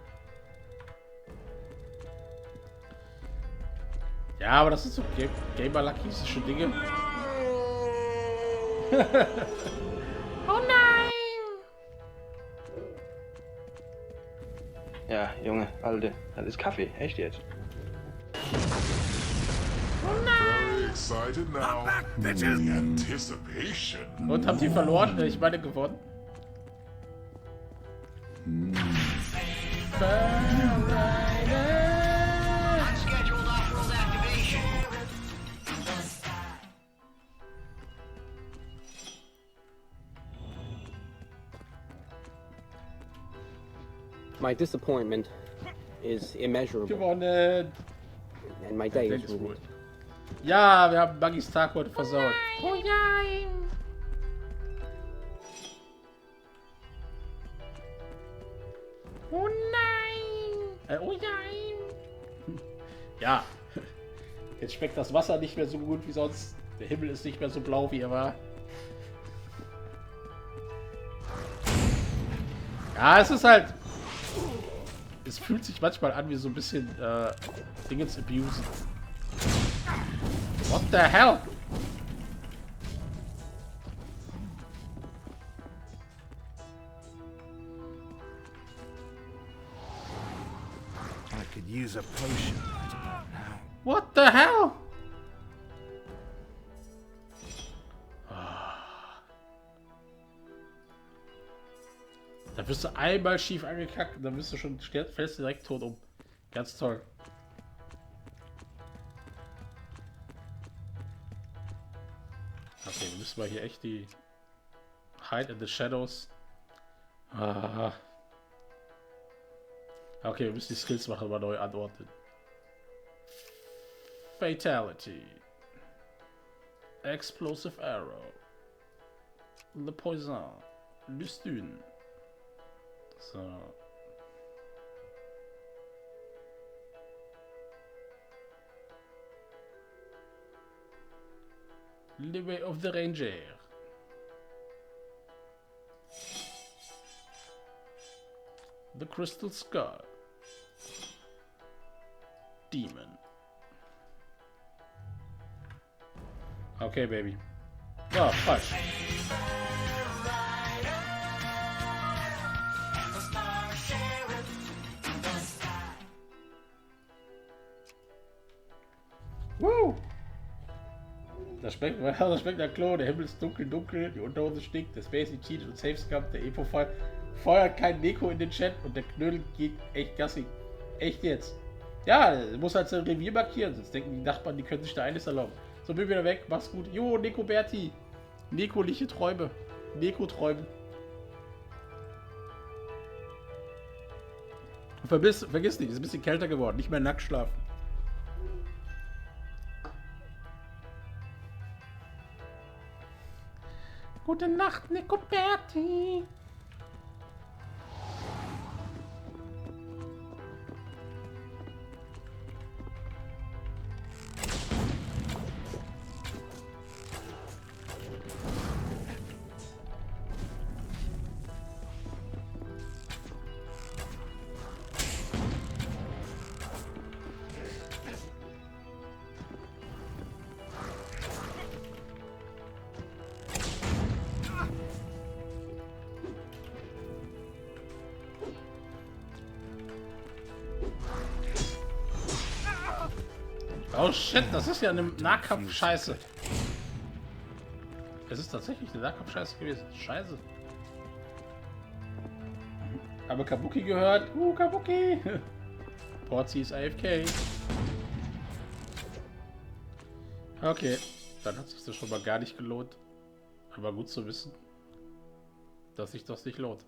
Ja, aber das sind so Gamer-Lucky-ische Dinge. Oh nein! Ja, Junge, Alter, das ist Kaffee, echt jetzt. Very excited now. Anticipation. Und habt ihr verloren? Ich meine gewonnen. My disappointment is immeasurable. Gewonnen. And my day is ruined. Ja, wir haben Buggys Tag heute versaut. Oh nein! Oh nein! Oh nein! Ja. Jetzt schmeckt das Wasser nicht mehr so gut wie sonst. Der Himmel ist nicht mehr so blau, wie er war. Ja, es ist halt... Es fühlt sich manchmal an wie so ein bisschen Dingens abusen. What the hell? use a potion right about now. What the hell? Da wirst du einmal schief angekackt und dann bist du schon, fällst direkt tot um. Ganz toll. Okay, wir müssen mal hier echt die Hide in the Shadows. Okay, wir müssen die Skills machen, mal neu anordnen. Fatality. Explosive Arrow. Le Poison. Lustune. So. The Way of the Ranger. The Crystal Skull. Demon. Okay, baby. Oh, fuck. Woo! Das schmeckt nach Klo, der Himmel ist dunkel, die Unterhose stinkt, der Spacey cheatet und Safe Scum, der Epo-Fall feuert kein Neko in den Chat und der Knödel geht echt Gassi. Echt jetzt. Ja, muss halt sein Revier markieren, sonst denken die Nachbarn, die können sich da eines erlauben. So, bin wieder weg, mach's gut. Jo, Neko Berti. Neko-liche Träume. Neko-Träume. Vergiss nicht, ist ein bisschen kälter geworden, nicht mehr nackt schlafen. Gute Nacht, Neko Berti. Oh shit, das ist ja eine Nahkampf-Scheiße. Es ist tatsächlich eine Nahkampf-Scheiße gewesen. Scheiße. Aber Kabuki gehört. Kabuki. Porzi ist AFK. Okay, dann hat es sich schon mal gar nicht gelohnt. Aber gut zu wissen, dass sich das nicht lohnt.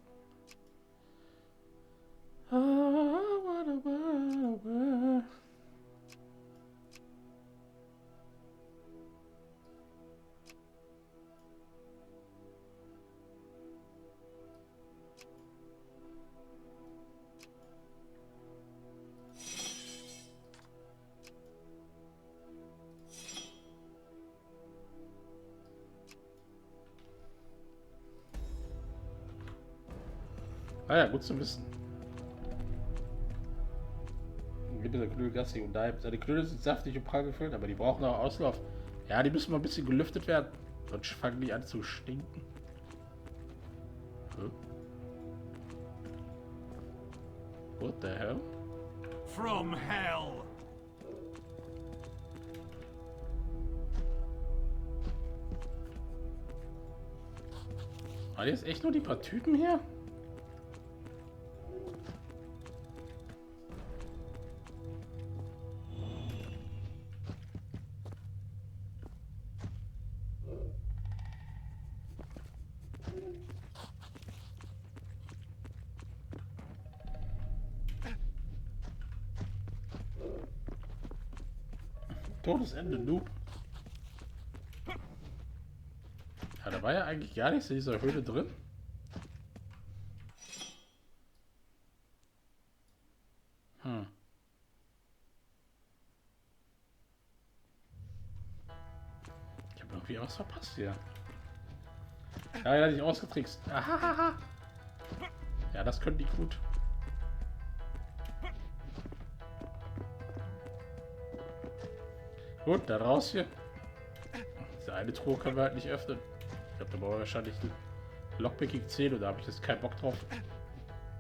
Ah ja, gut zu wissen. Gibt es Knödel Gassi und da seine Knödel sind saftig und prall gefüllt, aber die brauchen auch Auslauf. Ja, die müssen mal ein bisschen gelüftet werden. Sonst fangen die an zu stinken. Huh? What the hell? From hell. Waren jetzt echt nur die paar Typen hier? Todesende, Noob. Ja, da war ja eigentlich gar nichts in dieser Höhle drin. Ich habe irgendwie was verpasst hier. Ja, er hat sich ausgetrickst. Ahahaha. Ja, das könnte ich gut. Gut, dann raus hier. Diese eine Truhe können wir halt nicht öffnen. Ich glaube, da brauchen wir wahrscheinlich ein Lockpicking 10 und da habe ich jetzt keinen Bock drauf,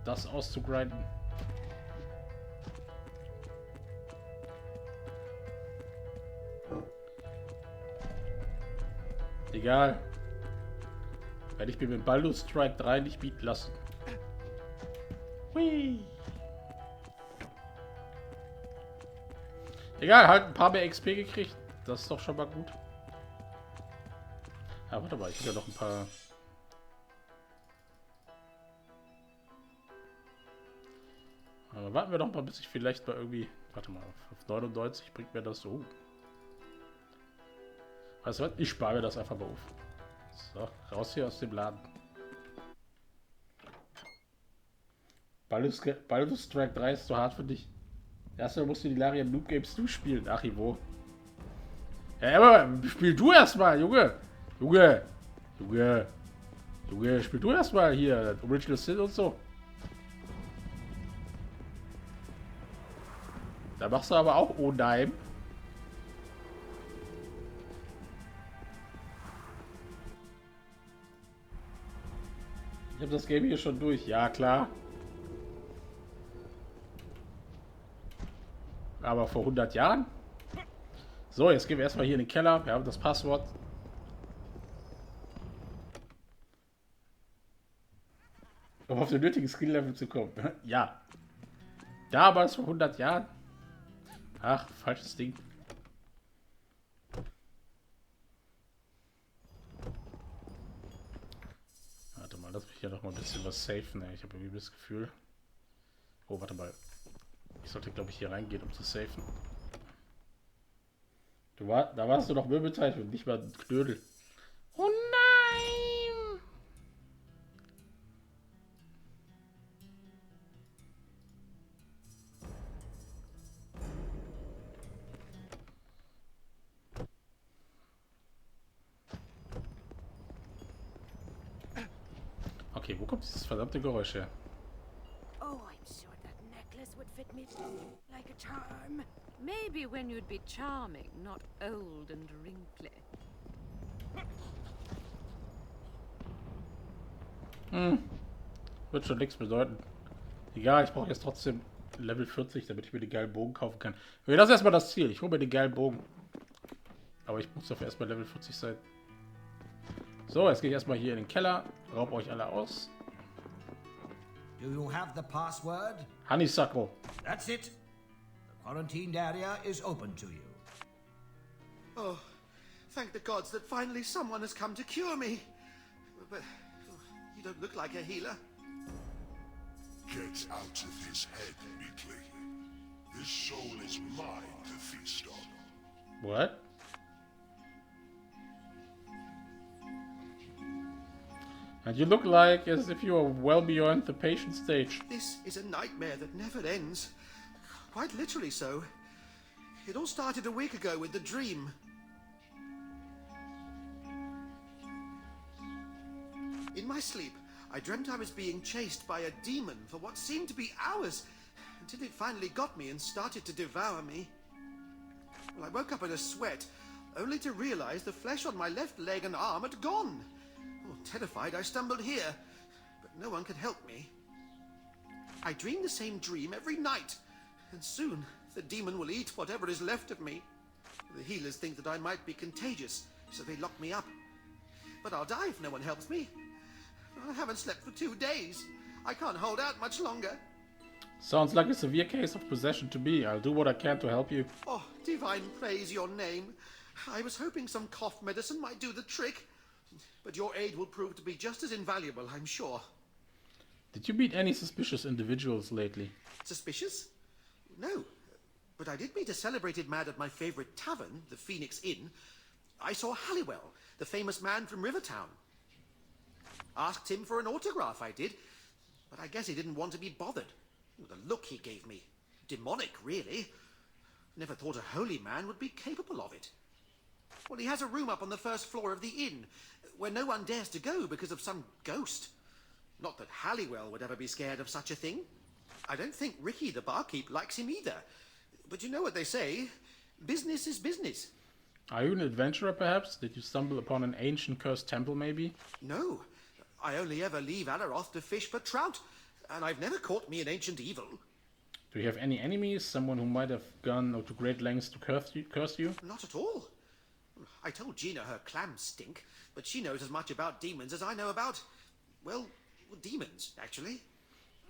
das auszugrinden. Egal. Werde ich mir mit Baldur's Strike 3 nicht bieten lassen. Hui. Egal, halt ein paar mehr XP gekriegt. Das ist doch schon mal gut. Ah, warte mal, ich habe ja noch ein paar... Aber warten wir doch mal, bis ich vielleicht mal irgendwie... Warte mal, auf 99 bringt mir das so. Weißt du was? Ich spare mir das einfach mal auf. So, raus hier aus dem Laden. Baldur's Strike 3 ist zu hart für dich. Erstmal musst du die Larian Noob Games du spielen, Achivo. Ja, aber spiel du erstmal, Junge! Junge! Spiel du erstmal hier, Original Sin und so. Da machst du aber auch Ohnheim. Ich habe das Game hier schon durch, ja klar. Aber vor 100 Jahren? So, jetzt gehen wir erstmal hier in den Keller. Wir haben das Passwort. Um auf den nötigen Skill-Level zu kommen. Ja. Damals vor 100 Jahren. Ach, falsches Ding. Warte mal, lass mich hier noch mal ein bisschen was safen. Ich habe irgendwie das Gefühl. Oh, warte mal. Ich sollte, glaube ich, hier reingehen, um zu safen. Da warst du noch Möbelteil und nicht mal ein Knödel. Oh nein! Okay, wo kommt dieses verdammte Geräusch her? Oh, I'm sure that necklace would fit me like a charm. Maybe when you'd be charming, not old and wrinkly. Wird schon nichts bedeuten. Egal, ich brauche jetzt trotzdem Level 40, damit ich mir den geilen Bogen kaufen kann. Okay, das ist erstmal das Ziel. Ich hole mir den geilen Bogen. Aber ich muss dafür erstmal Level 40 sein. So, jetzt gehe ich erstmal hier in den Keller. Raub euch alle aus. Do you have the password? Honeysuckle. That's it. The quarantined area is open to you. Oh, thank the gods that finally someone has come to cure me. But you don't look like a healer. Get out of his head, Beatley. His soul is mine to feast on. What? And you look like as if you are well beyond the patient stage. This is a nightmare that never ends. Quite literally so. It all started a week ago with the dream. In my sleep, I dreamt I was being chased by a demon for what seemed to be hours, until it finally got me and started to devour me. Well, I woke up in a sweat, only to realize the flesh on my left leg and arm had gone. Oh, terrified, I stumbled here, but no one could help me. I dream the same dream every night, and soon the demon will eat whatever is left of me. The healers think that I might be contagious, so they lock me up. But I'll die if no one helps me. I haven't slept for 2 days. I can't hold out much longer. Sounds like a severe case of possession to me. I'll do what I can to help you. Oh, divine praise your name. I was hoping some cough medicine might do the trick. But your aid will prove to be just as invaluable, I'm sure. Did you meet any suspicious individuals lately? Suspicious? No. But I did meet a celebrated man at my favorite tavern, the Phoenix Inn. I saw Halliwell, the famous man from Rivertown. Asked him for an autograph, I did. But I guess he didn't want to be bothered. The look he gave me. Demonic, really. Never thought a holy man would be capable of it. Well, he has a room up on the first floor of the inn, where no one dares to go because of some ghost. Not that Halliwell would ever be scared of such a thing. I don't think Ricky, the barkeep, likes him either. But you know what they say, business is business. Are you an adventurer, perhaps? Did you stumble upon an ancient cursed temple, maybe? No. I only ever leave Alaroth to fish for trout, and I've never caught me an ancient evil. Do you have any enemies? Someone who might have gone to great lengths to curse you? Not at all. I told Gina her clams stink, but she knows as much about demons as I know about, well, demons, actually.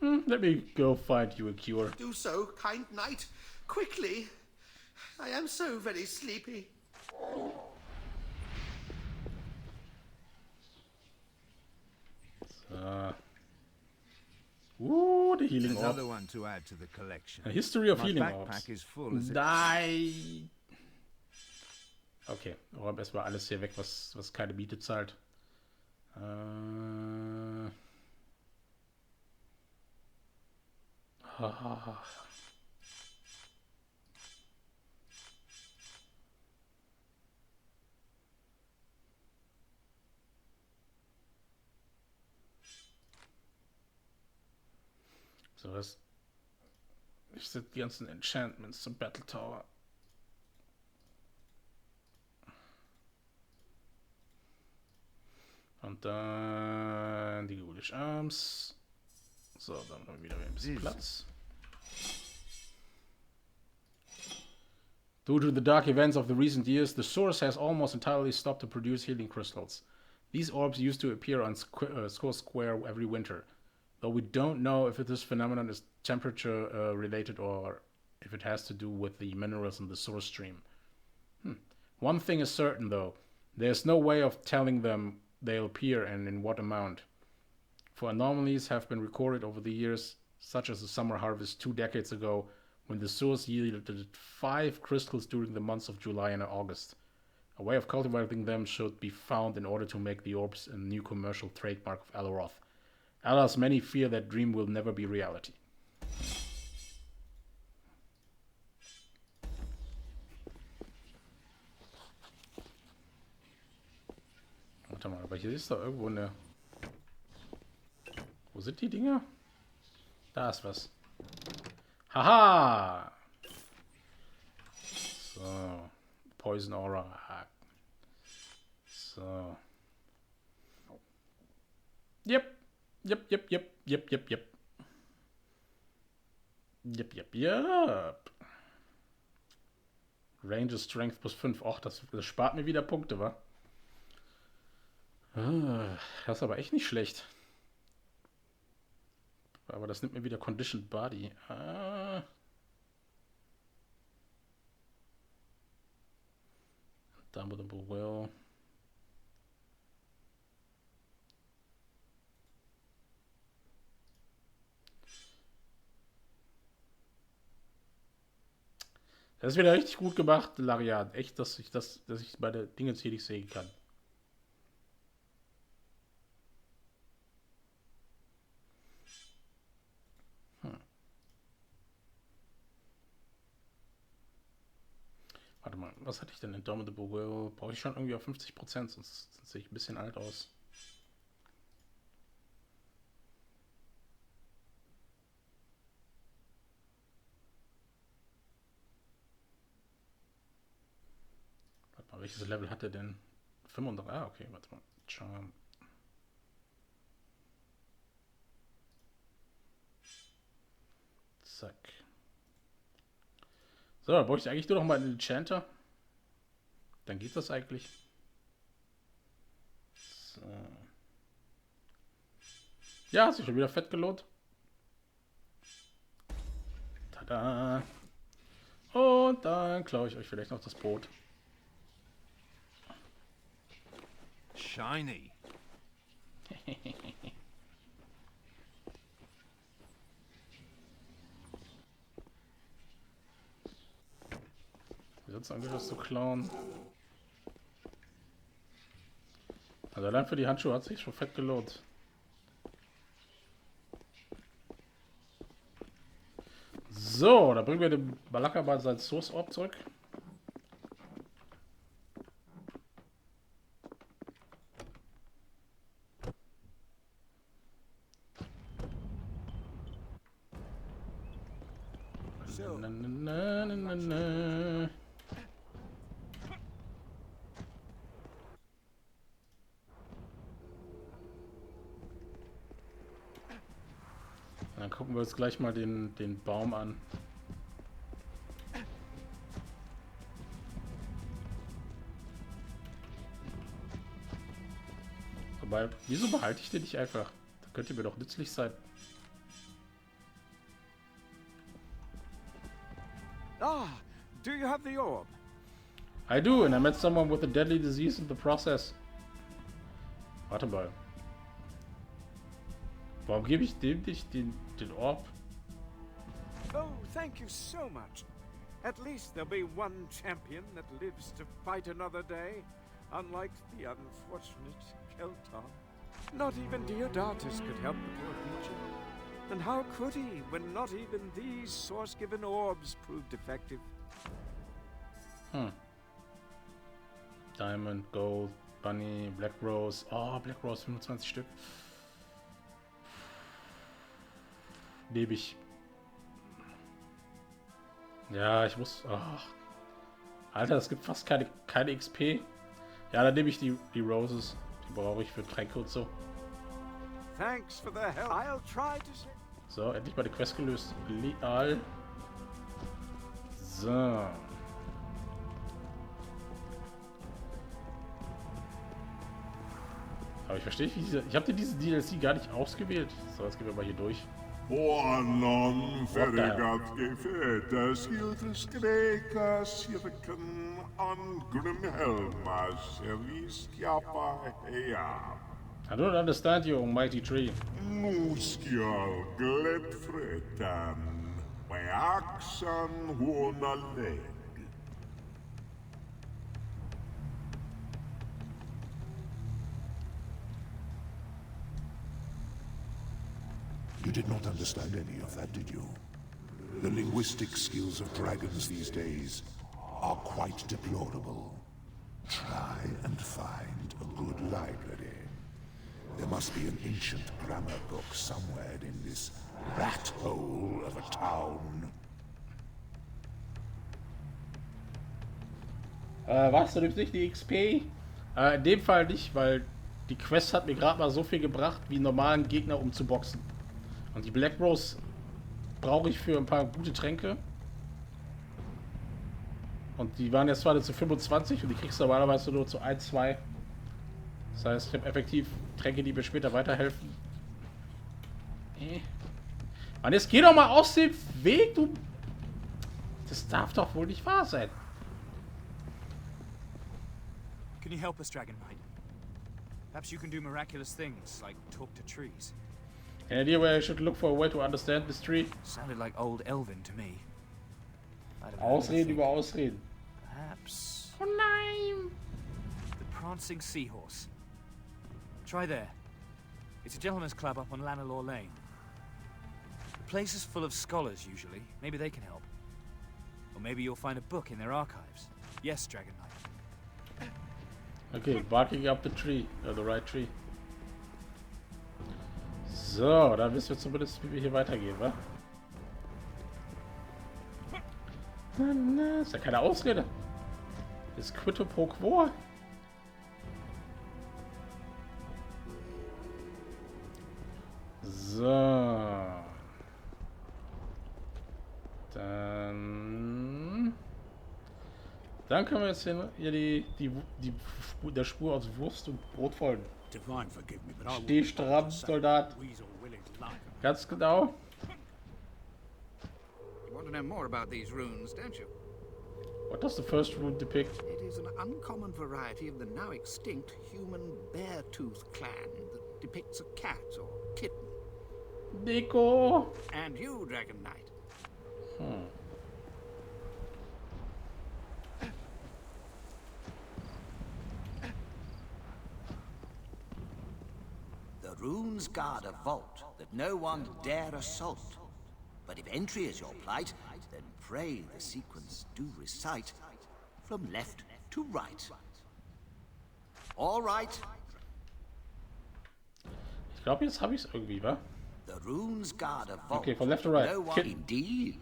Let me go find you a cure. Do so, kind knight. Quickly. I am so very sleepy. So. The healing orb. Another one to add to the collection. A history of My healing backpack orbs. is full as it- Nein! Okay, räumen erstmal alles hier weg, was keine Miete zahlt. So, was. Ich setze die ganzen Enchantments zum Battle Tower. Und dann die Ghoulish Arms. So, dann haben wir wieder ein bisschen Platz. Due to the dark events of the recent years, the source has almost entirely stopped to produce healing crystals. These orbs used to appear on Score Square every winter, though we don't know if this phenomenon is temperature related or if it has to do with the minerals in the source stream. One thing is certain, though. There's no way of telling them they'll appear and in what amount. For anomalies have been recorded over the years, such as the summer harvest 2 decades ago, when the source yielded 5 crystals during the months of July and August. A way of cultivating them should be found in order to make the orbs a new commercial trademark of Alaroth. Alas, many fear that dream will never be reality. Warte mal, aber hier ist doch irgendwo eine... Wo sind die Dinger? Da ist was. Haha! So. Poison Aura. So. Yep. Range Strength plus 5. Och, das spart mir wieder Punkte, wa? Das ist aber echt nicht schlecht. Aber das nimmt mir wieder Conditioned Body. Downloadable Will. Das ist wieder richtig gut gemacht, Lariat. Echt, dass ich bei der Dingens hier nicht sehen kann. Warte mal, was hatte ich denn? Indomitable Will? Brauche ich schon irgendwie auf 50%, sonst sehe ich ein bisschen alt aus. Warte mal, welches Level hat er denn? 35? Ah, okay, warte mal. Charm. Zack. So, da brauche ich eigentlich nur noch mal einen Enchanter. Dann geht das eigentlich. So. Ja, hat sich schon wieder fett gelohnt. Tada! Und dann klaue ich euch vielleicht noch das Brot. Shiny. Jetzt eigentlich was zu klauen. Also allein für die Handschuhe hat sich schon fett gelohnt. So, da bringen wir den Balaka bei sein Source Orb zurück. Na. Dann gucken wir uns gleich mal den Baum an. Aber wieso behalte ich den nicht einfach? Da könnte mir doch nützlich sein. Ah, do you have the orb? I do, and I met someone with a deadly disease in the process. Warte mal. Warum gebe ich dem nicht den Orb? Oh, thank you so much. At least there'll be one champion that lives to fight another day, unlike the unfortunate Keltar. Not even Diodatus could help the poor creature. And how could he, when not even these source-given orbs proved effective? Diamond, Gold, Bunny, Black Rose. Oh, Black Rose, 25 Stück. Nehme ich. Ja, ich muss... Ach. Alter, es gibt fast keine XP. Ja, dann nehme ich die Roses. Die brauche ich für Tränke und so. Thanks for the help. I'll try to say... So, endlich mal die Quest gelöst. Leal. So. Aber ich verstehe nicht, wie ich habe diesen DLC gar nicht ausgewählt. So, jetzt gehen wir mal hier durch. Oanon ferregat gefetas hildes grekas hirken an Grimhelmas eriskiapa hea. I don't understand you, mighty tree. Nuskial gledfretan, weaxan huona leg. You did not understand any of that, did you? The linguistic skills of dragons these days are quite deplorable. Try and find a good library. There must be an ancient grammar book somewhere in this rat hole of a town. Was? Du nimmst nicht die XP? In dem Fall nicht, weil die Quest hat mir gerade mal so viel gebracht, wie normalen Gegner umzuboxen. Und die Black Rose brauche ich für ein paar gute Tränke. Und die waren jetzt zwar zu 25 und die kriegst du normalerweise nur zu 1, 2. Das heißt, ich habe effektiv Tränke, die mir später weiterhelfen. Mann, jetzt geh doch mal aus dem Weg, du... Das darf doch wohl nicht wahr sein. Can you help us, Dragon Knight? Perhaps you can do miraculous things, like talk to trees. Any idea where I should look for a way to understand this tree? Sounded like old Elven to me. Ausreden über Ausreden. Perhaps... Oh nein! The Prancing Seahorse. Try there. It's a gentleman's club up on Lanelore Lane. The place is full of scholars, usually. Maybe they can help. Or maybe you'll find a book in their archives. Yes, Dragon Knight. Okay, barking up the tree. The right tree. So, dann wissen wir zumindest, wie wir hier weitergehen, wa? Ist ja keine Ausrede. Ist quid pro quo. So. Dann können wir jetzt hier der Spur aus Wurst und Brot folgen. Steh stramm, Soldat. Ganz genau. You want to know more about these runes, don't you? What does the first rune depict? It is an uncommon variety of the now extinct human bear-tooth clan that depicts a cat or kitten. Nico! And you, Dragon Knight. The runes guard a vault that no one dare assault. But if entry is your plight, then pray the sequence do recite from left to right. All right. Ich glaube, jetzt habe ich es irgendwie, wa? The runes guard a vault. Okay, from left to right. No one indeed.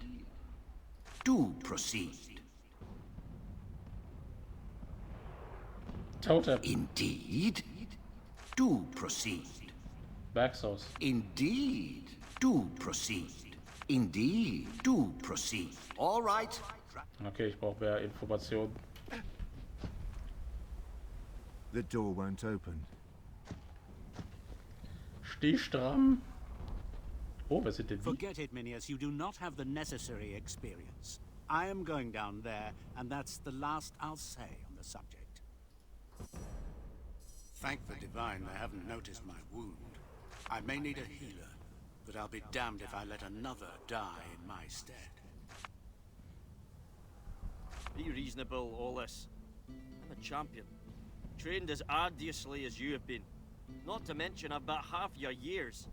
Do proceed. Totem. Indeed. Do proceed. Backsource. Indeed. Do proceed. Indeed. Do proceed. All right. Okay, ich brauche mehr Informationen. The door won't open. Steh stramm. Oh, wer sind denn die? Forget it, Minius. You do not have the necessary experience. I am going down there, and that's the last I'll say on the subject. Thank the Divine they haven't noticed my wound. I may need a healer, but I'll be damned if I let another die in my stead. Be reasonable, Ollis. I'm a champion. Trained as arduously as you have been. Not to mention I've about half your years.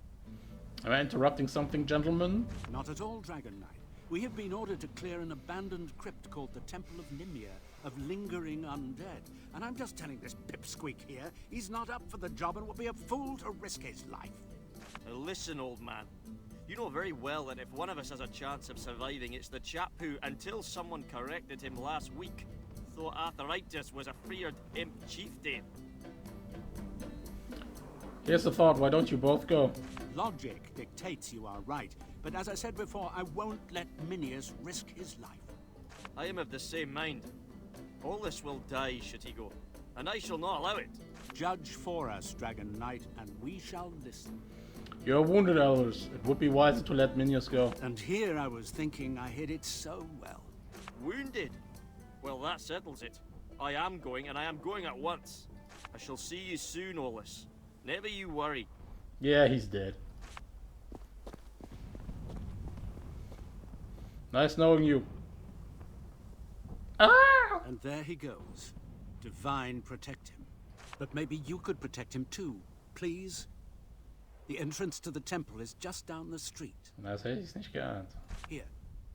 Am I interrupting something, gentlemen? Not at all, Dragon Knight. We have been ordered to clear an abandoned crypt called the Temple of Nimia, of lingering undead. And I'm just telling this pipsqueak here, he's not up for the job and would be a fool to risk his life. Now listen, old man. You know very well that if one of us has a chance of surviving, it's the chap who, until someone corrected him last week, thought arthritis was a feared imp chieftain. Here's the thought, why don't you both go? Logic dictates you are right, but as I said before, I won't let Minius risk his life. I am of the same mind. Ollis will die should he go, and I shall not allow it. Judge for us, Dragon Knight, and we shall listen. You're wounded, elders. It would be wiser to let Minius go. And here I was thinking I hid it so well. Wounded? Well, that settles it. I am going, and I am going at once. I shall see you soon, Ollis. Never you worry. Yeah, he's dead. Nice knowing you. Ah! And there he goes. Divine protect him. But maybe you could protect him too, please? The entrance to the temple is just down the street. Das hätte ich nicht geahnt. Here,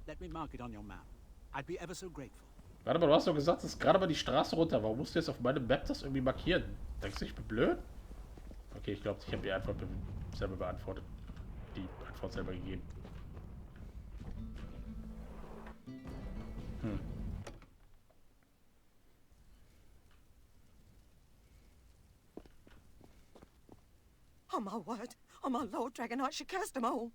let me mark it on your map. I'd be ever so grateful. Warte mal, du hast doch gesagt, es ist gerade mal die Straße runter. Warum musst du jetzt auf meinem Map das irgendwie markieren? Denkst du, ich bin blöd? Okay, ich glaube, ich habe die Antwort selber beantwortet. Die Antwort selber gegeben. Oh, my word. Oh, my Lord, Dragon Knight, she cursed them all.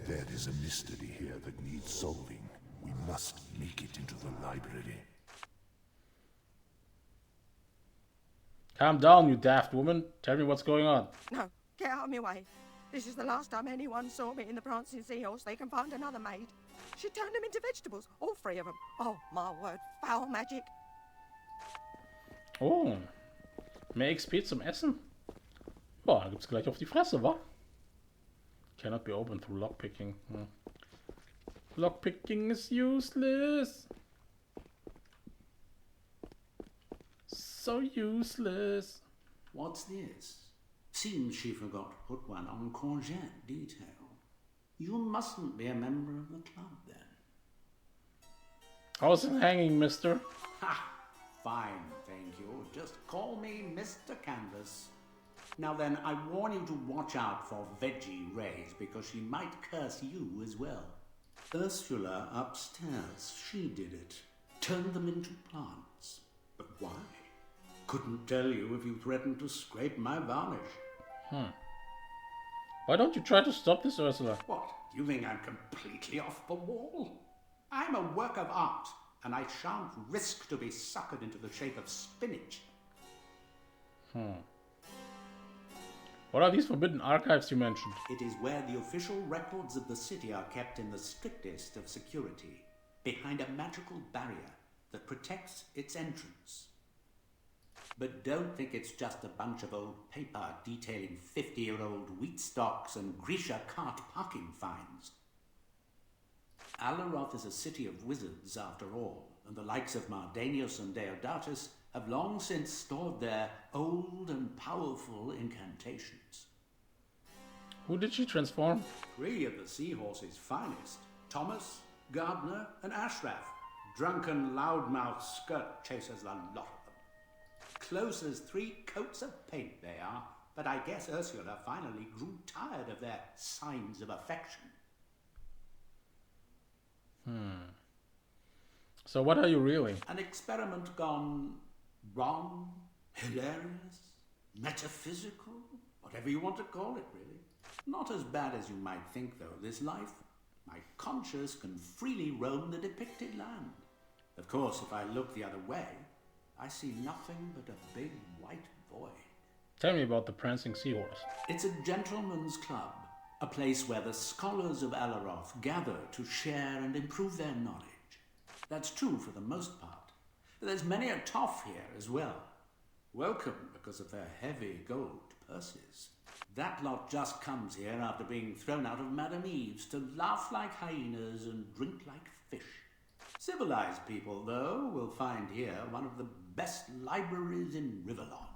There is a mystery here that needs solving. We must make it into the library. Calm down, you daft woman. Tell me what's going on. No, get out of my way. This is the last time anyone saw me in the prancing seahorse. They can find another maid. She turned them into vegetables, all three of them. Oh, my word, foul magic. Oh, mehr XP zum Essen? Boah, da gibt's gleich auf die Fresse, wa? Cannot be opened through lockpicking. Lockpicking is useless. So useless. What's this? Seems she forgot to put one on courgette detail. You mustn't be a member of the club, then. How's it hanging, mister? Ha! Fine, thank you. Just call me Mr. Canvas. Now then, I warn you to watch out for Veggie Rays, because she might curse you as well. Ursula upstairs, she did it. Turned them into plants. But why? Couldn't tell you if you threatened to scrape my varnish. Why don't you try to stop this, Ursula? What? You think I'm completely off the wall? I'm a work of art, and I shan't risk to be suckered into the shape of spinach. What are these forbidden archives you mentioned? It is where the official records of the city are kept in the strictest of security, behind a magical barrier that protects its entrance. But don't think it's just a bunch of old paper detailing 50-year-old wheat stocks and Grisha cart parking fines. Alaroth is a city of wizards after all, and the likes of Mardanius and Deodatus have long since stored their old and powerful incantations. Who did she transform? 3 of the seahorse's finest, Thomas, Gardner, and Ashraf. Drunken loudmouth skirt chasers, a lot of them. Close as 3 coats of paint they are, but I guess Ursula finally grew tired of their signs of affection. So what are you really? An experiment gone wrong, hilarious, metaphysical, whatever you want to call it, really. Not as bad as you might think, though, this life. My conscience can freely roam the depicted land. Of course, if I look the other way, I see nothing but a big white void. Tell me about the Prancing Seahorse. It's a gentleman's club, a place where the scholars of Alaroth gather to share and improve their knowledge. That's true for the most part, but there's many a toff here as well. Welcome because of their heavy gold purses. That lot just comes here after being thrown out of Madame Eve's to laugh like hyenas and drink like fish. Civilized people, though, will find here one of the best libraries in Riverlawn,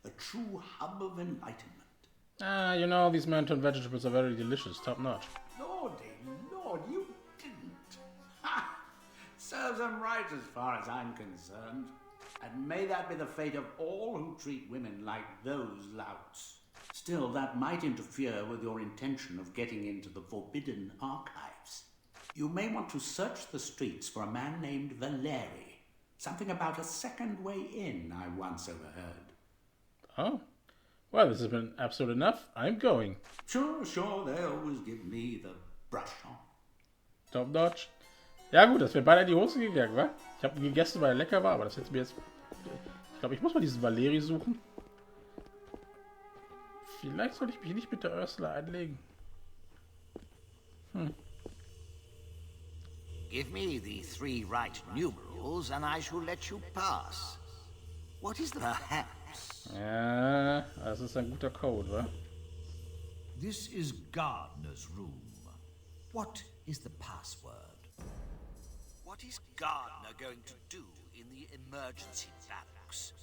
a true hub of enlightenment. You know, these manton vegetables are very delicious, top notch. Lordy Lord, you didn't. Ha! Serves them right as far as I'm concerned. And may that be the fate of all who treat women like those louts. Still, that might interfere with your intention of getting into the Forbidden Archives. You may want to search the streets for a man named Valeri. Something about a second way in, I once overheard. Oh? Well, this has been episode enough. I'm going. Sure, they always give me the brush on. Top notch. Ja gut, das wäre beinahe in die Hose gegangen, wa? Ich habe gegessen, weil er lecker war, aber das jetzt mir jetzt... Ich glaube, ich muss mal diesen Valeri suchen. Vielleicht sollte ich mich nicht mit der Ursula einlegen. Give me the 3 right numerals and I shall let you pass. What is the perhaps? Ja, das ist ein guter Code, wa? This is Gardner's room. What is the password? What is Gardner going to do in the emergency barracks?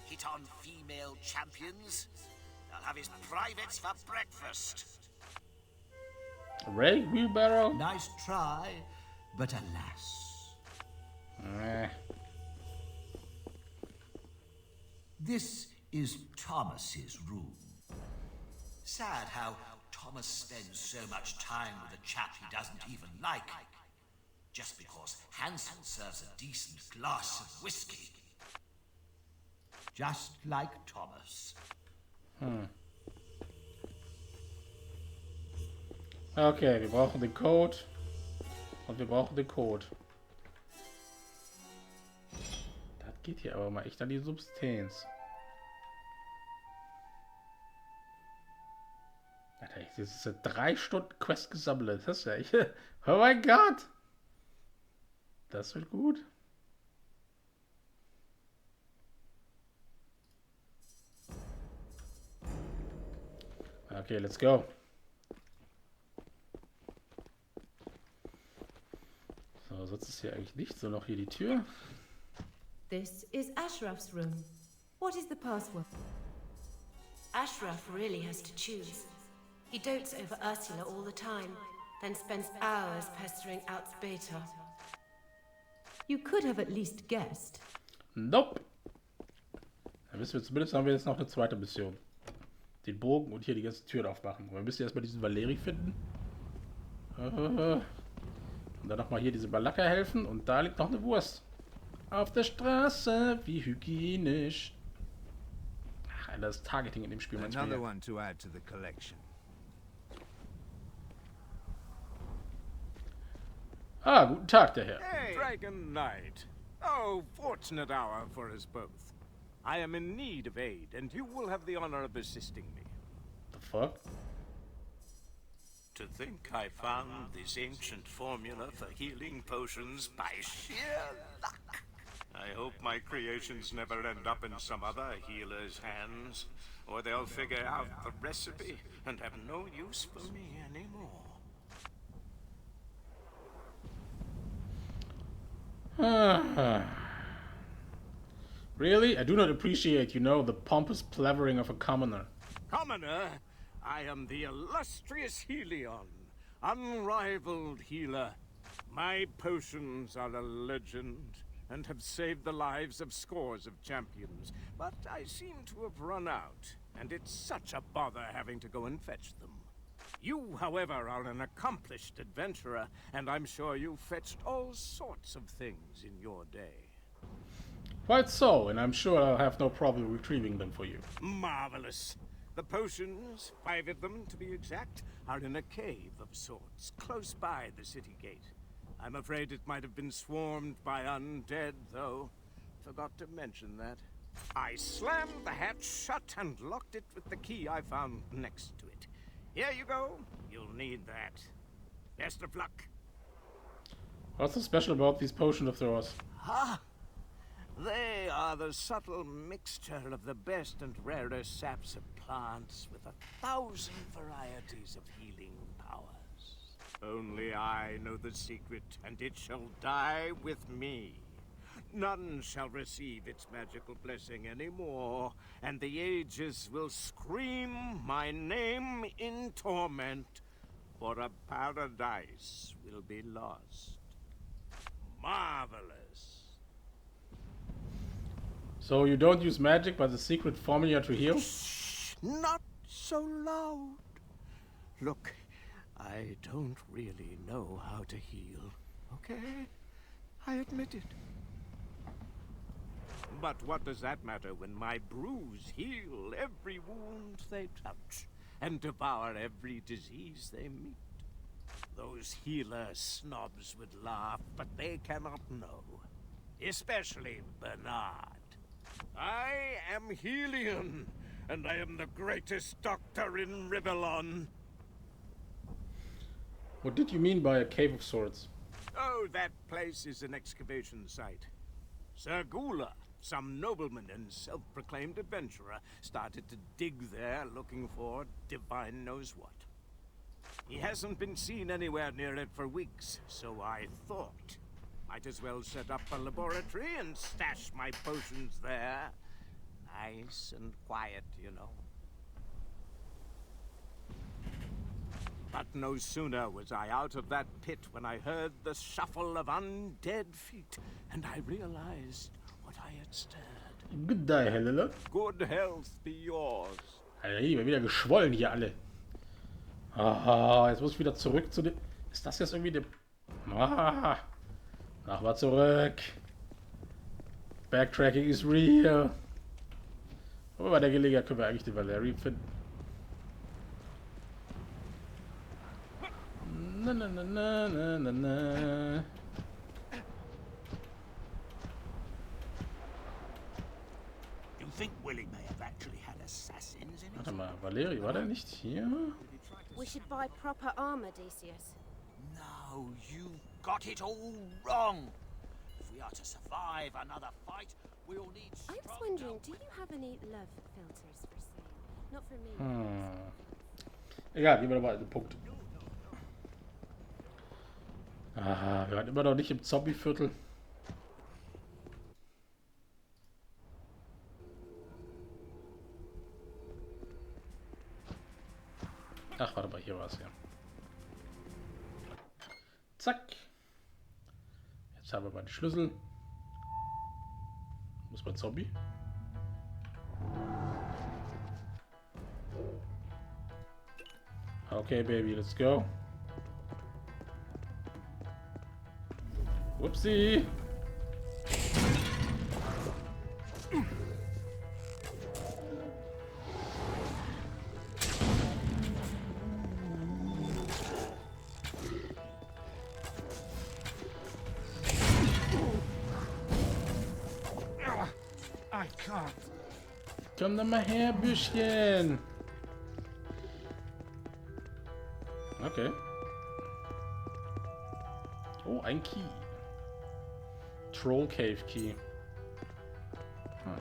Hit on female champions? They'll have his privates for breakfast. Ray wheelbarrow? Nice try, but alas. This is Thomas's room. Sad how Thomas spends so much time with a chap he doesn't even like. Just because Hansel serves a decent glass of whiskey. Just like Thomas. Okay, wir brauchen den Code. Und wir brauchen den Code. Das geht hier aber mal echt an die Substanz. Alter, das ist eine 3 Stunden Quest gesammelt. Das ist ja echt... Oh mein Gott! Das wird gut. Okay, let's go. So, sonst ist hier eigentlich nichts. So, noch hier die Tür. This is Ashraf's room. What is the password? Ashraf really has to choose. He dotes over Ursula all the time, then spends hours pestering Outspater. You could have at least guessed. Nope. Dann wissen wir zumindest, haben wir jetzt noch eine zweite Mission. Den Bogen und hier die ganzen Türen aufmachen. Wir müssen erstmal diesen Valeri finden. Und dann nochmal hier diese Balaka helfen. Und da liegt noch eine Wurst. Auf der Straße. Wie hygienisch. Ach, das Targeting in dem Spiel. Another one to add to the collection. Ah, guten Tag, der Herr. Hey, Dragon Knight. Oh, fortunate hour for us both. I am in need of aid, and you will have the honor of assisting me. The fuck? To think I found this ancient formula for healing potions by sheer luck. I hope my creations never end up in some other healer's hands, or they'll figure out the recipe and have no use for me anymore. Really? I do not appreciate, the pompous plavering of a commoner. Commoner? I am the illustrious Helion, unrivaled healer. My potions are a legend, and have saved the lives of scores of champions. But I seem to have run out, and it's such a bother having to go and fetch them. You, however, are an accomplished adventurer, and I'm sure you've fetched all sorts of things in your day. Quite so, and I'm sure I'll have no problem retrieving them for you. Marvelous. The potions, 5 of them to be exact, are in a cave of sorts, close by the city gate. I'm afraid it might have been swarmed by undead, though. Forgot to mention that. I slammed the hatch shut and locked it with the key I found next to it. Here you go. You'll need that. Best of luck. What's so special about these potion throwers? Ah, they are the subtle mixture of the best and rarest saps of plants with 1,000 varieties of healing powers. Only I know the secret, and it shall die with me. None shall receive its magical blessing anymore, and the ages will scream my name in torment, for a paradise will be lost. Marvelous. So you don't use magic, but the secret formula to heal? Not so loud. Look, I don't really know how to heal, okay? I admit it. But what does that matter when my brews heal every wound they touch and devour every disease they meet? Those healer snobs would laugh, but they cannot know. Especially Bernard. I am Helion, and I am the greatest doctor in Rivellon. What did you mean by a cave of swords? Oh, that place is an excavation site. Sir Gula, some nobleman and self-proclaimed adventurer, started to dig there looking for divine knows what. He hasn't been seen anywhere near it for weeks, so I thought might as well set up a laboratory and stash my potions there. Nice and quiet, you know. But no sooner was I out of that pit when I heard the shuffle of undead feet, and I realized what I had stirred. Good day, Helene. Good health be yours. Alter, die werden wieder geschwollen hier alle. Aha, jetzt muss ich wieder zurück zu dem... Ist das jetzt irgendwie der... Ah, mach mal zurück. Backtracking is real. Aber bei der Gelegenheit können wir eigentlich die Valerie finden. Na na na na na na na. You think Willie may have actually had assassins in Warte mal, Valerie, war der nicht hier? We should buy proper armor, Decius. No, you've got it all wrong. If we are to survive another fight, we'll need I was wondering, do you have any love filters for sale? Not for me. Egal, gehen wir doch mal den Punkt. Ah, wir waren immer noch nicht im Zombie-Viertel. Ach, warte mal, hier war es ja. Zack. Jetzt haben wir mal die Schlüssel. Muss man Zombie? Okay, baby, let's go. Whoopsie. I can't. Komm doch mal her, Büschchen. Okay. Oh, ein Key. Troll Cave Key. Hm.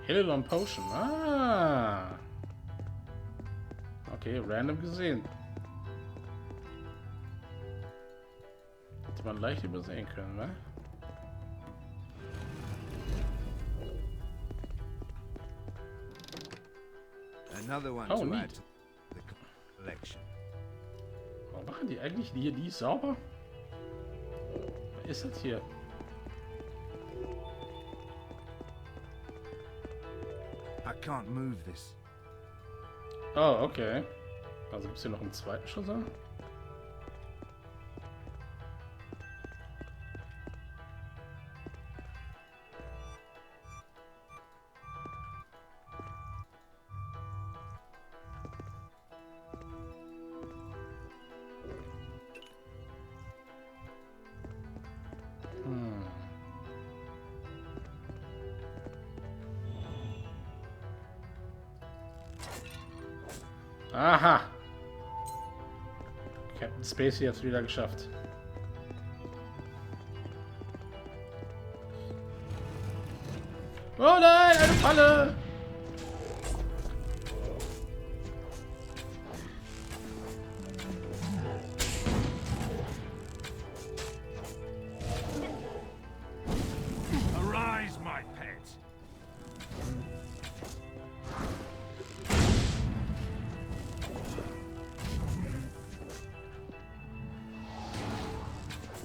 Hidden Potion. Ah. Okay, random gesehen. Hätte man leicht übersehen können, ne? Another one Oh, to neat. add to the collection. Warum machen die eigentlich hier die sauber? Was ist das hier? I can't move this. Oh, okay. Also gibt es hier noch einen zweiten Schlüssel? Aha! Captain Spacey hat es wieder geschafft. Oh nein, eine Falle! Arise, my pet.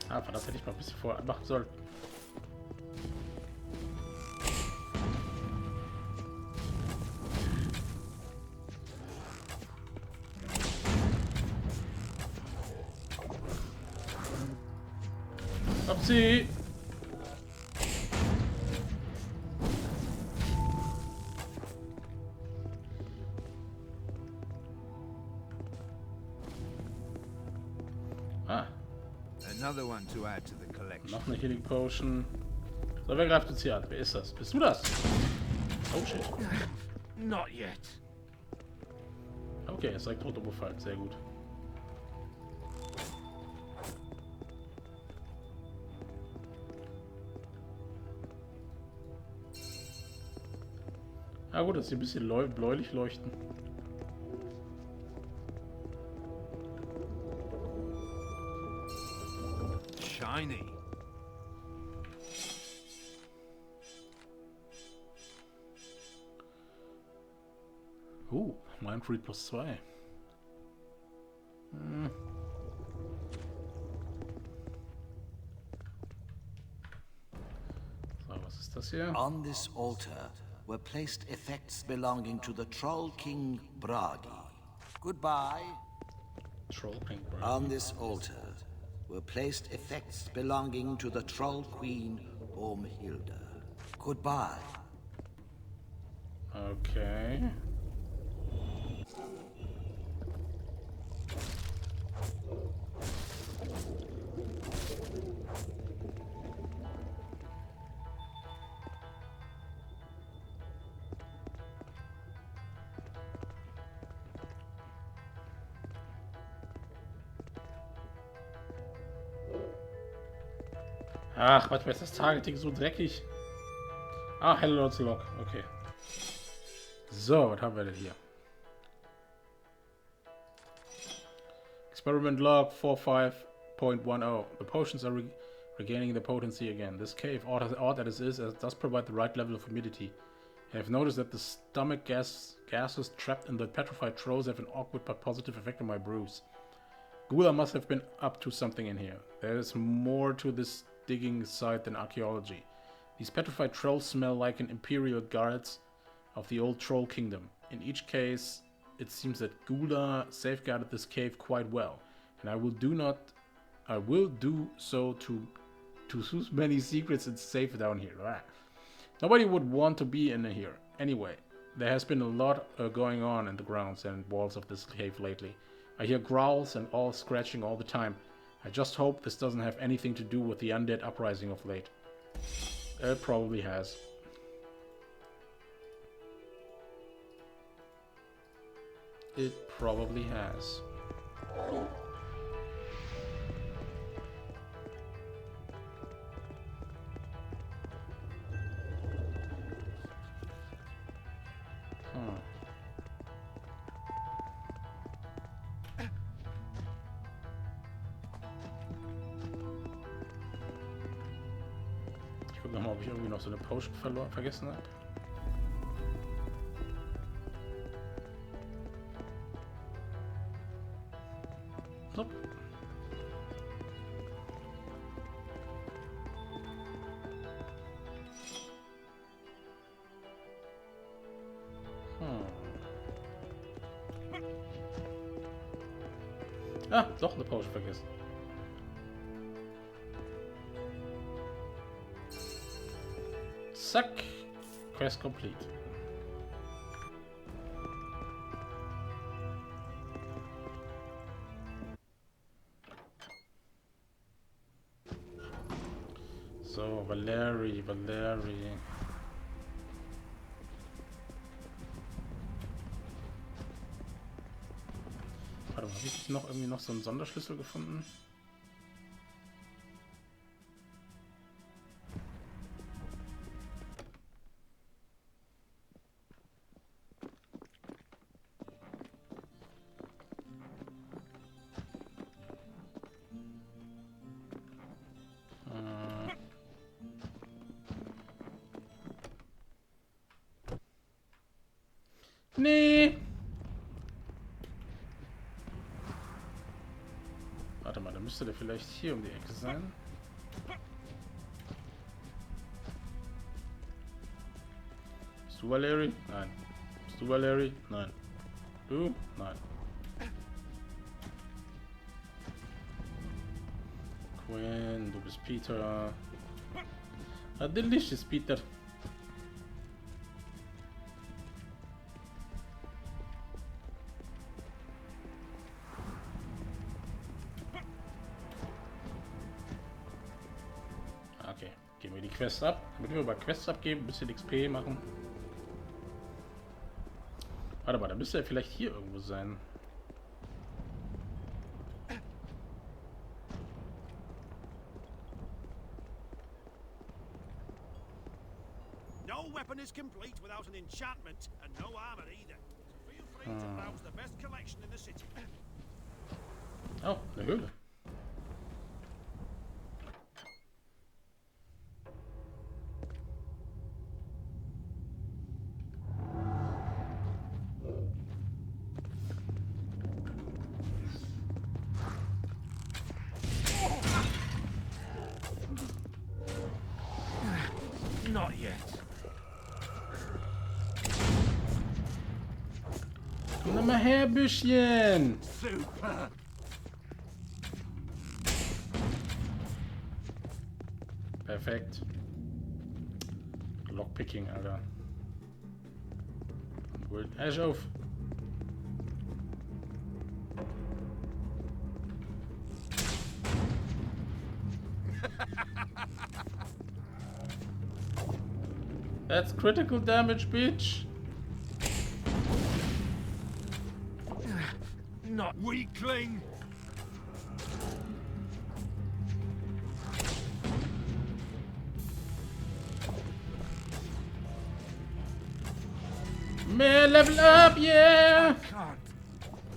Aber das hätte ich mal ein bisschen vorher machen sollen. Upsi! Ah. Another one to add to the collection. Noch eine Healing Potion. So, wer greift uns hier an? Wer ist das? Bist du das? Oh shit. Not yet. Okay, er ist direkt tot umgefallen. Sehr gut. Ah gut, dass sie ein bisschen bläulich leuchten. Shiny. Mindfreed plus 2. Hm. So, was ist das hier? On this altar were placed effects belonging to the Troll King Bragi. Goodbye. Troll King Bragi. On this altar were placed effects belonging to the Troll Queen Ormhilda. Goodbye. Okay. Ach, manchmal ist das Targeting so dreckig. Ah, Hello Lord's Log. Okay. So, was haben wir denn hier? Experiment Log 45.10. The potions are regaining the potency again. This cave, odd as it is, does provide the right level of humidity. I have noticed that the stomach gases trapped in the petrified trolls have an awkward but positive effect on my brews. Gula must have been up to something in here. There is more to this digging site than archaeology. These petrified trolls smell like an imperial guards of the old troll kingdom. In each case, it seems that Gula safeguarded this cave quite well, and I will do so to so many secrets it's safe down here. Nobody would want to be in here. Anyway, there has been a lot going on in the grounds and walls of this cave lately. I hear growls and all scratching all the time. I just hope this doesn't have anything to do with the undead uprising of late. It probably has. It probably has. Ich gucke nochmal, ob ich irgendwie noch so eine Potion vergessen habe. Nope. Ah, doch eine Potion vergessen. Zack. Quest complete. So, Valerie. Habe ich noch irgendwie noch so einen Sonderschlüssel gefunden? Nee. Warte mal, dann müsste der vielleicht hier um die Ecke sein. Bist du Valerie? Nein. Bist du Valerie? Nein. Du? Nein. Quinn, du bist Peter. Ah, delicious, Peter. Okay, geben wir die Quest ab. Damit wir bei Quests abgeben, ein bisschen XP machen. Warte mal, da müsste er vielleicht hier irgendwo sein. No weapon is complete without an enchantment, and no armor either. Feel free to browse the best collection in the city. Oh, eine Höhle. Not yet. Komm mal her, Büschchen. Super. Perfekt. Lockpicking, Alter. Gut, Ash auf. That's critical damage, bitch. Not weakling. Mehr Level up, yeah. I can't.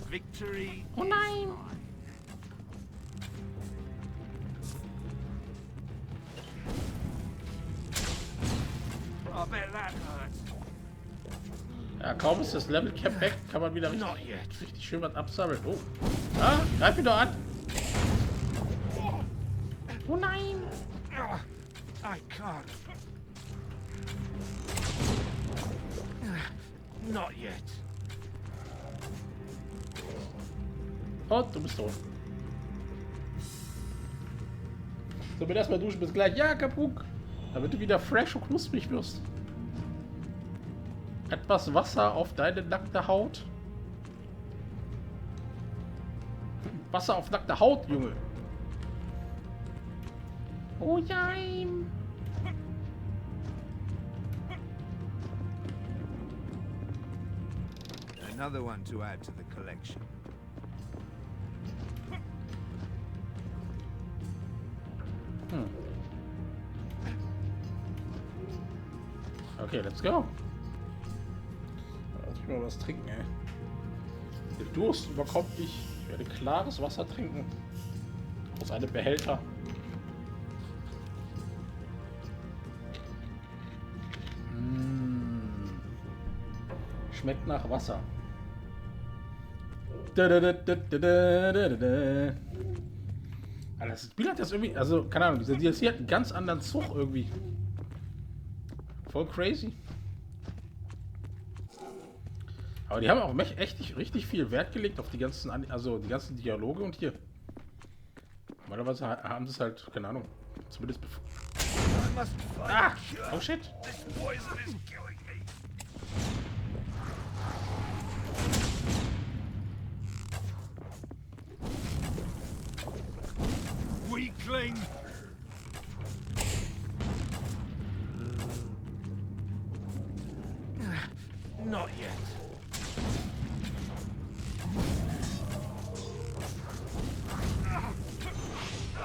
Victory. Oh nein. I bet that hurts. Ja, kaum ist das Level Cap weg, kann man wieder richtig schön was absammeln. Oh. Ah, greif ihn doch an. Oh nein. I can't. Not yet. Oh, du bist tot. So, mit erstmal duschen, bis gleich. Ja, Kapuk. Damit du wieder fresh und knusprig wirst. Etwas Wasser auf deine nackte Haut. Wasser auf nackte Haut, Junge. Oh nein. Another one to add to the collection. Okay, let's go. Lass mich mal was trinken, ey. Der Durst überkommt mich. Ich werde klares Wasser trinken. Aus einem Behälter. Schmeckt nach Wasser. Alter, das Spiel hat das irgendwie, also keine Ahnung, dieser DLC hat einen ganz anderen Zug irgendwie. Voll crazy. Aber die haben auch echt richtig viel Wert gelegt auf die ganzen, also die ganzen Dialoge und hier. Normalerweise haben sie es halt, keine Ahnung, zumindest oh shit. Weakling. Not yet.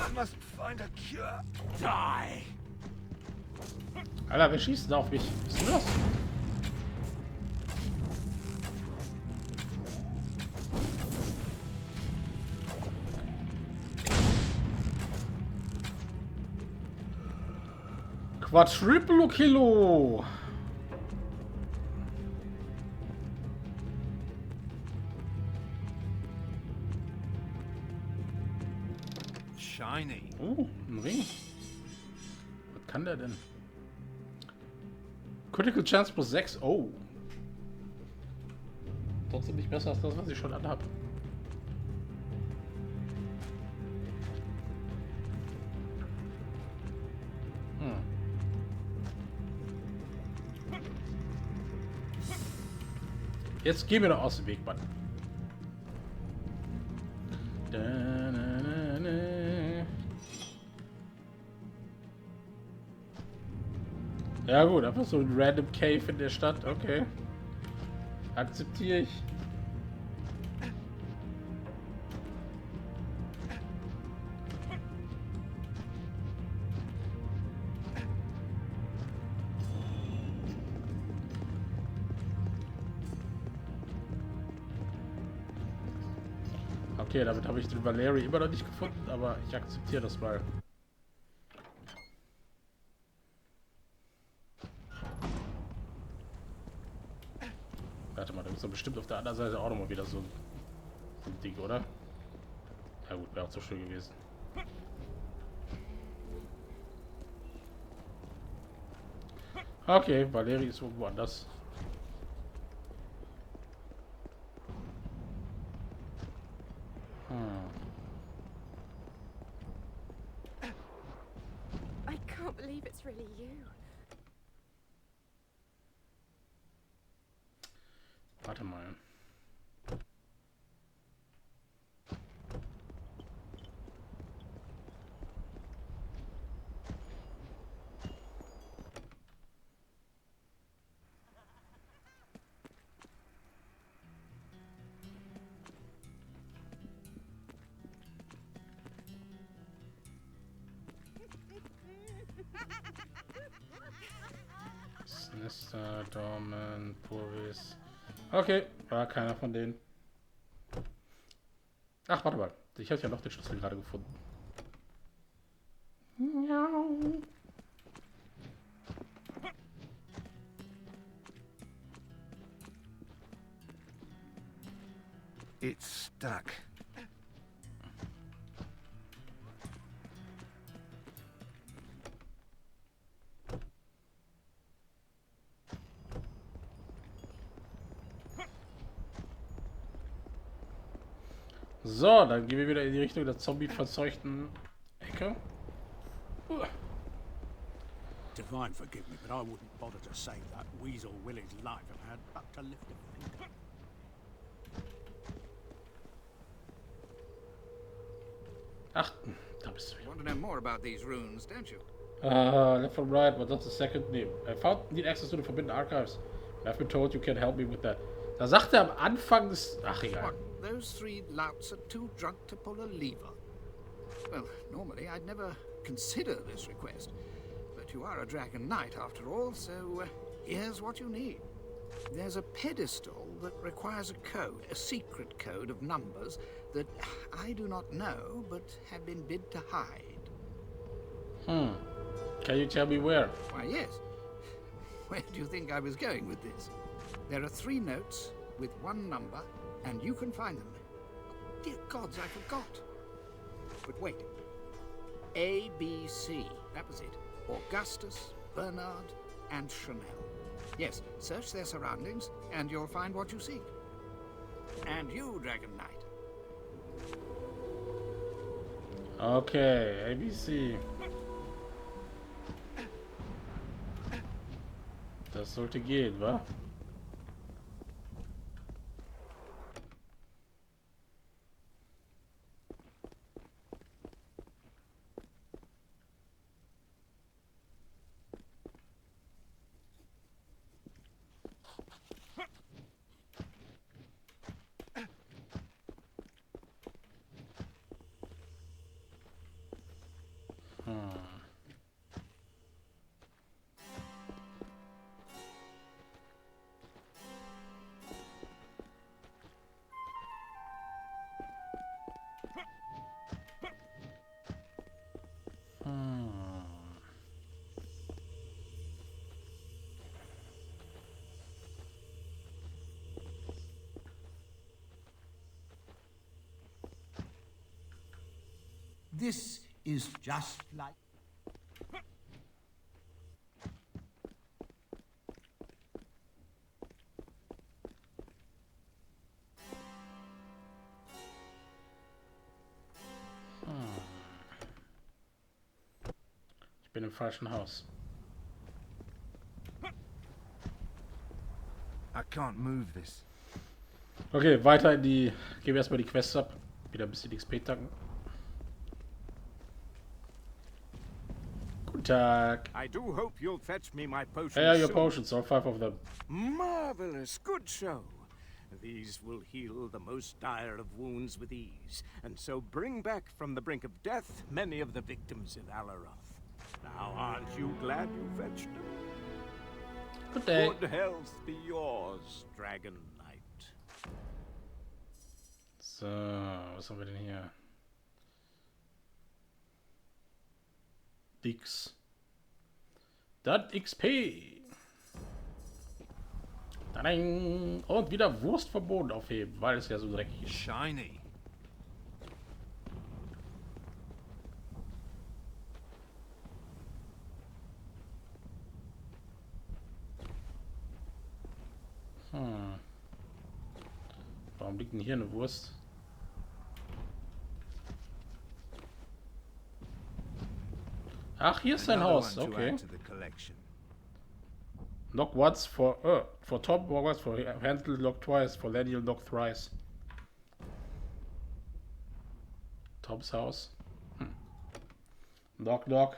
I must find a cure. Die. Alter, wer schießt denn auf mich? Was ist denn das? Quadruple Kilo. Shiny. Ein Ring. Was kann der denn? Critical Chance plus 6. Oh. Trotzdem nicht besser als das, was ich schon anhab. Jetzt geh mir doch aus dem Weg, Mann. Ja gut, einfach so ein random Cave in der Stadt, okay. Akzeptiere ich. Okay, damit habe ich den Valeri immer noch nicht gefunden, aber ich akzeptiere das mal. Warte mal, da ist doch bestimmt auf der anderen Seite auch nochmal wieder so ein Ding, oder? Ja gut, wäre auch so schön gewesen. Okay, Valeri ist irgendwo anders. I can't believe it's really you. Warte mal. Sinister, Dorman, Purvis. Okay, war keiner von denen. Ach, warte mal. Ich habe ja noch den Schlüssel gerade gefunden. It's stuck. So, dann gehen wir wieder in die Richtung der zombie-verseuchten Ecke. Divine forgive me, but I wouldn't bother to save that weasel Willie's life if I had but to lift a finger. Ach, da bist du. Want to know more about these runes, don't you? Left from right, but that's the second name. I found need access to the Forbidden Archives. I've been told you can help me with that. Da sagt er am Anfang des... Ach, egal. What, those three louts are too drunk to pull a lever? Well, normally I'd never consider this request. But you are a Dragon Knight after all, so here's what you need. There's a pedestal that requires a code, a secret code of numbers that I do not know, but have been bid to hide. Can you tell me where? Why, yes. Where do you think I was going with this? There are 3 notes with 1 number, and you can find them. Dear gods, I forgot. But wait. A, B, C. That was it. Augustus, Bernard, and Chanel. Yes, search their surroundings, and you'll find what you seek. And you, Dragon Knight. Okay, ABC. Das sollte gehen, wa? This is just like... Ich bin im falschen Haus. I can't move this. Okay, weiter in die... Gehen wir erstmal die Quests ab. Wieder ein bisschen XP tanken. Guten Tag. I do hope you'll fetch me my potions. Hey, your soon. potions, all 5 of them. Marvelous, good show. These will heal the most dire of wounds with ease, and so bring back from the brink of death many of the victims of Alaroth. Now, aren't you glad you fetched them? Good day. Good health be yours, Dragon Knight. So, was haben wir denn hier? Dix. Das XP. Tadang. Und wieder Wurstverbot aufheben, weil es ja so dreckig ist. Shiny. Warum liegt denn hier eine Wurst? Ach, hier ist sein Haus. Okay. Knock once for top, once for handle, knock twice, for Daniel, knock thrice. Toms Haus. Knock, knock.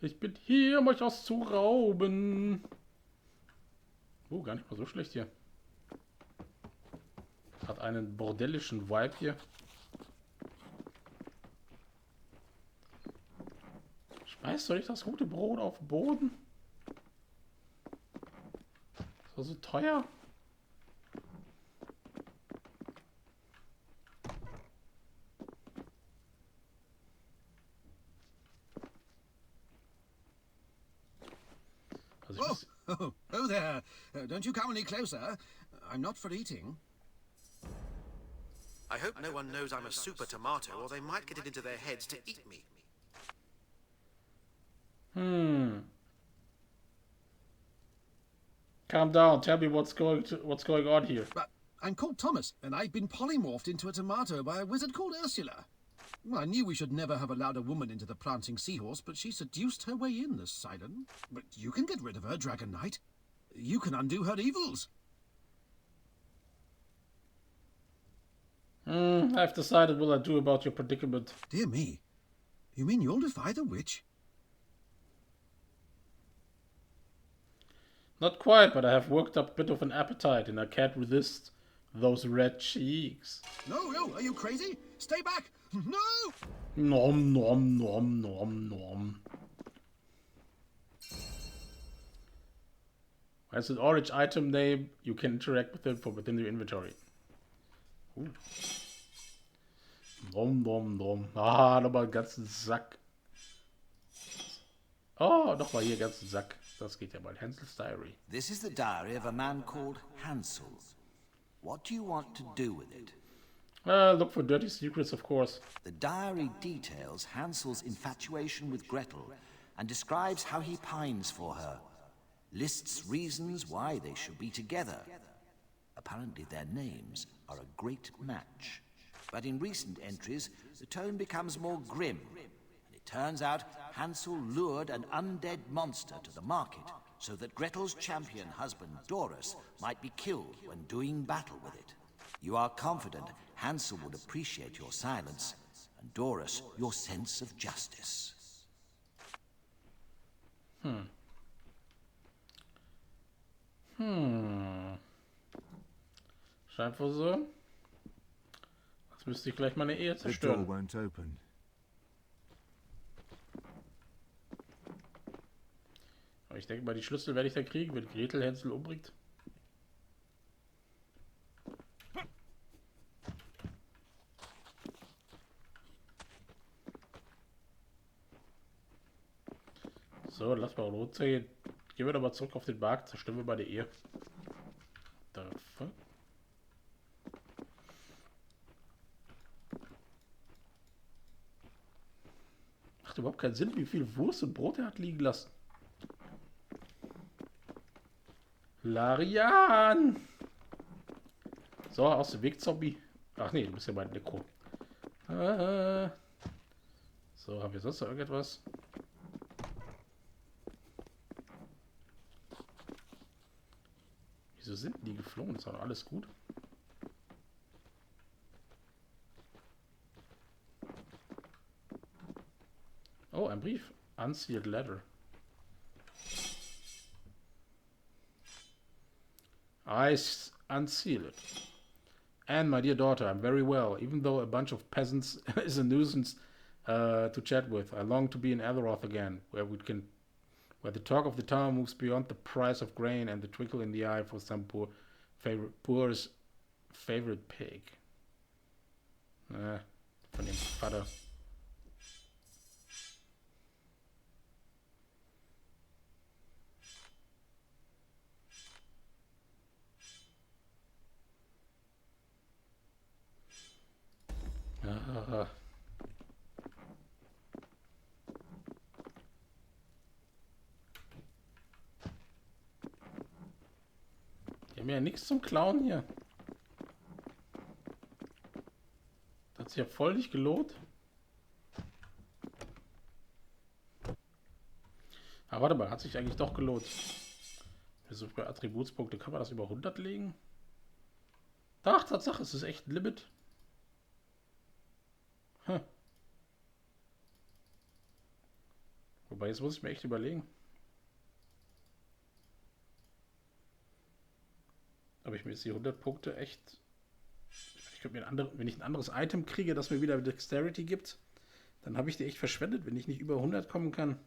Ich bin hier, um euch auszurauben. Gar nicht mal so schlecht hier. Hat einen bordellischen Vibe hier. Schmeißt du nicht das gute Brot auf den Boden? Das war so teuer. Oh there. Don't you come any closer. I'm not for eating. I hope no one knows I'm a super tomato, or they might get it into their heads to eat me. Calm down. Tell me what's going on here. But I'm called Thomas, and I've been polymorphed into a tomato by a wizard called Ursula. I knew we should never have allowed a woman into the prancing seahorse, but she seduced her way in, the silent. But you can get rid of her, Dragon Knight. You can undo her evils. I've decided what I'll do about your predicament. Dear me. You mean you'll defy the witch? Not quite, but I have worked up a bit of an appetite and I can't resist those red cheeks. No, are you crazy? Stay back! No! Nom nom nom nom nom. As an orange item name, you can interact with it from within your inventory. Nom nom nom. Ah, nochmal einen ganzen Sack. Oh, nochmal hier einen ganzen Sack. Das geht ja mal. Hansel's Diary. This is the diary of a man called Hansel. What do you want to do with it? Look for dirty secrets, of course. The diary details Hansel's infatuation with Gretel and describes how he pines for her. Lists reasons why they should be together. Apparently their names are a great match. But in recent entries, the tone becomes more grim. And it turns out Hansel lured an undead monster to the market so that Gretel's champion husband Doris might be killed when doing battle with it. You are confident Hansel would appreciate your silence, and Doris your sense of justice. Scheint wohl so. Jetzt müsste ich gleich meine Ehe The door zerstören. won't open. Aber ich denke mal, die Schlüssel werde ich dann kriegen, wenn Gretel Hänsel umbringt. So, lass mal runtergehen. Gehen wir doch mal zurück auf den Markt, zerstören wir mal die Ehe. Dafür. Macht überhaupt keinen Sinn, wie viel Wurst und Brot er hat liegen lassen. Larian! So, aus dem Weg, Zombie. Ach nee, du bist ja mein Nekro. So, haben wir sonst noch irgendetwas? Wieso sind die geflogen? Ist doch alles gut. Oh, ein Brief. Unsealed letter. I unseal it. Anne, my dear daughter, I'm very well, even though a bunch of peasants is a nuisance to chat with. I long to be in Azeroth again, where the talk of the town moves beyond the price of grain and the twinkle in the eye for some poor's favorite pig. Von dem Vater. Die haben ja nichts zum Klauen hier. Das hat sich ja voll nicht gelohnt. Aber warte mal, hat sich eigentlich doch gelohnt. Also bei Attributspunkte kann man das über 100 legen? Ach, Tatsache, es ist echt ein Limit. Wobei, jetzt muss ich mir echt überlegen. Ob ich mir jetzt die 100 Punkte echt... Ich könnte mir wenn ich ein anderes Item kriege, das mir wieder Dexterity gibt, dann habe ich die echt verschwendet, wenn ich nicht über 100 kommen kann.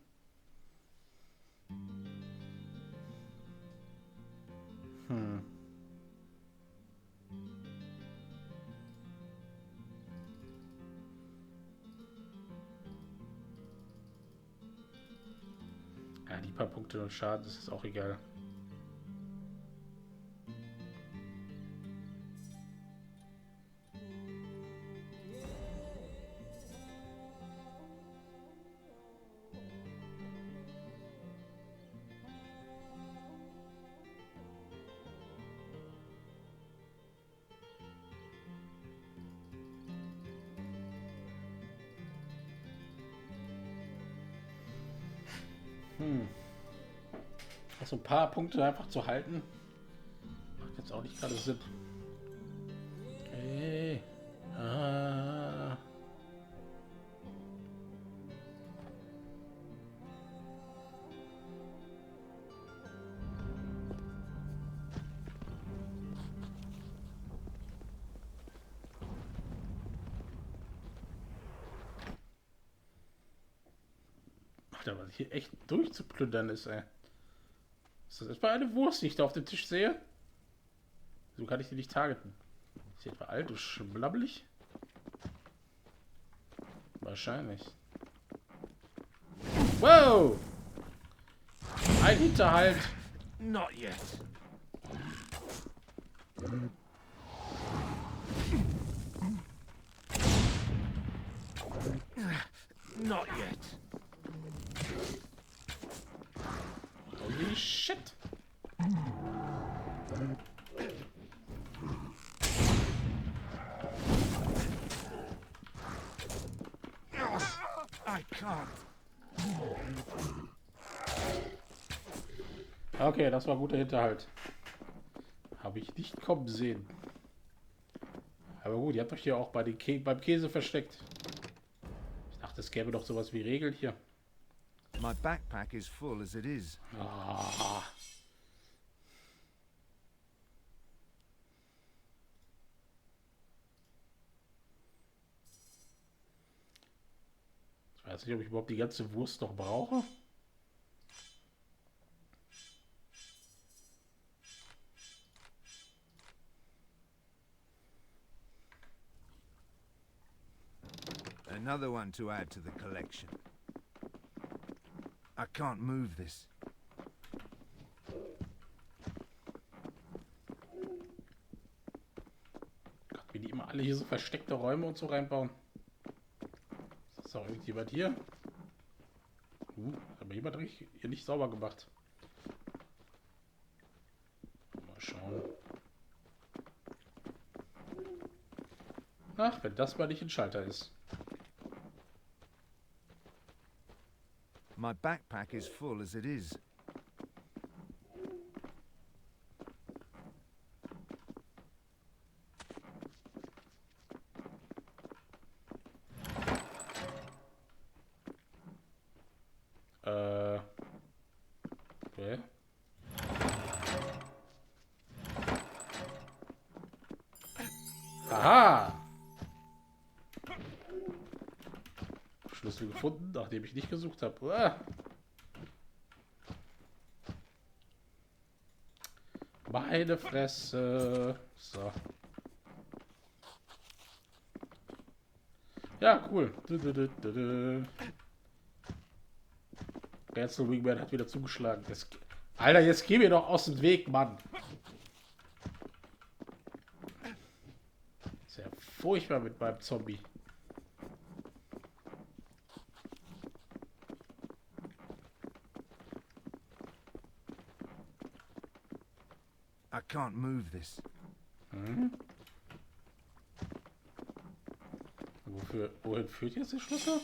Ja, die paar Punkte und Schaden, das ist auch egal. Also ein paar Punkte einfach zu halten, macht jetzt auch nicht gerade Sinn. Okay. Alter, was hier echt durchzuplündern ist, ey. Ist das etwa eine Wurst, die ich da auf dem Tisch sehe? So kann ich die nicht targeten. Ist sie etwa alt und schlabbelig? Wahrscheinlich. Wow! Ein Hinterhalt. Not yet. Not yet. Holy shit! I can't. Okay, das war guter Hinterhalt. Habe ich nicht kommen sehen. Aber gut, ihr habt euch hier auch beim Käse versteckt. Ich dachte, es gäbe doch sowas wie Regeln hier. My backpack is full as it is. Ah. Ich weiß nicht, ob ich überhaupt die ganze Wurst noch brauche. Another one to add to the collection. I can't move this. Gott, wie die immer alle hier so versteckte Räume und so reinbauen. Ist doch irgendjemand hier? Aber jemand hat hier nicht sauber gemacht. Mal schauen. Ach, wenn das mal nicht ein Schalter ist. My backpack is full as it is. Okay. Aha! Schlüssel gefunden, nachdem ich nicht gesucht habe. Meine Fresse. So. Ja, cool. Rätsel Wingman hat wieder zugeschlagen. Alter, jetzt geh mir doch aus dem Weg, Mann. Ist ja furchtbar mit meinem Zombie. I can't move this. Wohin führt jetzt der Schlüssel?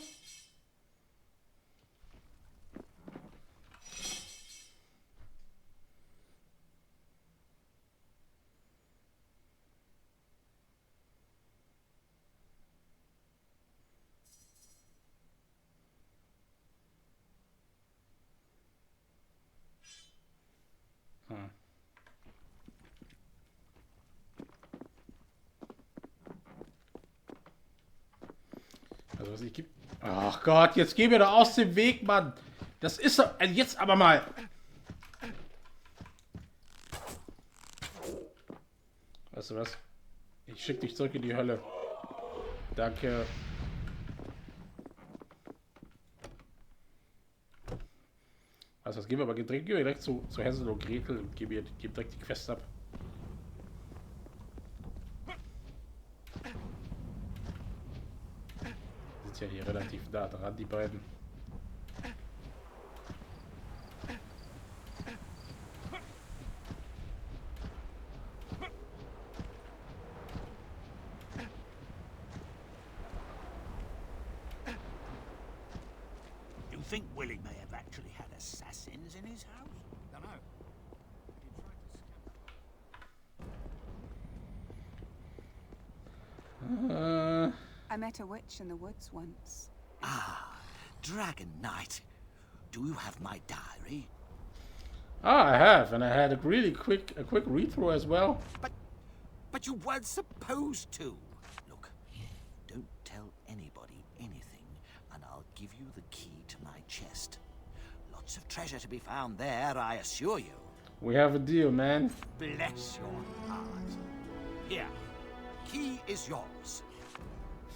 Also was ich gibt. Ach Gott, jetzt geh mir doch aus dem Weg, Mann. Das ist doch. Also jetzt aber mal. Weißt du was? Ich schick dich zurück in die Hölle. Danke. Also was gehen wir aber direkt zu Hänsel und Gretel und geben direkt die Quest ab. Ja, hier relativ nah dran, die beiden. You think Willie may have actually had assassins in his house? Dunno. I met a witch in the woods once. Ah, Dragon Knight. Do you have my diary? Ah, I have, and I had a quick read through as well. But you weren't supposed to. Look, don't tell anybody anything, and I'll give you the key to my chest. Lots of treasure to be found there, I assure you. We have a deal, man. Bless your heart. Here, key is yours.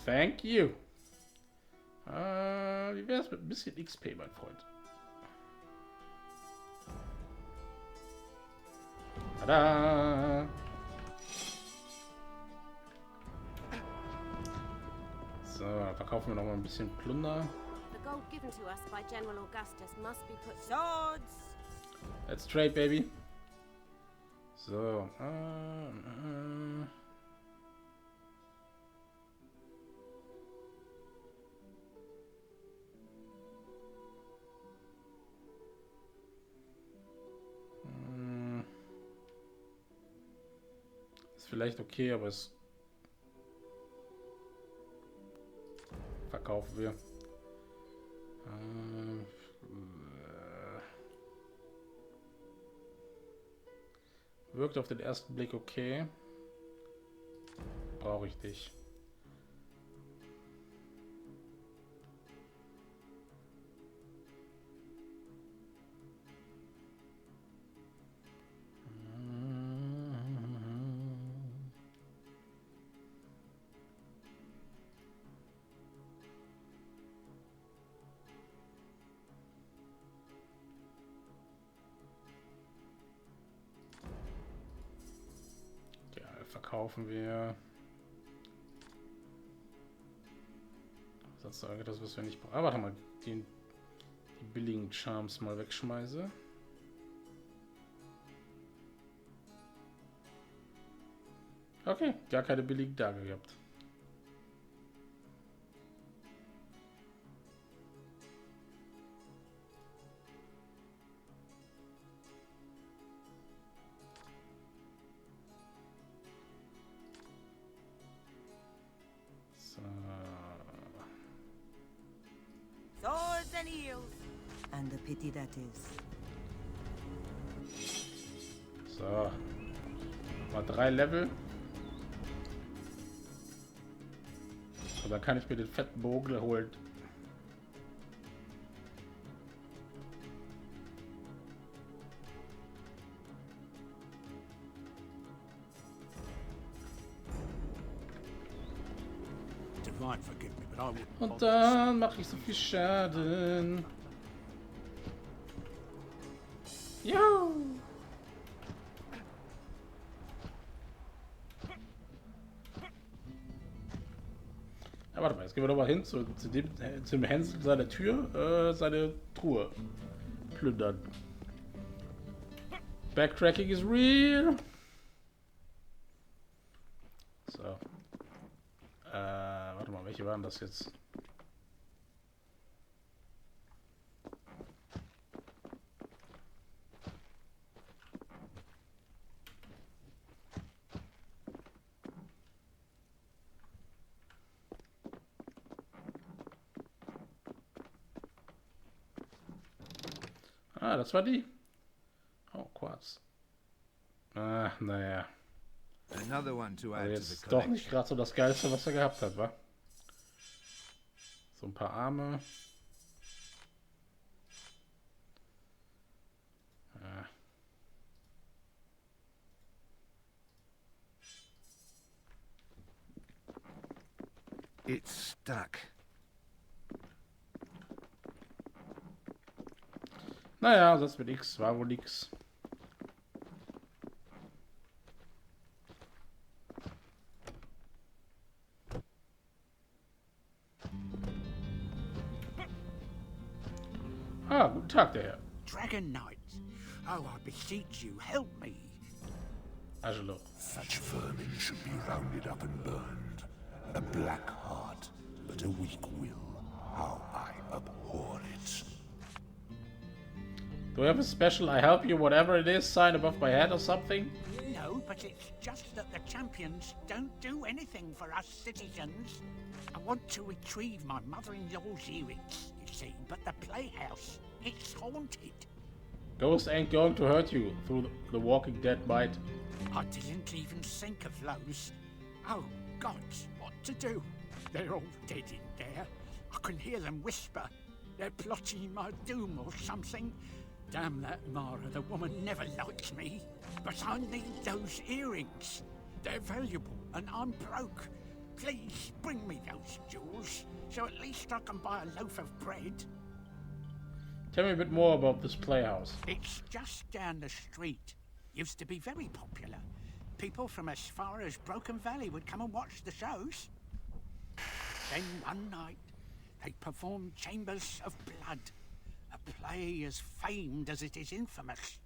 Thank you. Wie wär's mit ein bisschen XP, mein Freund? Tada! So, verkaufen wir noch mal ein bisschen Plunder. The gold given to us by General Augustus must be put swords. Let's trade, baby. So, ist vielleicht okay, aber es verkaufen wir. Wirkt auf den ersten Blick okay. Brauche ich dich. Verkaufen wir. Sonst das, was wir nicht brauchen. Ah, warte mal. Die die billigen Charms mal wegschmeiße. Okay, gar keine billigen Tage gehabt. Swords and heels. And the pity that is. So. Mal 3 Level. Und dann kann ich mir den fetten Bogen holen. Divine, forgive me, but I wouldn't. Und dann mache ich so viel Schaden. Jo! Ja, warte mal, jetzt gehen wir doch mal hin zu dem Hänsel seiner Tür, seine Truhe plündern. Backtracking is real. So. Warte mal, welche waren das jetzt? Ah, das war die. Oh, Quarz. Ah, naja. Also jetzt doch nicht gerade so das Geilste, was er gehabt hat, wa? So ein paar Arme. Ja. It's stuck. Naja, das wird nix, war wohl nix. Ah, guten Tag, der Herr. Dragon Knight. Oh, I beseech you, help me. Angelo. Such vermin should be rounded up and burned. A black heart, but a weak will. How I abhor it. Do we have a special I help you whatever it is sign above my head or something? No, but it's just that the champions don't do anything for us citizens. I want to retrieve my mother-in-law's earrings, you see, but the playhouse, it's haunted. Ghosts ain't going to hurt you through the Walking Dead might. I didn't even think of those. Oh, gods, what to do? They're all dead in there. I can hear them whisper. They're plotting my doom or something. Damn that Mara, the woman never liked me. But I need those earrings. They're valuable, and I'm broke. Please bring me those jewels, so at least I can buy a loaf of bread. Tell me a bit more about this playhouse. It's just down the street. Used to be very popular. People from as far as Broken Valley would come and watch the shows. Then one night, they performed Chambers of Blood, a play as famed as it is infamous.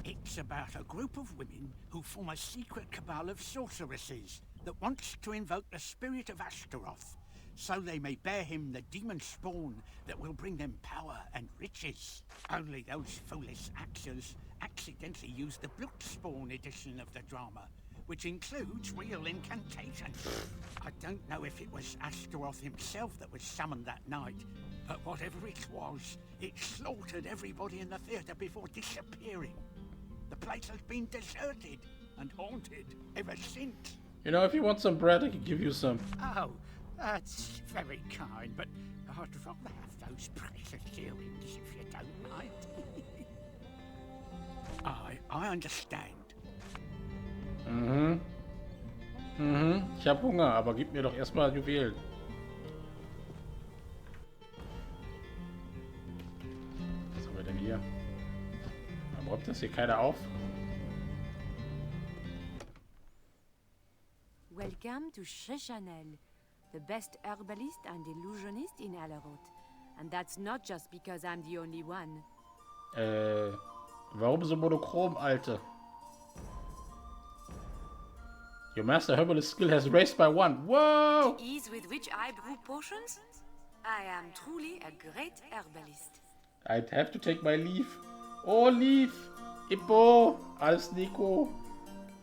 It's about a group of women who form a secret cabal of sorceresses that wants to invoke the spirit of Astaroth, so they may bear him the demon spawn that will bring them power and riches. Only those foolish actors accidentally used the Bloodspawn edition of the drama, which includes real incantations. I don't know if it was Astaroth himself that was summoned that night, but whatever it was, it slaughtered everybody in the theatre before disappearing. The place has been deserted and haunted ever since. You know, if you want some bread, I can give you some. Oh, that's very kind, but I'd rather have those precious earrings if you don't mind. I understand. Mhm. Mhm. Ich hab Hunger, aber gib mir doch erstmal Juwelen. Was haben wir denn hier? Warum räumt das hier keiner auf? Welcome to Chez Chanel, the best herbalist and illusionist in Alerot. And that's not just because I'm the only one. Warum so monochrom, Alte? Your master herbalist skill has raised by 1. Whoa! The ease with which I brew potions? I am truly a great herbalist. I'd have to take my leave. Oh, Leaf! Ippo! Alles Nico.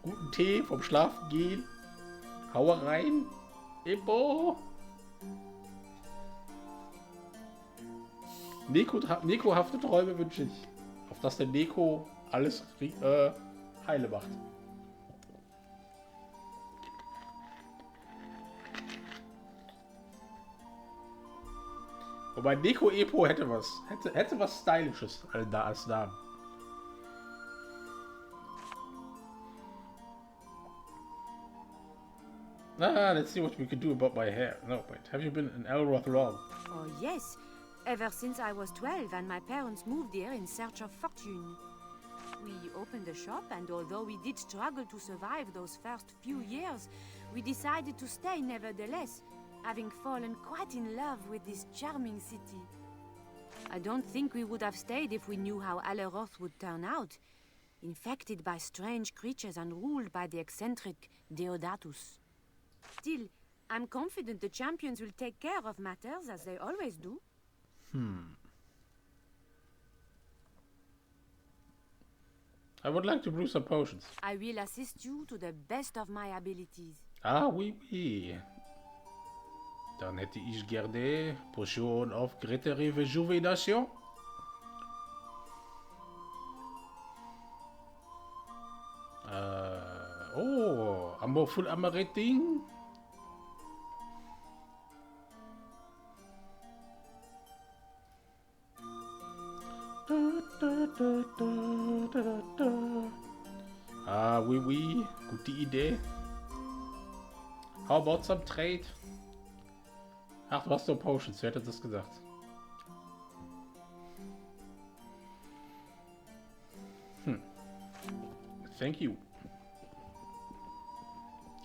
Guten Tee vom Schlafen gehen. Hau rein. Ippo! Nekohafte Träume wünsche ich. Auf dass der Neko alles heile macht. Wobei Neko Epo hätte was. Hätte was Stylisches als Namen. Let's see what we can do about my hair. No, wait. Have you been in Elroth long? Oh, yes. Ever since I was 12 and my parents moved here in search of fortune. We opened a shop, and although we did struggle to survive those first few years, we decided to stay nevertheless, having fallen quite in love with this charming city. I don't think we would have stayed if we knew how Aleroth would turn out, infected by strange creatures and ruled by the eccentric Deodatus. Still, I'm confident the champions will take care of matters as they always do. I would like to brew some potions. I will assist you to the best of my abilities. Ah, oui, oui. Dann hätte ich gerne Potion of Greater Rejuvenation. Oh, Full Amaretting. Ah, oui, oui. Gute Idee. How about some trade? Ach, du hast so Potions. Wer hätte das gesagt? Thank you.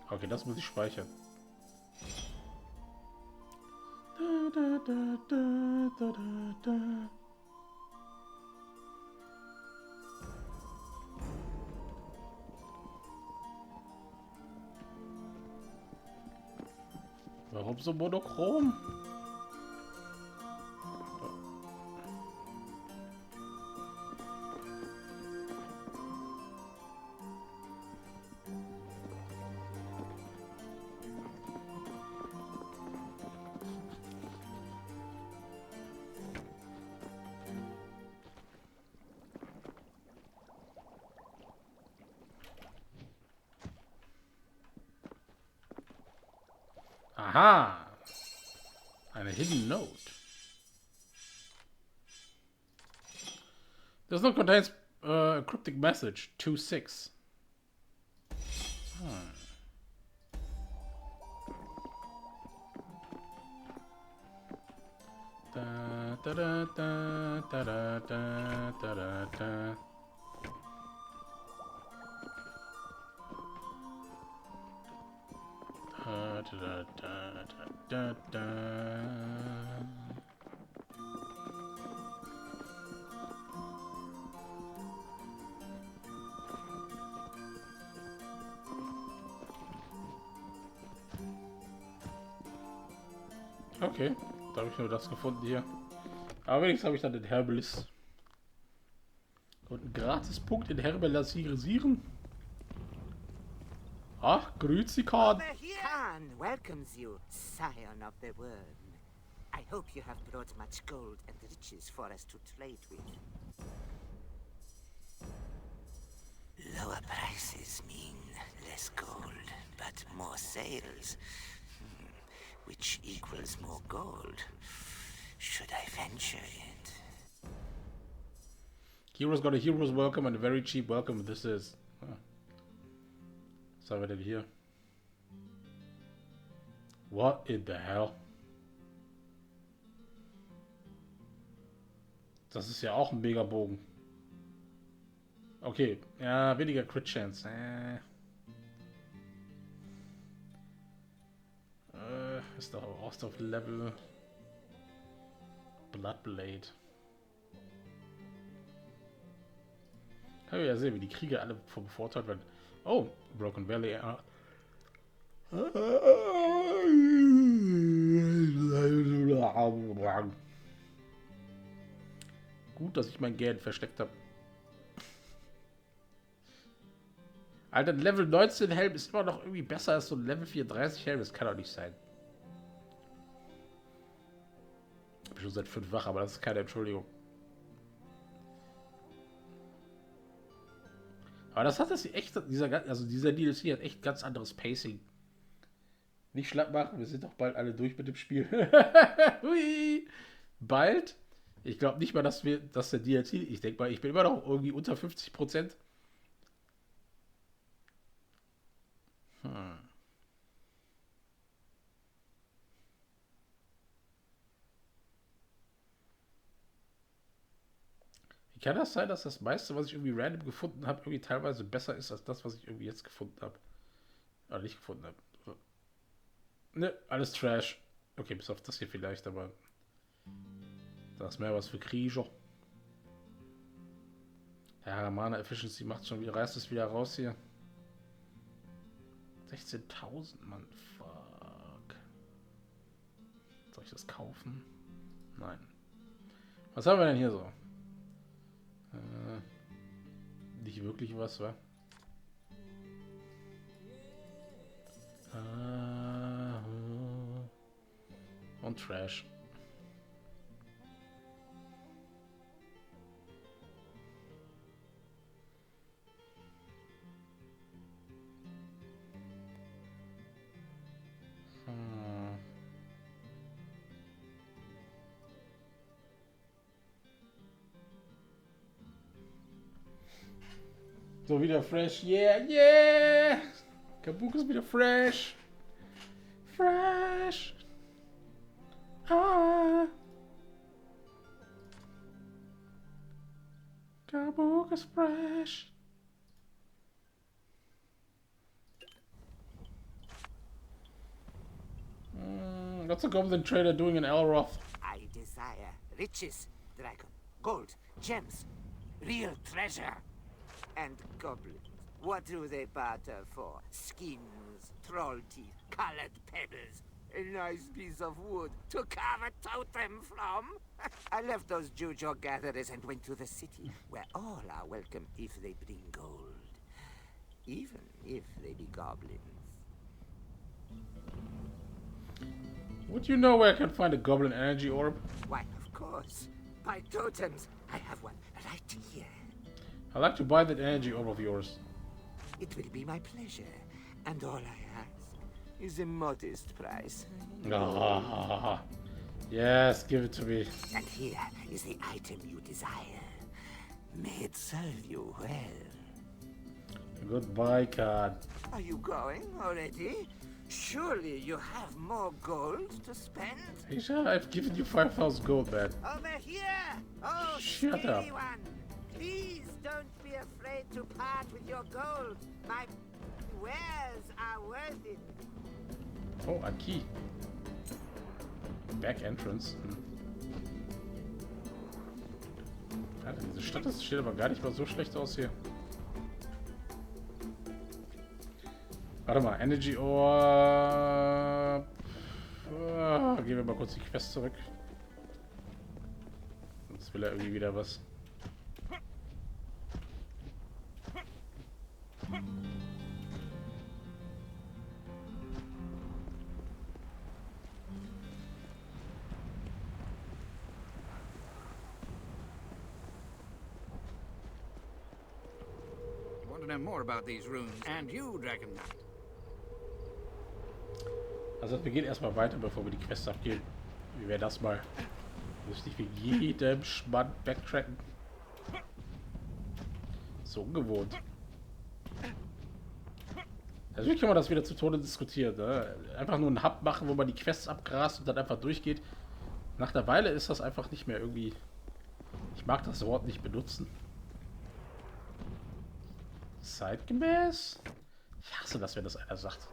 Okay, das muss ich speichern. Warum so monochrom? Aha! Eine hidden note. This note contains a cryptic message 2-6. Da, da, da, da, da, da, da, da, da. Da, da, da, da, da. Okay, da habe ich nur das gefunden hier. Aber wenigstens habe ich dann den Herbalist. Und einen Gratispunkt in Herbalisieren. Ach, grüezi Khan. Khan welcomes you, scion of the worm. I hope you have brought much gold and riches for us to trade with. Lower prices mean less gold, but more sales, which equals more gold. Should I venture it? Heroes got a hero's welcome and a very cheap welcome. This is. Was haben wir denn hier? What in the hell? Das ist ja auch ein Megabogen. Okay, ja, weniger Crit Chance. Ist doch auch auf Level. Bloodblade. Können wir ja sehen, wie die Krieger alle bevorteilt werden. Oh, Broken Valley. Gut, dass ich mein Geld versteckt habe. Alter, Level 19 Helm ist immer noch irgendwie besser als so ein Level 34 Helm. Das kann doch nicht sein. Ich bin schon seit 5 wach, aber das ist keine Entschuldigung. Aber das hat das echt, dieser DLC hat echt ganz anderes Pacing. Nicht schlapp machen, wir sind doch bald alle durch mit dem Spiel. Hui. Bald? Ich glaube nicht mal, dass der DLC, ich denke mal, ich bin immer noch irgendwie unter 50%. Wie kann das sein, dass das meiste, was ich irgendwie random gefunden habe, irgendwie teilweise besser ist als das, was ich irgendwie jetzt gefunden habe? Oder nicht gefunden habe. So. Ne, alles Trash. Okay, bis auf das hier vielleicht, aber da ist mehr was für Krieger. Ja, Mana Efficiency macht schon wieder, reißt es wieder raus hier. 16.000, Mann. Fuck. Soll ich das kaufen? Nein. Was haben wir denn hier so? Nicht wirklich was, wa? Und Trash. So, wieder fresh. Yeah, yeah! Kabuk ist wieder fresh. Fresh. Ah. Kabuk ist fresh. What's a goblin trader doing in Elroth? I desire riches, dragon, gold, gems, real treasure. And goblins, what do they barter for? Skins, troll teeth, colored pebbles, a nice piece of wood to carve a totem from? I left those Jujo gatherers and went to the city, where all are welcome if they bring gold. Even if they be goblins. Would you know where I can find a goblin energy orb? Why, of course. By totems, I have one right here. I'd like to buy that energy orb of yours. It will be my pleasure, and all I ask is a modest price. Ah, yes, give it to me. And here is the item you desire. May it serve you well. Goodbye card. Are you going already? Surely you have more gold to spend? Aisha, I've given you 5,000 gold, man. Over here! Oh, Shut up. one! Please don't be afraid to part with your gold. My wares are worth it. Oh, a key. Back entrance. Alter, diese Stadt steht aber gar nicht mal so schlecht aus hier. Warte mal, Energy Orb. Gehen wir mal kurz die Quest zurück. Sonst will er irgendwie wieder was. Want to know more about these runes, and you, Dragon Knight. Also wir gehen erstmal weiter, bevor wir die Quest abgehen. Wie wäre das mal? Muss nicht wegen jedem Schmann backtracken. So ungewohnt. Natürlich kann man das wieder zu Tode diskutieren. Ne? Einfach nur einen Hub machen, wo man die Quests abgrast und dann einfach durchgeht. Nach der Weile ist das einfach nicht mehr irgendwie... Ich mag das Wort nicht benutzen. Zeitgemäß? Ich hasse das, wenn das einer sagt.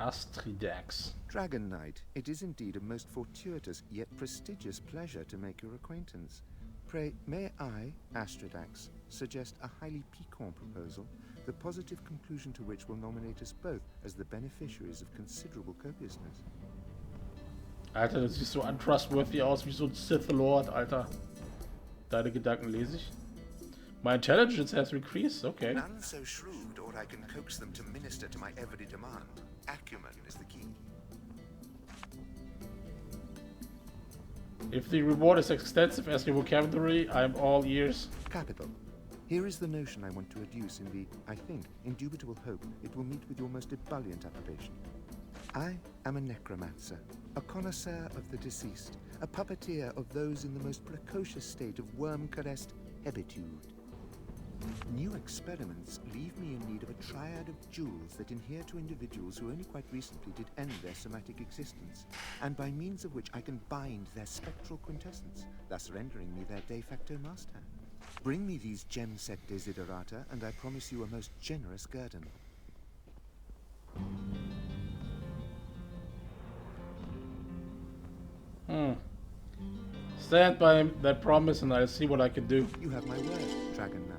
Astridax. Dragon Knight, it is indeed a most fortuitous yet prestigious pleasure to make your acquaintance. Pray, may I, Astridax, suggest a highly piquant proposal, the positive conclusion to which will nominate us both as the beneficiaries of considerable copiousness. Alter, das sieht so untrustworthy aus wie so ein Sith Lord, Alter. Deine Gedanken lese ich. My intelligence has increased, okay. None so shrewd, or I can coax them to minister to my every demand. Acumen is the key. If the reward is extensive as your vocabulary, I'm all ears. Capital. Here is the notion I want to adduce in the, I think, indubitable hope it will meet with your most ebullient approbation. I am a necromancer, a connoisseur of the deceased, a puppeteer of those in the most precocious state of worm-caressed hebitude. New experiments leave me in need of a triad of jewels that adhere to individuals who only quite recently did end their somatic existence, and by means of which I can bind their spectral quintessence, thus rendering me their de facto master. Bring me these gem-set desiderata, and I promise you a most generous guerdon. Stand by that promise and I'll see what I can do. You have my word, Dragon Knight.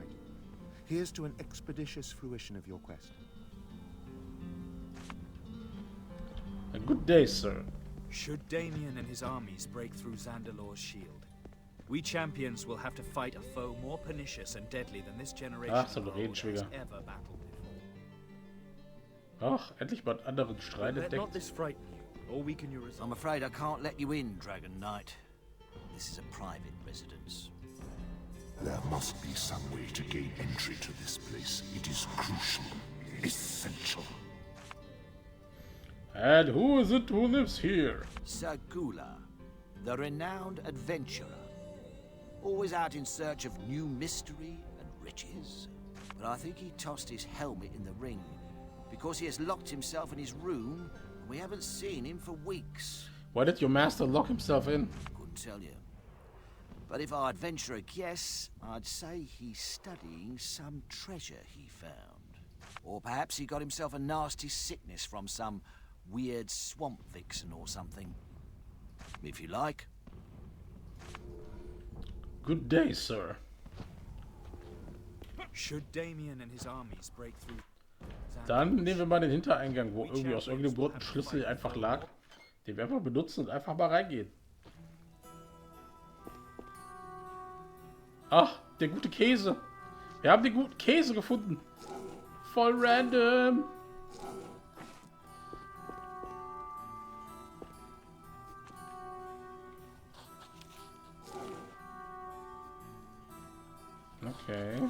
Here's to an expeditious fruition of your quest. A good day, sir. Should Damien and his armies break through Zandalor's shield, we champions will have to fight a foe more pernicious and deadly than this generation Ach, so ein has Redenschwinger. ever battled before. Ach, endlich mal einen anderen Streit Let not entdeckt. this frighten you, or weaken your resolve. I'm afraid I can't let you in, Dragon Knight. This is a private residence. There must be some way to gain entry to this place. It is crucial, essential. And who is it who lives here? Sagula, the renowned adventurer. Always out in search of new mystery and riches. But I think he tossed his helmet in the ring because he has locked himself in his room and we haven't seen him for weeks. Why did your master lock himself in? Couldn't tell you. But if I'd venture a guess, I'd say he's studying some treasure he found. Or perhaps he got himself a nasty sickness from some weird swamp vixen or something. If you like. Good day, sir. Should Damien and his armies break through Dann nehmen wir mal den Hintereingang, wo irgendwie aus irgendeinem Grund ein Schlüssel einfach lag. Den wir einfach benutzen und einfach mal reingehen. Ach, der gute Käse. Wir haben den guten Käse gefunden. Voll random. Okay.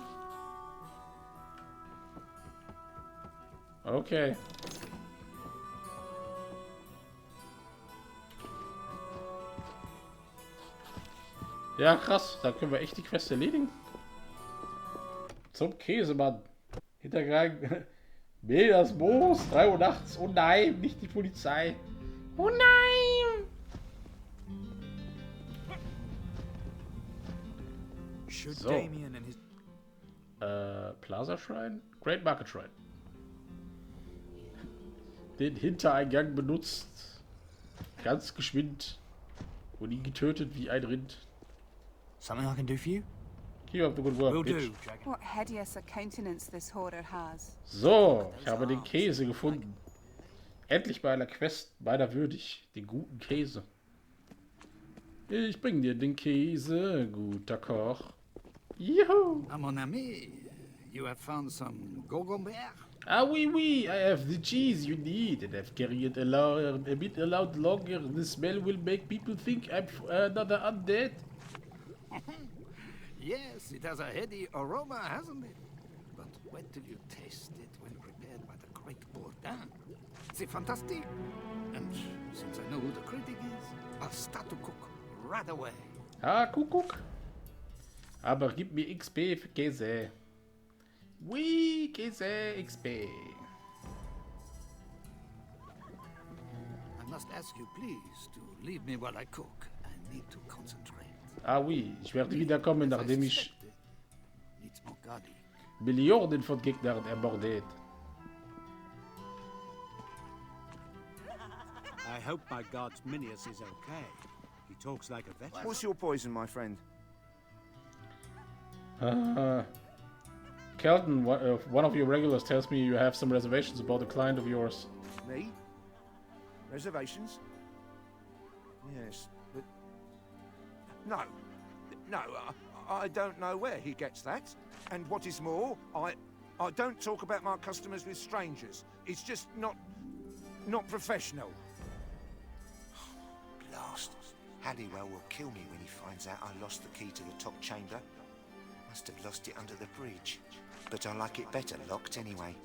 Okay. Ja, krass. Da können wir echt die Quest erledigen. Zum Käsemann. Hintergang. Nee, das Moos. 3 Uhr nachts. Oh nein, nicht die Polizei. Oh nein. So. Plaza Shrine? Great Market Shrine. Den Hintereingang benutzt. Ganz geschwind. Und ihn getötet wie ein Rind. Something I can do for you? Keep up the good work, Will bitch. do, Dragon. What hideous a countenance this hoarder has. So, ich habe den Käse gefunden. Endlich bei einer Quest meiner würdig. Den guten Käse. Ich bring dir den Käse, guter Koch. Juhu! Ah, mon ami, you have found some gogomber? Ah, oui, oui, I have the cheese you need, and I've carried a bit longer. The smell will make people think I'm another undead. Yes, it has a heady aroma, hasn't it? But wait till you taste it when prepared by the great Bourdin. C'est fantastique. And since I know who the critic is, I'll start to cook right away. Ah, guck. Aber gib mir XP für Käse. Oui, Käse, XP. I must ask you, please, to leave me while I cook. I need to concentrate. Ah oui, ich werde wiederkommen, nachdem ich Needs more garlic. Millionen von Gegnern ermordet. I hope my god's Minius is okay. He talks like a veteran. What's your poison, my friend? Kelton, one of your regulars tells me you have some reservations about a client of yours. Me? Reservations? Yes, but... No, I don't know where he gets that. And what is more, I don't talk about my customers with strangers. It's just not professional. Blast. Halliwell will kill me when he finds out I lost the key to the top chamber. Must have lost it under the bridge. But I like it better locked anyway.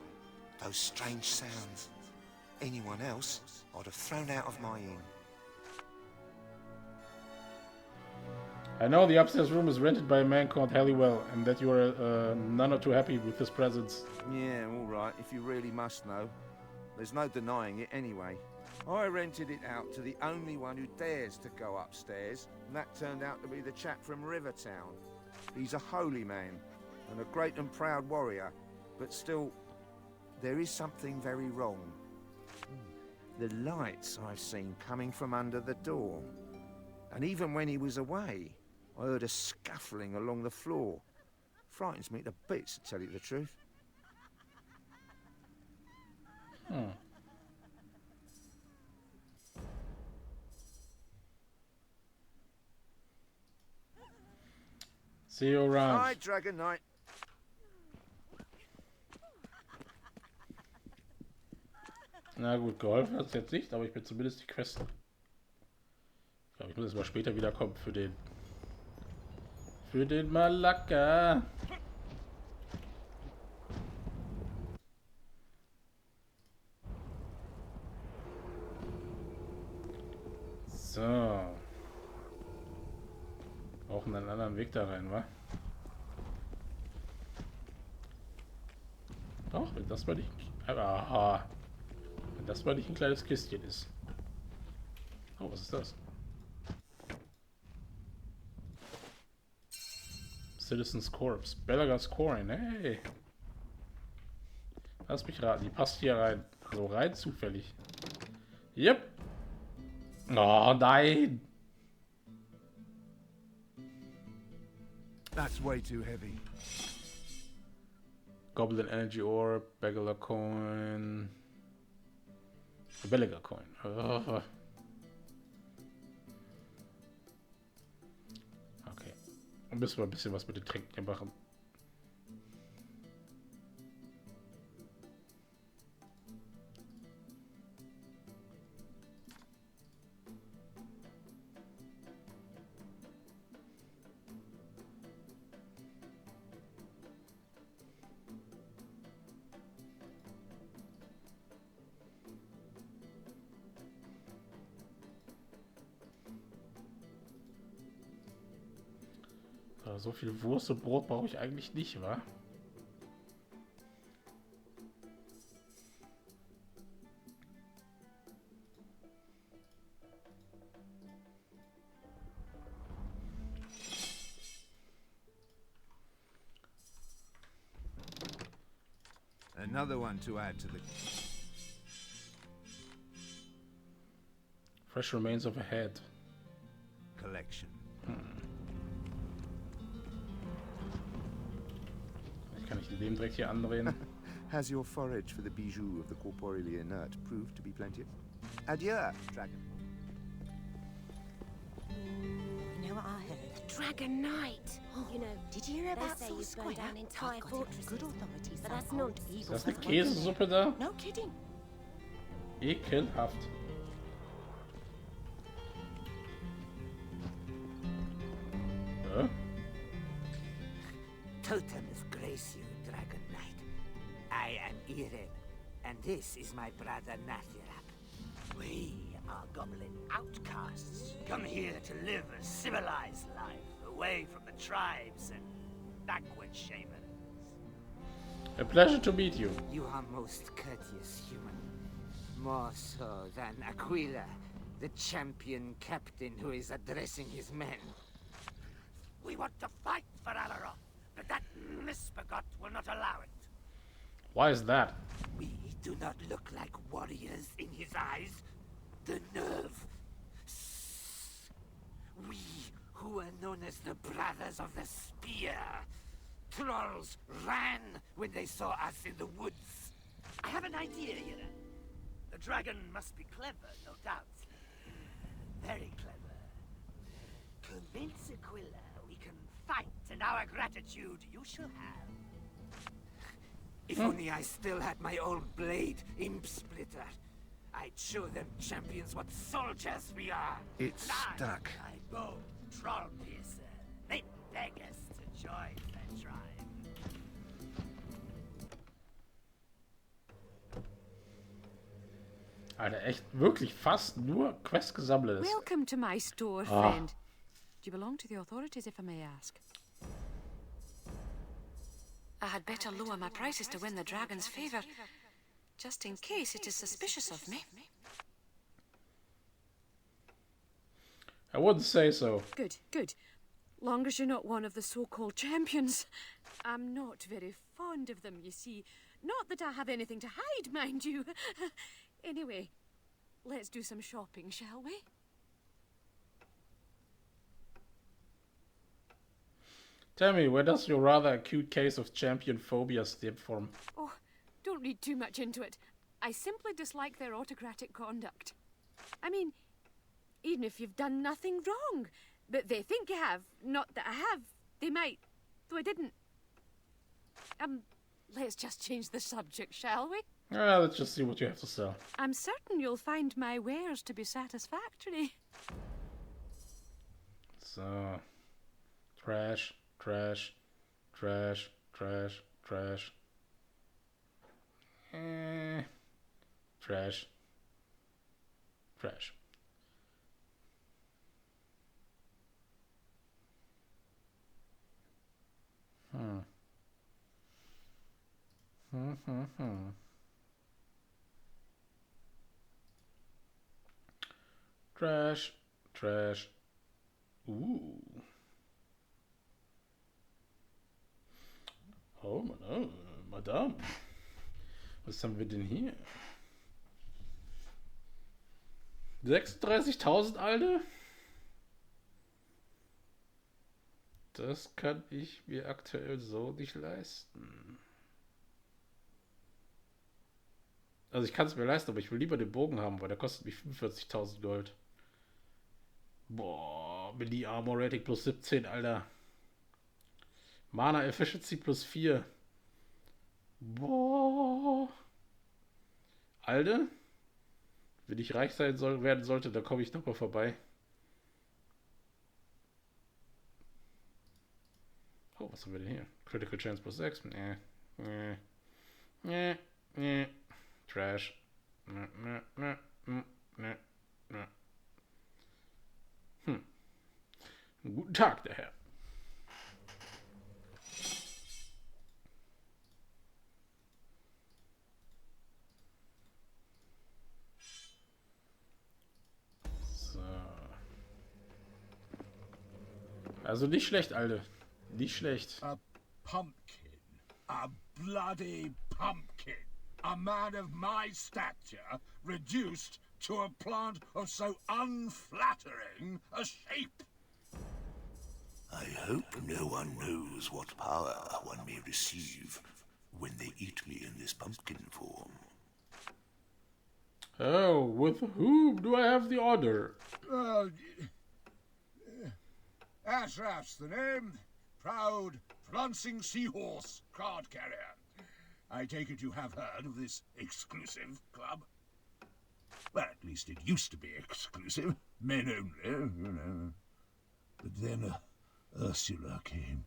Those strange sounds. Anyone else, I'd have thrown out of my inn. I know the upstairs room is rented by a man called Halliwell, and that you are none are too happy with his presence. Yeah, all right, if you really must know. There's no denying it anyway. I rented it out to the only one who dares to go upstairs, and that turned out to be the chap from Rivertown. He's a holy man, and a great and proud warrior, but still, there is something very wrong. The lights I've seen coming from under the door. And even when he was away, I heard a scuffling along the floor. Frightens me to bits, to tell you the truth. See you around. Hi, Dragon Knight. Na gut, geholfen hat es jetzt nicht, aber ich bin zumindest die Quest. Ich glaube, ich muss jetzt mal später wiederkommen für den Malaka. So. Brauchen einen anderen Weg da rein, wa? Doch, wenn das mal nicht... Aha. Wenn das mal nicht ein kleines Kistchen ist. Oh, was ist das? Citizens Corpse. Belagas Coin, hey. Lass mich raten, die passt hier rein. So rein zufällig. Yep. Oh nein. That's way too heavy. Goblin Energy Orb, Belagar Coin. Belagar Coin. Oh. Okay. Dann müssen wir ein bisschen was mit den Tränken hier machen. So viel Wurst und Brot brauche ich eigentlich nicht, wa? Another one to add to the... Fresh remains of a head. collection. Kann ich den direkt hier andrehen? Has your forage for the bijou of the corporeally inert proved to be plenteous? Adieu, dragon. You know what I heard? The Dragon Knight. You know, Did you hear about they say Soul you Square? burn down entire I've got fortresses. good authorities. But that that's old not evil Ist das eine folk. Käsesuppe da? No kidding. Ekelhaft. Ja? Totems grace you, Dragon Knight. I am Irem, and this is my brother Nathirap. We are goblin outcasts, come here to live a civilized life, away from the tribes and backward shamans. A pleasure to meet you. You are most courteous human. More so than Aquila, the champion captain who is addressing his men. We want to fight for Alaroth, but that misbegot will not allow it. Why is that? We do not look like warriors in his eyes. The The brothers of the spear. Trolls ran when they saw us in the woods. I have an idea, you know. The dragon must be clever, no doubt. Very clever. Convince Aquila we can fight, and our gratitude you shall have. If only I still had my old blade, Imp Splitter. I'd show them champions what soldiers we are. It's stuck. My bow, Troll Piercer. They beg us to join their tribe. Alter, echt wirklich fast nur Quest-Gesammelt ist. Welcome to my store, friend. Do you belong to the authorities, if I may ask? I had better lower my prices to win the dragon's favor, just in case it is suspicious of me. I wouldn't say so. Good, good. Long as you're not one of the so-called champions. I'm not very fond of them, you see. Not that I have anything to hide, mind you. Anyway, let's do some shopping, shall we? Tell me, where does your rather acute case of champion phobia stem from? Oh, don't read too much into it. I simply dislike their autocratic conduct. I mean, even if you've done nothing wrong, but they think you have, not that I have, they might, though I didn't. Let's just change the subject, shall we? Let's just see what you have to sell. I'm certain you'll find my wares to be satisfactory. So, trash, trash, trash, trash, trash. Trash. Trash. Trash, trash. Oh, Madame. Was haben wir denn hier? 36.000, Alter? Das kann ich mir aktuell so nicht leisten. Also ich kann es mir leisten, aber ich will lieber den Bogen haben, weil der kostet mich 45.000 Gold. Boah, Mini Armor Rating plus 17, Alter. Mana Efficiency plus 4. Boah. Alter. Wenn ich reich werden sollte, dann komme ich nochmal vorbei. Oh, was haben wir denn hier? Critical Chance plus 6. Trash. Guten Tag, der Herr. So. Also nicht schlecht, Alter. Nicht schlecht. A pumpkin. A bloody pumpkin. A man of my stature reduced to a plant of so unflattering a shape. I hope no one knows what power one may receive when they eat me in this pumpkin form. Oh, with whom do I have the honor? Ashraf's the name. Proud, prancing seahorse card carrier. I take it you have heard of this exclusive club? Well, at least it used to be exclusive. Men only, you know. But then Ursula came.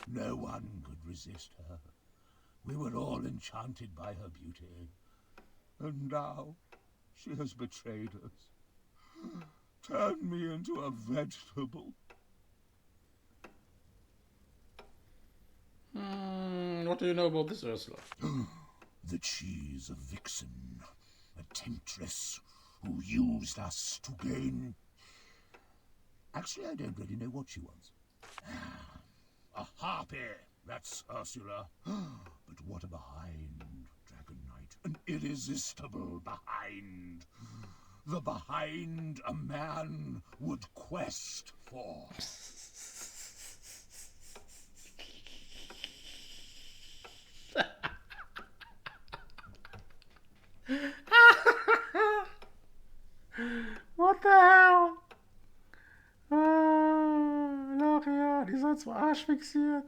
No one could resist her. We were all enchanted by her beauty. And now she has betrayed us. Turned me into a vegetable. What do you know about this Ursula? That she's a vixen, a temptress who used us to gain... Actually, I don't really know what she wants. A harpy, that's Ursula. But what a behind, Dragon Knight. An irresistible behind. The behind a man would quest for. What the hell? Ach ja, die sind zum Arsch fixiert.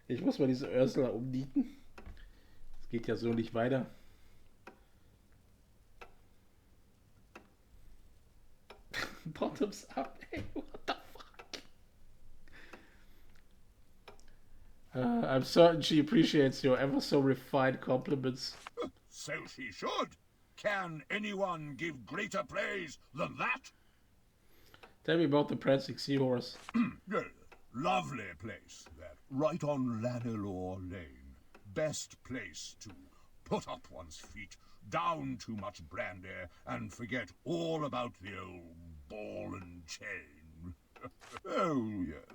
Ich muss mal diese Ursula umnieten. Es geht ja so nicht weiter. Bottoms up, ey, what the fuck? I'm certain she appreciates your ever so refined compliments. So she should. Can anyone give greater praise than that? Tell me about the prancing seahorse. Yeah, lovely place, that. Right on Lanelore Lane. Best place to put up one's feet, down too much brandy, and forget all about the old ball and chain. Oh, yeah.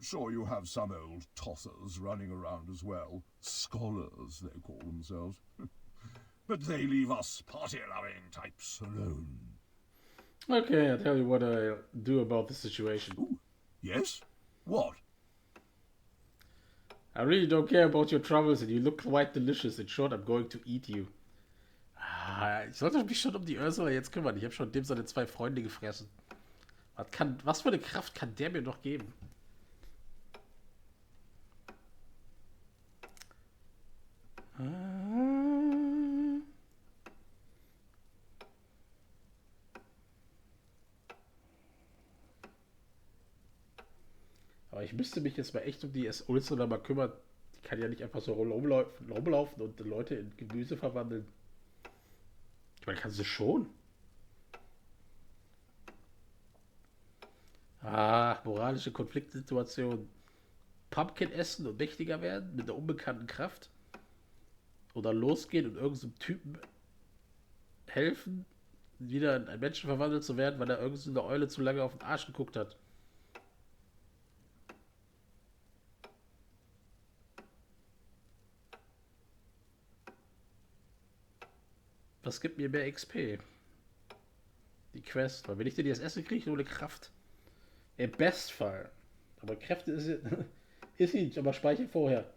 Sure you have some old tossers running around as well. Scholars, they call themselves. But they leave us party-loving types alone. Okay, I'll tell you what I do about the situation. Ooh, yes? What? I really don't care about your troubles and you look quite delicious. In short, I'm going to eat you. Ich sollte mich schon um die Ursula jetzt kümmern. Ich habe schon dem seine 2 Freunde gefressen. Was für eine Kraft kann der mir noch geben? Aber ich müsste mich jetzt mal echt um die Ursula mal kümmern. Die kann ja nicht einfach so rumlaufen und Leute in Gemüse verwandeln. Ich meine, kann sie schon. Moralische Konfliktsituation. Pumpkin essen und mächtiger werden mit einer unbekannten Kraft. Oder losgehen und irgendeinem Typen helfen, wieder in einen Menschen verwandelt zu werden, weil er irgendeine Eule zu lange auf den Arsch geguckt hat. Was gibt mir mehr XP? Die Quest. Weil wenn ich dir das Essen kriege, ohne Kraft. Im Bestfall. Aber Kräfte ist nicht, aber speichere vorher.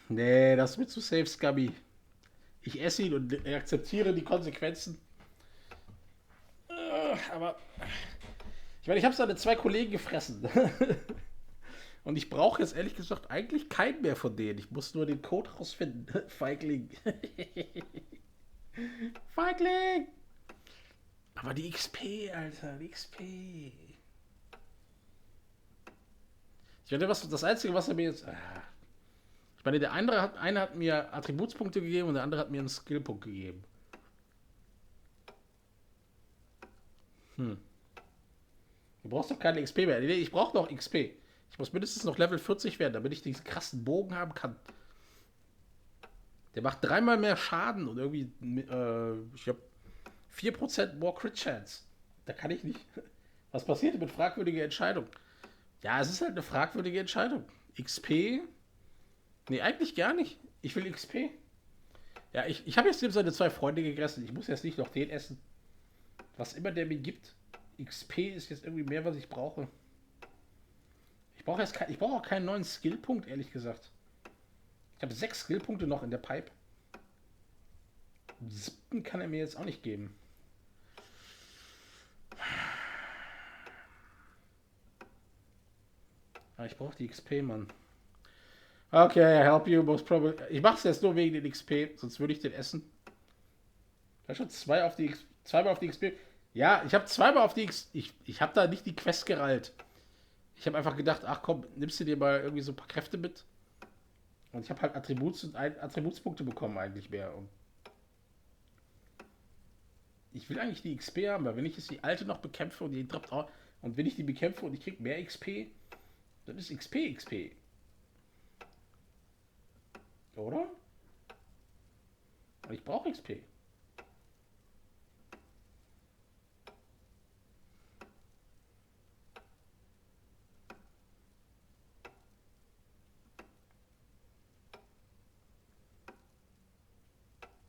Nee, das ist mir zu safe, Scummy. Ich esse ihn und akzeptiere die Konsequenzen. Aber ich meine, ich habe seine 2 Kollegen gefressen. Und ich brauche jetzt ehrlich gesagt eigentlich keinen mehr von denen. Ich muss nur den Code rausfinden. Feigling. Feigling! Aber die XP, Alter, die XP. Ich meine, das Einzige, was er mir jetzt... Ich meine, der eine hat mir Attributspunkte gegeben und der andere hat mir einen Skillpunkt gegeben. Du brauchst doch keine XP mehr. Nee, ich brauche noch XP. Ich muss mindestens noch Level 40 werden, damit ich diesen krassen Bogen haben kann. Der macht 3-mal mehr Schaden und irgendwie, ich glaube, 4% more Crit Chance. Da kann ich nicht. Was passiert mit fragwürdiger Entscheidung? Ja, es ist halt eine fragwürdige Entscheidung. XP? Nee, eigentlich gar nicht. Ich will XP. Ja, ich habe jetzt eben seine 2 Freunde gegessen. Ich muss jetzt nicht noch den essen. Was immer der mir gibt. XP ist jetzt irgendwie mehr, was ich brauche. Ich brauche auch keinen neuen Skillpunkt, ehrlich gesagt. Ich habe 6 Skillpunkte noch in der Pipe. Den 7. kann er mir jetzt auch nicht geben. Aber ich brauche die XP, Mann. Okay, I help you, most probably. Ich mache es jetzt nur wegen den XP, sonst würde ich den essen. Da schon 2 auf die zweimal auf die XP. Ja, ich habe zweimal auf die XP. Ich habe da nicht die Quest gerallt. Ich habe einfach gedacht, ach komm, nimmst du dir mal irgendwie so ein paar Kräfte mit. Und ich habe halt Attributspunkte bekommen eigentlich mehr. Und ich will eigentlich die XP haben, weil wenn ich jetzt die alte noch bekämpfe und die droppt auch, und wenn ich die bekämpfe und ich kriege mehr XP, dann ist XP. Oder? Und ich brauche XP.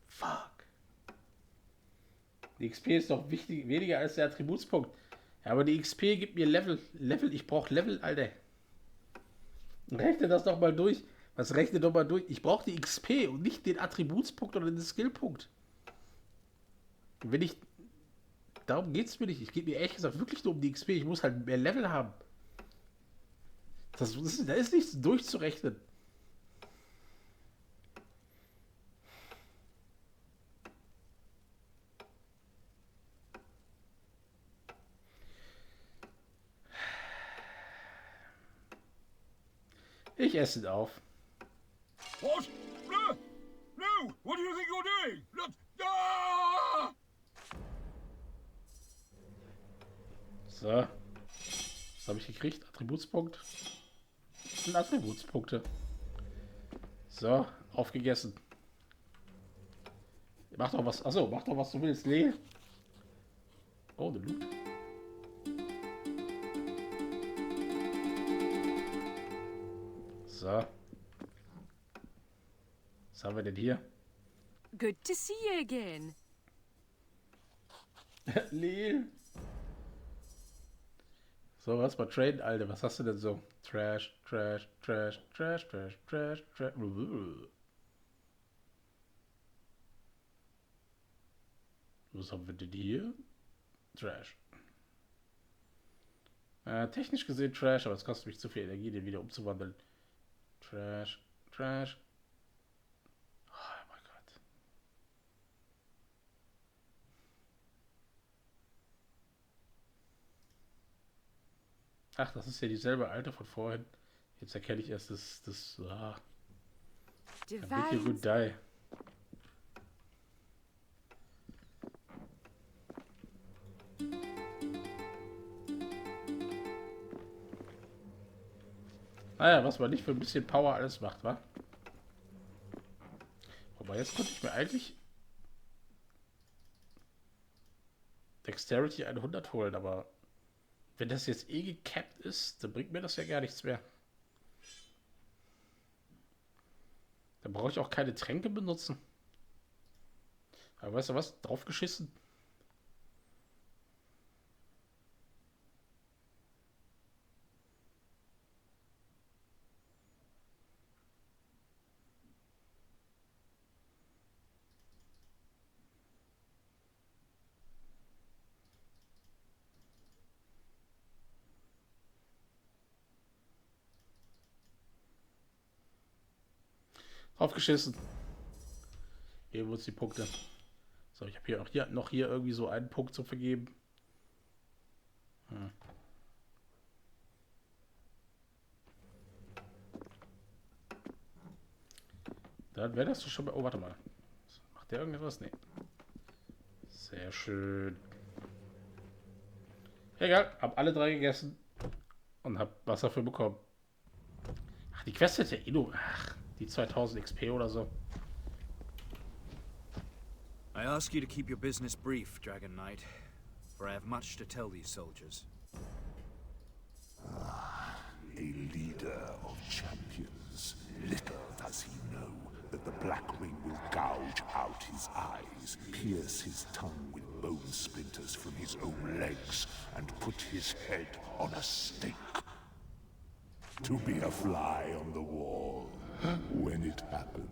Fuck. Die XP ist doch weniger als der Attributspunkt. Ja, aber die XP gibt mir Level. Ich brauche Level, Alter. Rechne das doch mal durch. Was rechne doch mal durch? Ich brauche die XP und nicht den Attributspunkt oder den Skillpunkt. Und wenn ich... Darum geht's mir nicht. Ich gebe mir ehrlich gesagt wirklich nur um die XP. Ich muss halt mehr Level haben. Da ist nichts durchzurechnen. Ich esse ihn auf. What? No! No! What do you think you're doing? Look! Ah! So. Was habe ich gekriegt? Attributspunkt. Das sind Attributspunkte. So, aufgegessen. Mach doch was. Achso, mach doch was du willst. Nee. Oh, der Loot. So. Was haben wir denn hier? Good to see you again. Lil. So, was mal traden, Alter. Was hast du denn so? Trash, Trash, Trash, Trash, Trash, Trash, Trash. Was haben wir denn hier? Trash. Technisch gesehen Trash, aber es kostet mich zu viel Energie, den wieder umzuwandeln. Trash, Trash. Oh mein Gott. Ach, das ist ja dieselbe alte von vorhin. Jetzt erkenne ich erst das Make you good die. Naja, was man nicht für ein bisschen Power alles macht, wa? Aber jetzt konnte ich mir eigentlich Dexterity 100 holen, aber wenn das jetzt eh gecapped ist, dann bringt mir das ja gar nichts mehr. Dann brauche ich auch keine Tränke benutzen. Aber weißt du was? Draufgeschissen. Aufgeschissen. Geben wir uns die Punkte. So, ich habe hier noch irgendwie so einen Punkt zu vergeben. Dann wäre das doch schon mal... Oh, warte mal. Macht der irgendetwas? Nee. Sehr schön. Egal, hab alle 3 gegessen und hab was dafür bekommen. Ach, die Quest hat ja eh nur... Ach, die 2000 XP oder so. I ask you to keep your business brief, Dragon Knight, for I have much to tell these soldiers. A leader of champions. Little does he know that the Black Ring will gouge out his eyes, pierce his tongue with bone splinters from his own legs, and put his head on a stake. To be a fly on the wall when it happens.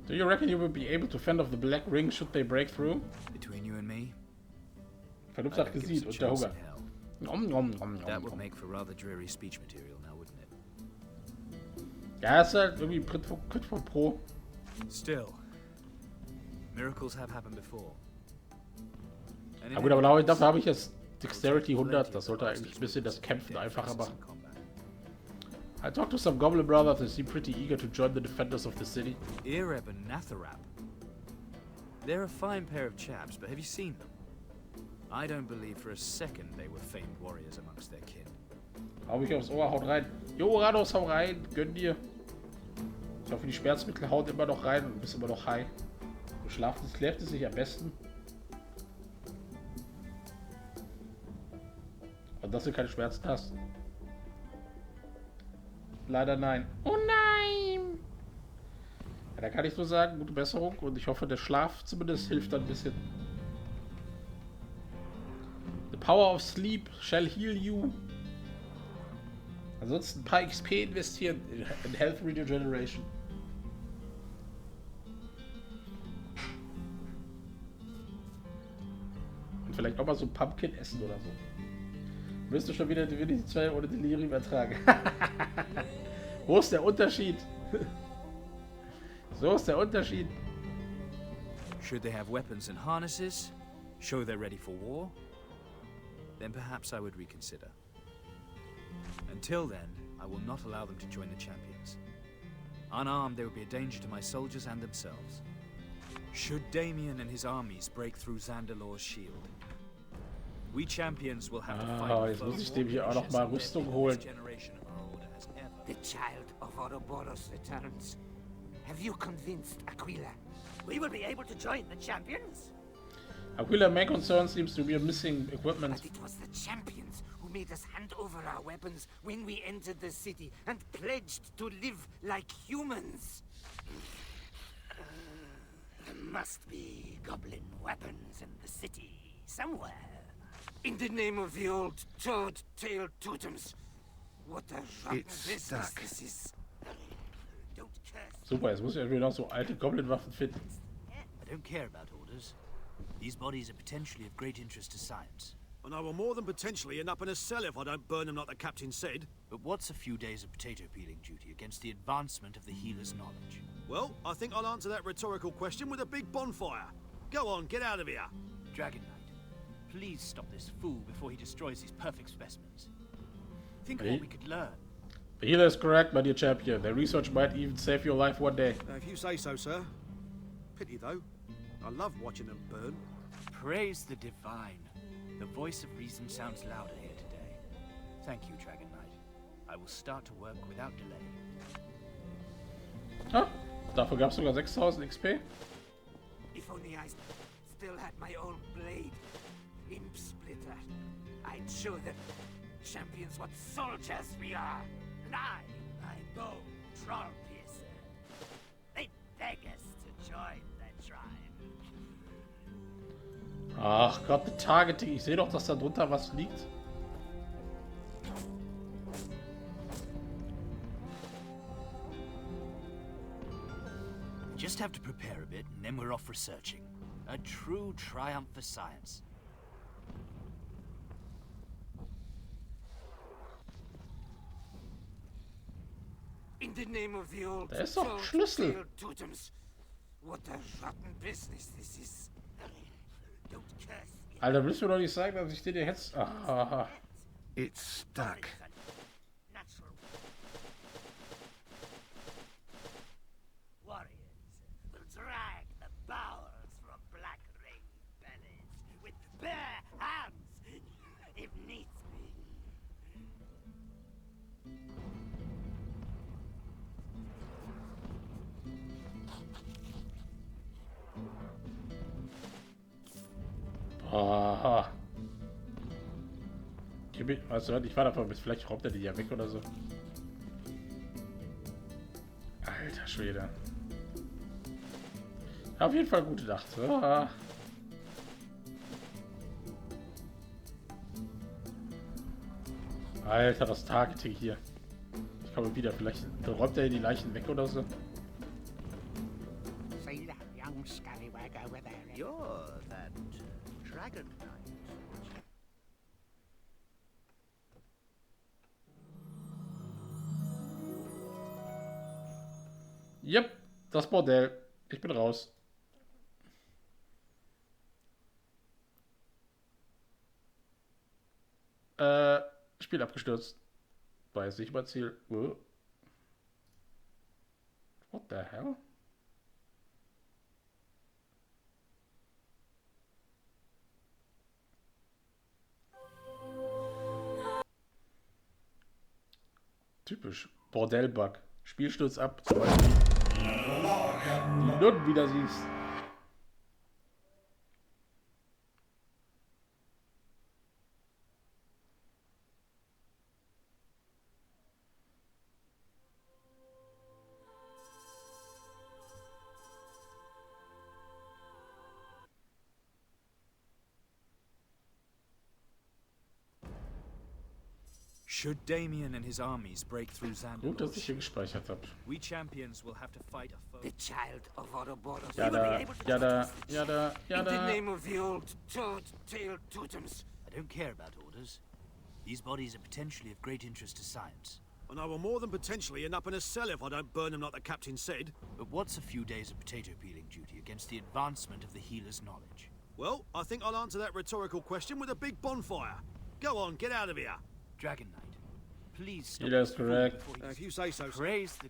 Do you reckon you will be able to fend off the Black Ring should they break through? Between you and me, Vernunft hat gesiegt und der Hunger. That would make for rather dreary speech material now, wouldn't it? Ja, ist halt irgendwie Crit von Pro. Still, miracles have happened before. Ja gut, aber dafür habe ich jetzt Dexterity 100. Das sollte eigentlich ein bisschen das Kämpfen einfacher machen. I talked to some Goblin brothers. They seem pretty eager to join the defenders of the city. Ereb and Natharap. They're a fine pair of chaps, but have you seen them? I don't believe for a second they were famed warriors amongst their kin. Hau mich aufs Ohr, haut rein. Jo, Rados, hau rein. Gönn dir. Ich hoffe, die Schmerzmittel hauen immer noch rein und du bist immer noch high. Du schläft es sich am besten. Und dass du keine Schmerzen hast. Leider nein. Oh nein! Ja, da kann ich nur sagen, gute Besserung und ich hoffe, der Schlaf zumindest hilft dann ein bisschen. The power of sleep shall heal you. Ansonsten ein paar XP investieren in Health Regeneration. Und vielleicht auch mal so ein Pumpkin essen oder so. Wirst du schon wieder Divinity 2 ohne Delirium ertragen? Wo ist der Unterschied? So ist der Unterschied. Should they have weapons and harnesses, show they're ready for war, then perhaps I would reconsider. Until then, I will not allow them to join the champions. Unarmed, they would be a danger to my soldiers and themselves. Should Damien and his armies break through Zandalor's shield, we champions will have to fight. Jetzt muss ich dem hier auch noch mal Rüstung holen. The child of Ouroboros returns. Have you convinced Aquila? We will be able to join the champions? Aquila, main concern seems to be missing equipment. But it was the champions who made us hand over our weapons when we entered the city and pledged to live like humans. There must be goblin weapons in the city somewhere. In the name of the old toad-tailed totems. What a rotten business this is. Don't curse. Super, jetzt muss ich irgendwie noch so alte Goblin-Waffen finden. I don't care about orders. These bodies are potentially of great interest to science. And I will more than potentially end up in a cell if I don't burn them like the captain said. But what's a few days of potato peeling duty against the advancement of the healer's knowledge? Well, I think I'll answer that rhetorical question with a big bonfire. Go on, get out of here. Dragon Knight, please stop this fool before he destroys these perfect specimens. Think of what we could learn. The healer is correct, my dear champion. Their research might even save your life one day. If you say so, sir. Pity, though. I love watching them burn. Praise the divine. The voice of reason sounds louder here today. Thank you, Dragon Knight. I will start to work without delay. Ah, dafür gab es sogar 6000 XP. If only I still had my old blade. Imp Splitter. I'd show the champions what soldiers we are. And I bow, troll piercer. They beg us to join the tribe. Ach Gott, the Targeting. Ich sehe doch, dass da drunter was liegt. Just have to prepare a bit, and then we're off researching. A true triumph for science. In the name of the old Da ist doch ein Schlüssel. totems. What a rotten business this is. Don't curse. Alter, willst du doch nicht sagen, dass ich den hier jetzt... Ah. It's stuck. Warriors will drag the bowels from black ring bellies with bare hands, if needs be. Ah. Also, ich war davon, vielleicht raubt er die ja weg oder so. Alter Schwede. Auf jeden Fall gute Nacht. Ah. Alter, das Targeting hier. Ich komme wieder, vielleicht räumt er die Leichen weg oder so. See that young scallywag over there? You're that Dragon Knight. Yep, das Bordell. Ich bin raus. Spiel abgestürzt. War jetzt nicht mein Ziel. What the hell? Typisch. Bordellbug. Spiel stürzt ab. Zum Beispiel. Die Nutten wieder siehst. Should Damien and his armies break through Gut, dass Zandalor's ich hier gespeichert habe. we champions will have to fight a foe. The child of Ouroboros. Ja You will be da, able to ja da, trust ja da, ja in the da. name of the old toad-tailed totems. I don't care about orders. These bodies are potentially of great interest to science. And I will more than potentially end up in a cell if I don't burn them like the captain said. But what's a few days of potato peeling duty against the advancement of the healer's knowledge? Well, I think I'll answer that rhetorical question with a big bonfire. Go on, get out of here. Dragon Knight, please stop. Jeder ist korrekt. If you say so. Praise the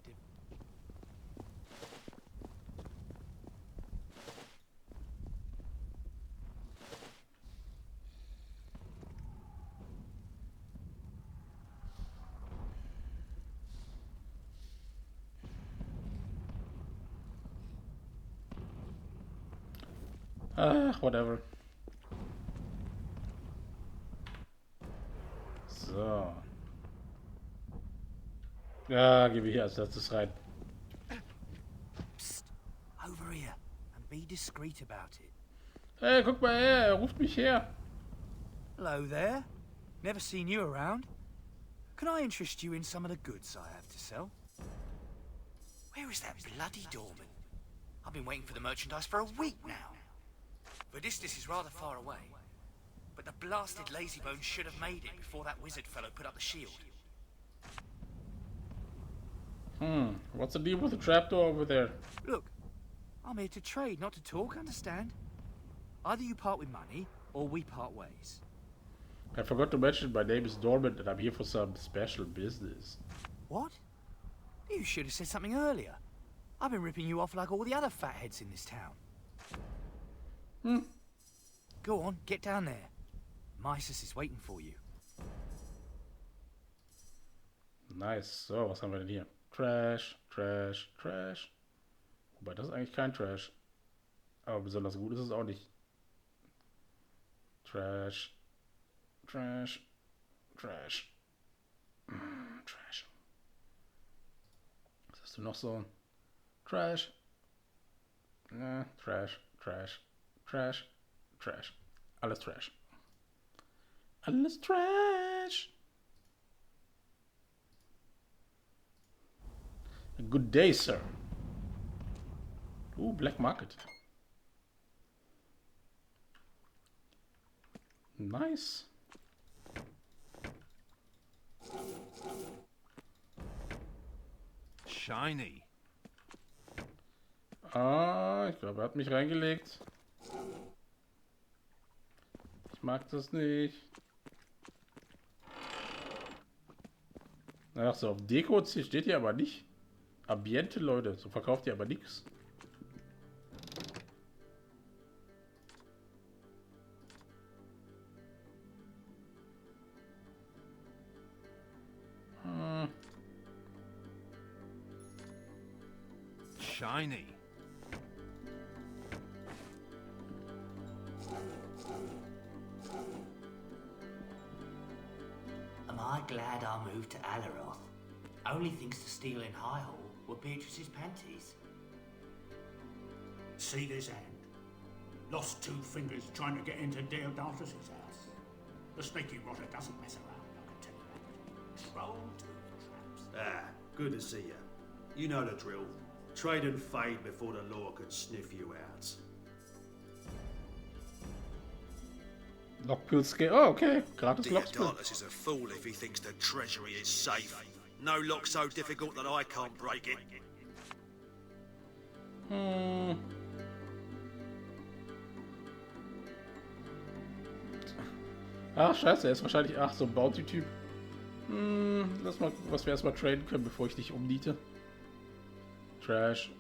Ach, whatever. So. Ja, gebe ich hier als letztes rein. Psst, over here, and be discreet about it. Hey, guck mal her, er ruft mich her. Hello there. Never seen you around. Can I interest you in some of the goods I have to sell? Where is that bloody doorman? I've been waiting for the merchandise for a week now. For this is rather far away. But the blasted lazybones should have made it before that wizard fellow put up the shield. What's the deal with the trapdoor over there? Look, I'm here to trade, not to talk, understand? Either you part with money, or we part ways. I forgot to mention my name is Dormant and I'm here for some special business. What? You should have said something earlier. I've been ripping you off like all the other fatheads in this town. Go on, get down there. Mysis is waiting for you. Nice. So, was haben wir denn hier? Trash, Trash, Trash. Wobei, das ist eigentlich kein Trash. Aber besonders gut ist es auch nicht. Trash, Trash, Trash. Trash. Was hast du noch so? Trash. Trash, Trash, Trash, Trash. Alles Trash. Alles Trash. Good day, sir. Ooh, black market. Nice. Shiny. Ah, ich glaube, er hat mich reingelegt. Ich mag das nicht. Ach so, auf Deko steht hier aber nicht. Ambiente, Leute. So verkauft ihr aber nichts. Shiny. Am I glad I moved to Alaroth? Only things to steal in Highhall were Beatrice's panties. See this hand? Lost 2 fingers trying to get into Deodatus' house. The snaky rotter doesn't mess around, I can tell you that. Troll to the traps. Ah, good to see you. You know the drill. Trade and fade before the law can sniff you out. Lockpill scale. Oh, okay. Gratis Lockpill. Deodatus is a fool if he thinks the treasury is safe. No lock so difficult that I can't break it. Ach, scheiße, er ist wahrscheinlich, ach, so ein Bounty-Typ. Lass mal gucken, was wir erstmal traden können, bevor ich dich umniete. Trash.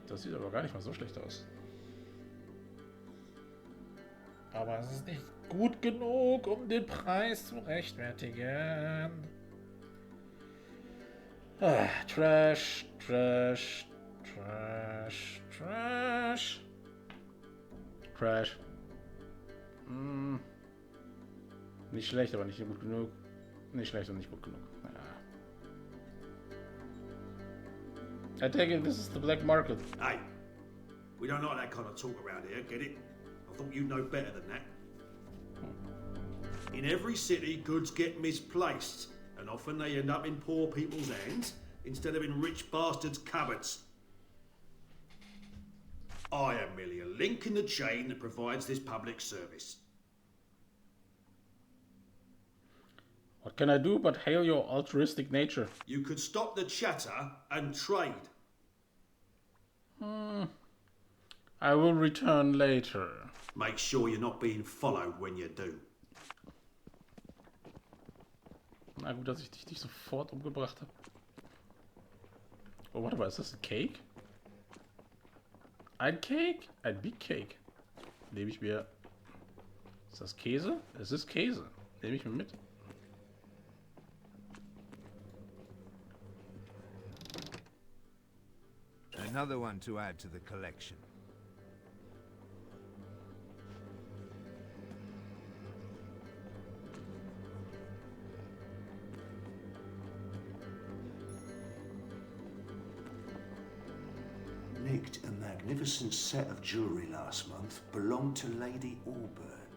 Das sieht aber gar nicht mal so schlecht aus. Aber es ist nicht gut genug, um den Preis zu rechtfertigen. Ah, Trash, Trash, Trash, Trash. Trash. Nicht schlecht, aber nicht gut genug. Nicht schlecht und nicht gut genug. Ja. I take it this is the black market. Hey, we don't like that kind of talk around here, get it? I thought you'd know better than that. In every city, goods get misplaced, and often they end up in poor people's hands instead of in rich bastards' cupboards. I am merely a link in the chain that provides this public service. What can I do but hail your altruistic nature? You could stop the chatter and trade. I will return later. Make sure you're not being followed when you do. Na gut, dass ich dich nicht sofort umgebracht habe. Oh, warte mal, ist das ein Cake? Ein Cake? Ein Big Cake. Nehme ich mir... Ist das Käse? Es ist Käse. Nehme ich mir mit. Another one to add to the collection. Nicked a magnificent set of jewellery last month belonged to Lady Auburn.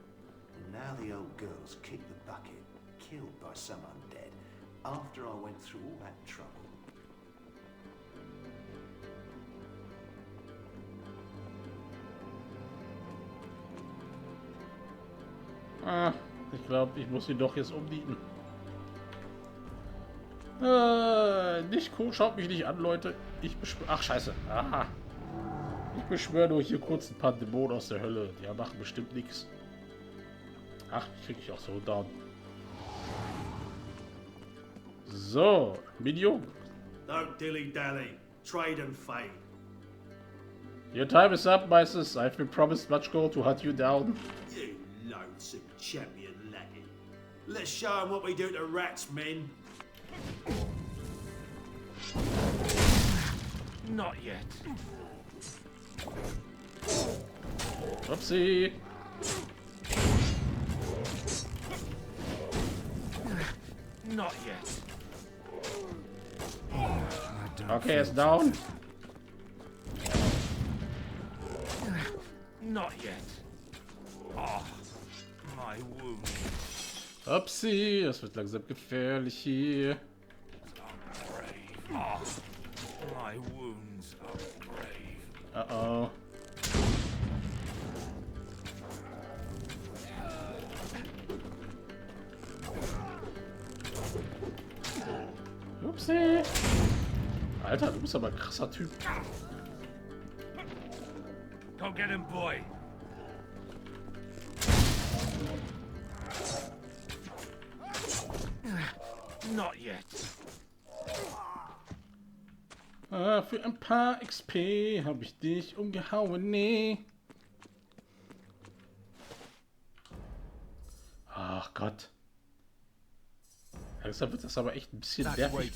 And now the old girl's kicked the bucket, killed by some undead, after I went through all that trouble. Ah, ich glaube, ich muss sie doch jetzt umbieten. Nicht cool, schaut mich nicht an, Leute. Ich beschwöre... Ach, scheiße. Aha. Ich beschwöre nur hier kurz ein paar Dämonen aus der Hölle. Die machen bestimmt nichts. Ach, ich krieg ich auch so down. So, Medium. Don't dilly-dally. Trade and fade. Your time is up, Mises. I've been promised much gold to hunt you down. You lonesome champion lackey. Let's show 'em what we do to rats, men. Not yet. Upsie. Not yet. Okay, it's down. Not yet. Oh, my wound. Upsi, das wird langsam gefährlich hier. Oh, my wounds are grave. Uh-oh. Upsi. Alter, du bist aber ein krasser Typ. Go get him, boy. Not yet. Ah, für ein paar XP habe ich dich umgehauen, nee. Ach Gott. Langsam wird das aber echt ein bisschen nervig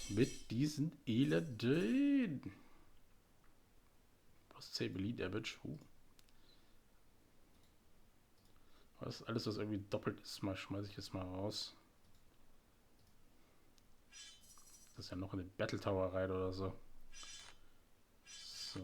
mit diesen Elenden. Was Melee Damage? Was alles, was irgendwie doppelt ist, mal schmeiße ich jetzt mal raus. Das ist ja noch in den Battle Tower rein oder so. So.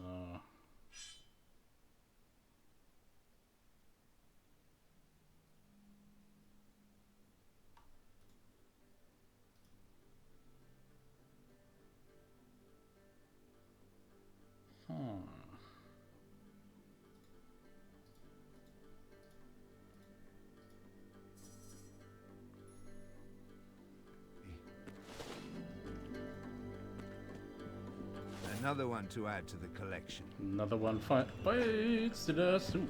Another one to add to the collection. Another one bites to the soup.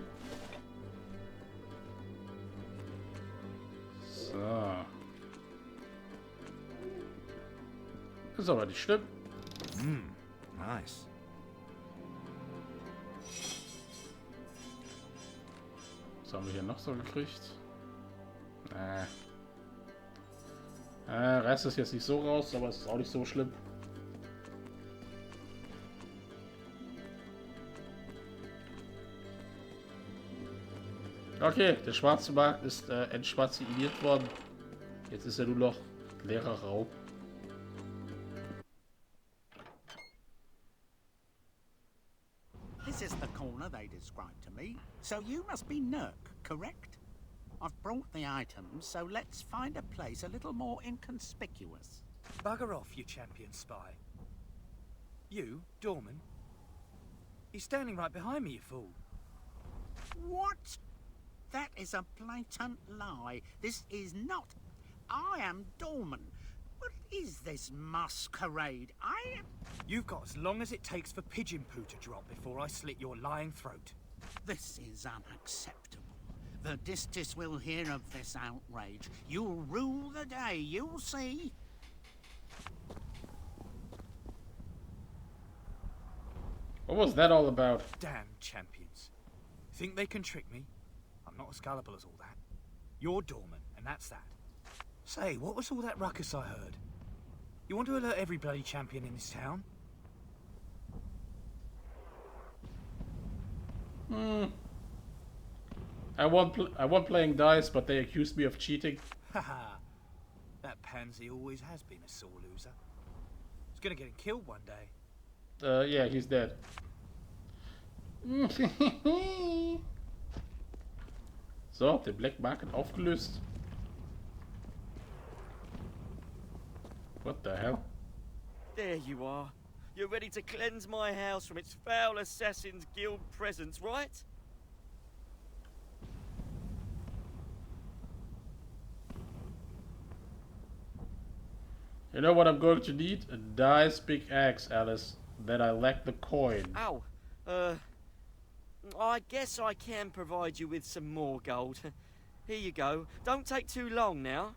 So. Ist aber nicht schlimm. Nice. Was haben wir hier noch so gekriegt? Reißt das jetzt nicht so raus, aber es ist auch nicht so schlimm. Okay, der schwarze Markt ist entschwarziert worden. Jetzt ist er nur noch leerer Raum. described to me, so you must be Nurk, correct? I've brought the items, so let's find a place a little more inconspicuous. Bugger off, you champion spy. You, Dorman? He's standing right behind me, you fool. What? That is a blatant lie. This is not... I am Dorman. What is this masquerade? I am... You've got as long as it takes for pigeon poo to drop before I slit your lying throat. This is unacceptable. Verdistis will hear of this outrage. You'll rule the day, you'll see. What was that all about? Damn champions. Think they can trick me? I'm not as gullible as all that. You're Dorman, and that's that. Say, what was all that ruckus I heard? You want to alert every bloody champion in this town? I won playing dice, but they accused me of cheating. Haha. That pansy always has been a sore loser. He's gonna get killed one day. Yeah, he's dead. So, den Black Market aufgelöst. What the hell? There you are. You're ready to cleanse my house from its foul Assassin's Guild presence, right? You know what I'm going to need? A dice pickaxe, Alice. Then I lack the coin. Ow. I guess I can provide you with some more gold. Here you go. Don't take too long now.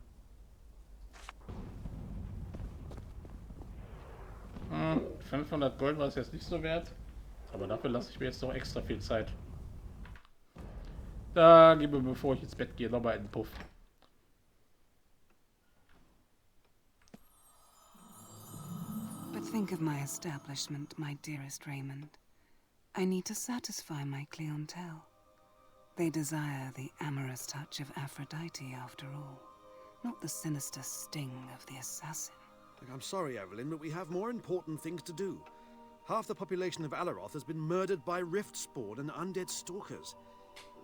500 Gold war es jetzt nicht so wert. Aber dafür lasse ich mir jetzt noch extra viel Zeit. Da gehen wir, bevor ich ins Bett gehe, nochmal einen Puff. But think of my establishment, my dearest Raymond. I need to satisfy my clientele. They desire the amorous touch of Aphrodite, after all, not the sinister sting of the assassin. I'm sorry, Evelyn, but we have more important things to do. Half the population of Alaroth has been murdered by rift spawn and undead stalkers.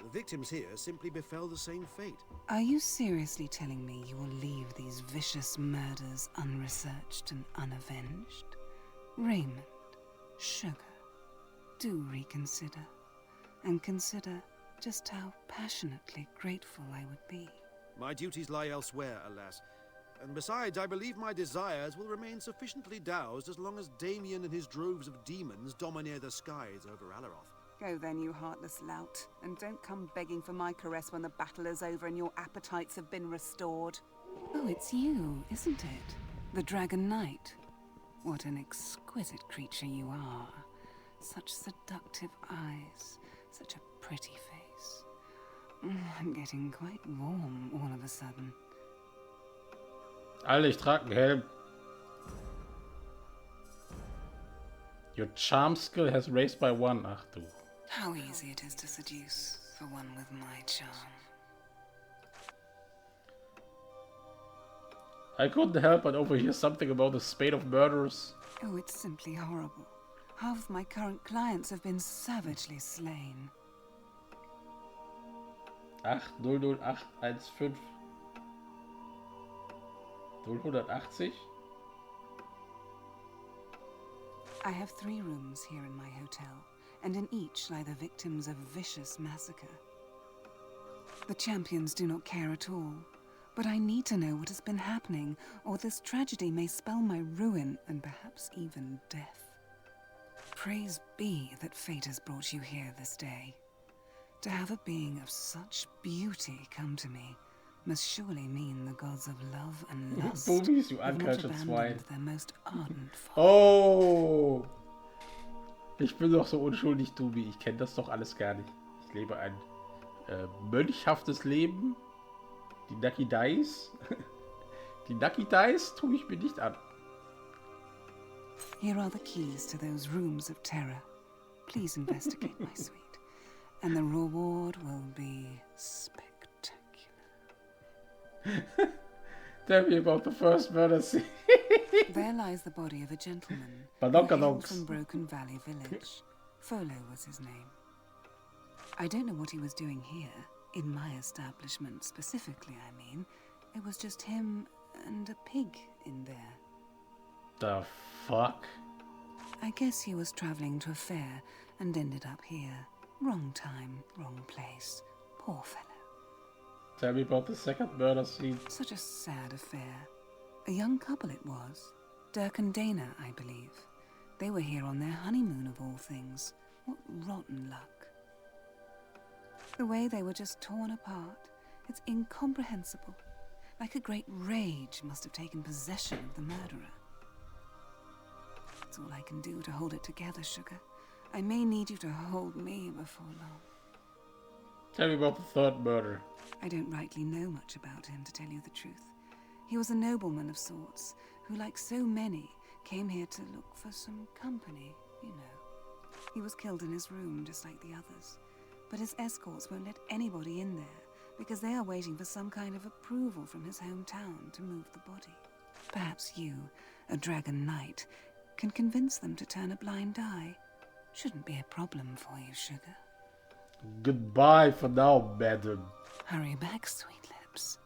The victims here simply befell the same fate. Are you seriously telling me you will leave these vicious murders unresearched and unavenged? Raymond, sugar, do reconsider, and consider just how passionately grateful I would be. My duties lie elsewhere, alas. And besides, I believe my desires will remain sufficiently doused as long as Damien and his droves of demons domineer the skies over Alaroth. Go then, you heartless lout, and don't come begging for my caress when the battle is over and your appetites have been restored. Oh, it's you, isn't it? The Dragon Knight. What an exquisite creature you are. Such seductive eyes, such a pretty face. I'm getting quite warm all of a sudden. Alter, ich trage einen Helm. Your charm skill has raised by 1. Ach du. How easy it is to seduce for one with my charm. I couldn't help but overhear something about the spate of murderers. Oh, it's simply horrible. Half of my current clients have been savagely slain. 800815 080. I have 3 rooms here in my hotel, and in each lie the victims of vicious massacre. The champions do not care at all, but I need to know what has been happening, or this tragedy may spell my ruin and perhaps even death. Praise be that fate has brought you here this day. To have a being of such beauty come to me must surely mean the gods of love and lust Boobies, you have not uncultured swine. abandoned their most ardent Oh! Ich bin doch so unschuldig, Dubi. Ich kenne das doch alles gar nicht. Ich lebe ein mönchhaftes Leben. Die Nucky Dice. Die Nucky Dice tue ich mir nicht an. Here are the keys to those rooms of terror. Please investigate, my sweet, and the reward will be spectacular. Tell me about the first murder scene. There lies the body of a gentleman Badonka who hailed donks. from Broken Valley Village. Folo was his name. I don't know what he was doing here, in my establishment specifically, I mean. It was just him and a pig in there. The fuck? I guess he was traveling to a fair and ended up here. Wrong time, wrong place. Poor fellow. Tell me about the second murder scene. Such a sad affair. A young couple it was. Dirk and Dana, I believe. They were here on their honeymoon of all things. What rotten luck. The way they were just torn apart, it's incomprehensible. Like a great rage must have taken possession of the murderer. That's all I can do to hold it together, Sugar. I may need you to hold me before long. Tell me about the third murder. I don't rightly know much about him, to tell you the truth. He was a nobleman of sorts, who, like so many, came here to look for some company, you know. He was killed in his room, just like the others. But his escorts won't let anybody in there, because they are waiting for some kind of approval from his hometown to move the body. Perhaps you, a dragon knight, can convince them to turn a blind eye. Shouldn't be a problem for you, Sugar. Goodbye for now, madam. Hurry back, sweet lips.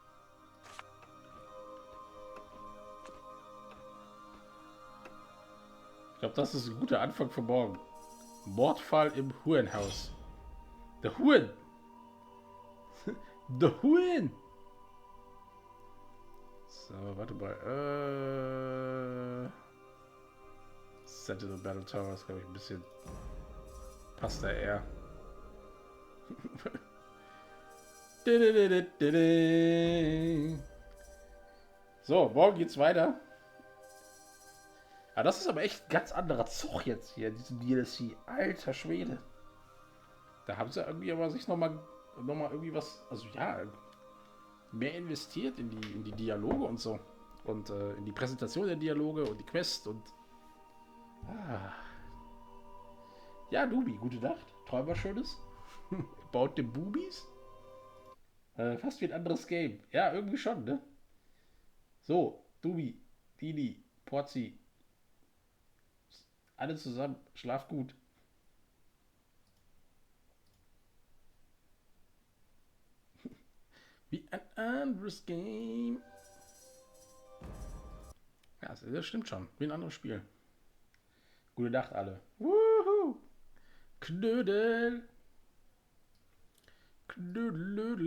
Ich glaube, das ist ein guter Anfang für morgen. Mordfall im Hurenhaus. Der Huren! Der Huren! So, warte mal. Sentinel Battle Tower ist, glaube ich, ein bisschen... Passt da eher. So, morgen geht's weiter. Ah, das ist aber echt ein ganz anderer Zug jetzt hier, diesen DLC. Alter Schwede. Da haben sie irgendwie aber sich nochmal irgendwie was, also ja, mehr investiert in die Dialoge und so. Und in die Präsentation der Dialoge und die Quest und... Ja, Dubi, gute Nacht. Träum was Schönes. Baut den Bubis. Fast wie ein anderes Game. Ja, irgendwie schon, ne? So, Dubi, Dini, Porzi. Alle zusammen. Schlaf gut. Wie ein anderes Game. Ja, das stimmt schon. Wie ein anderes Spiel. Gute Nacht alle. Wuhu. Knödel. Knödel.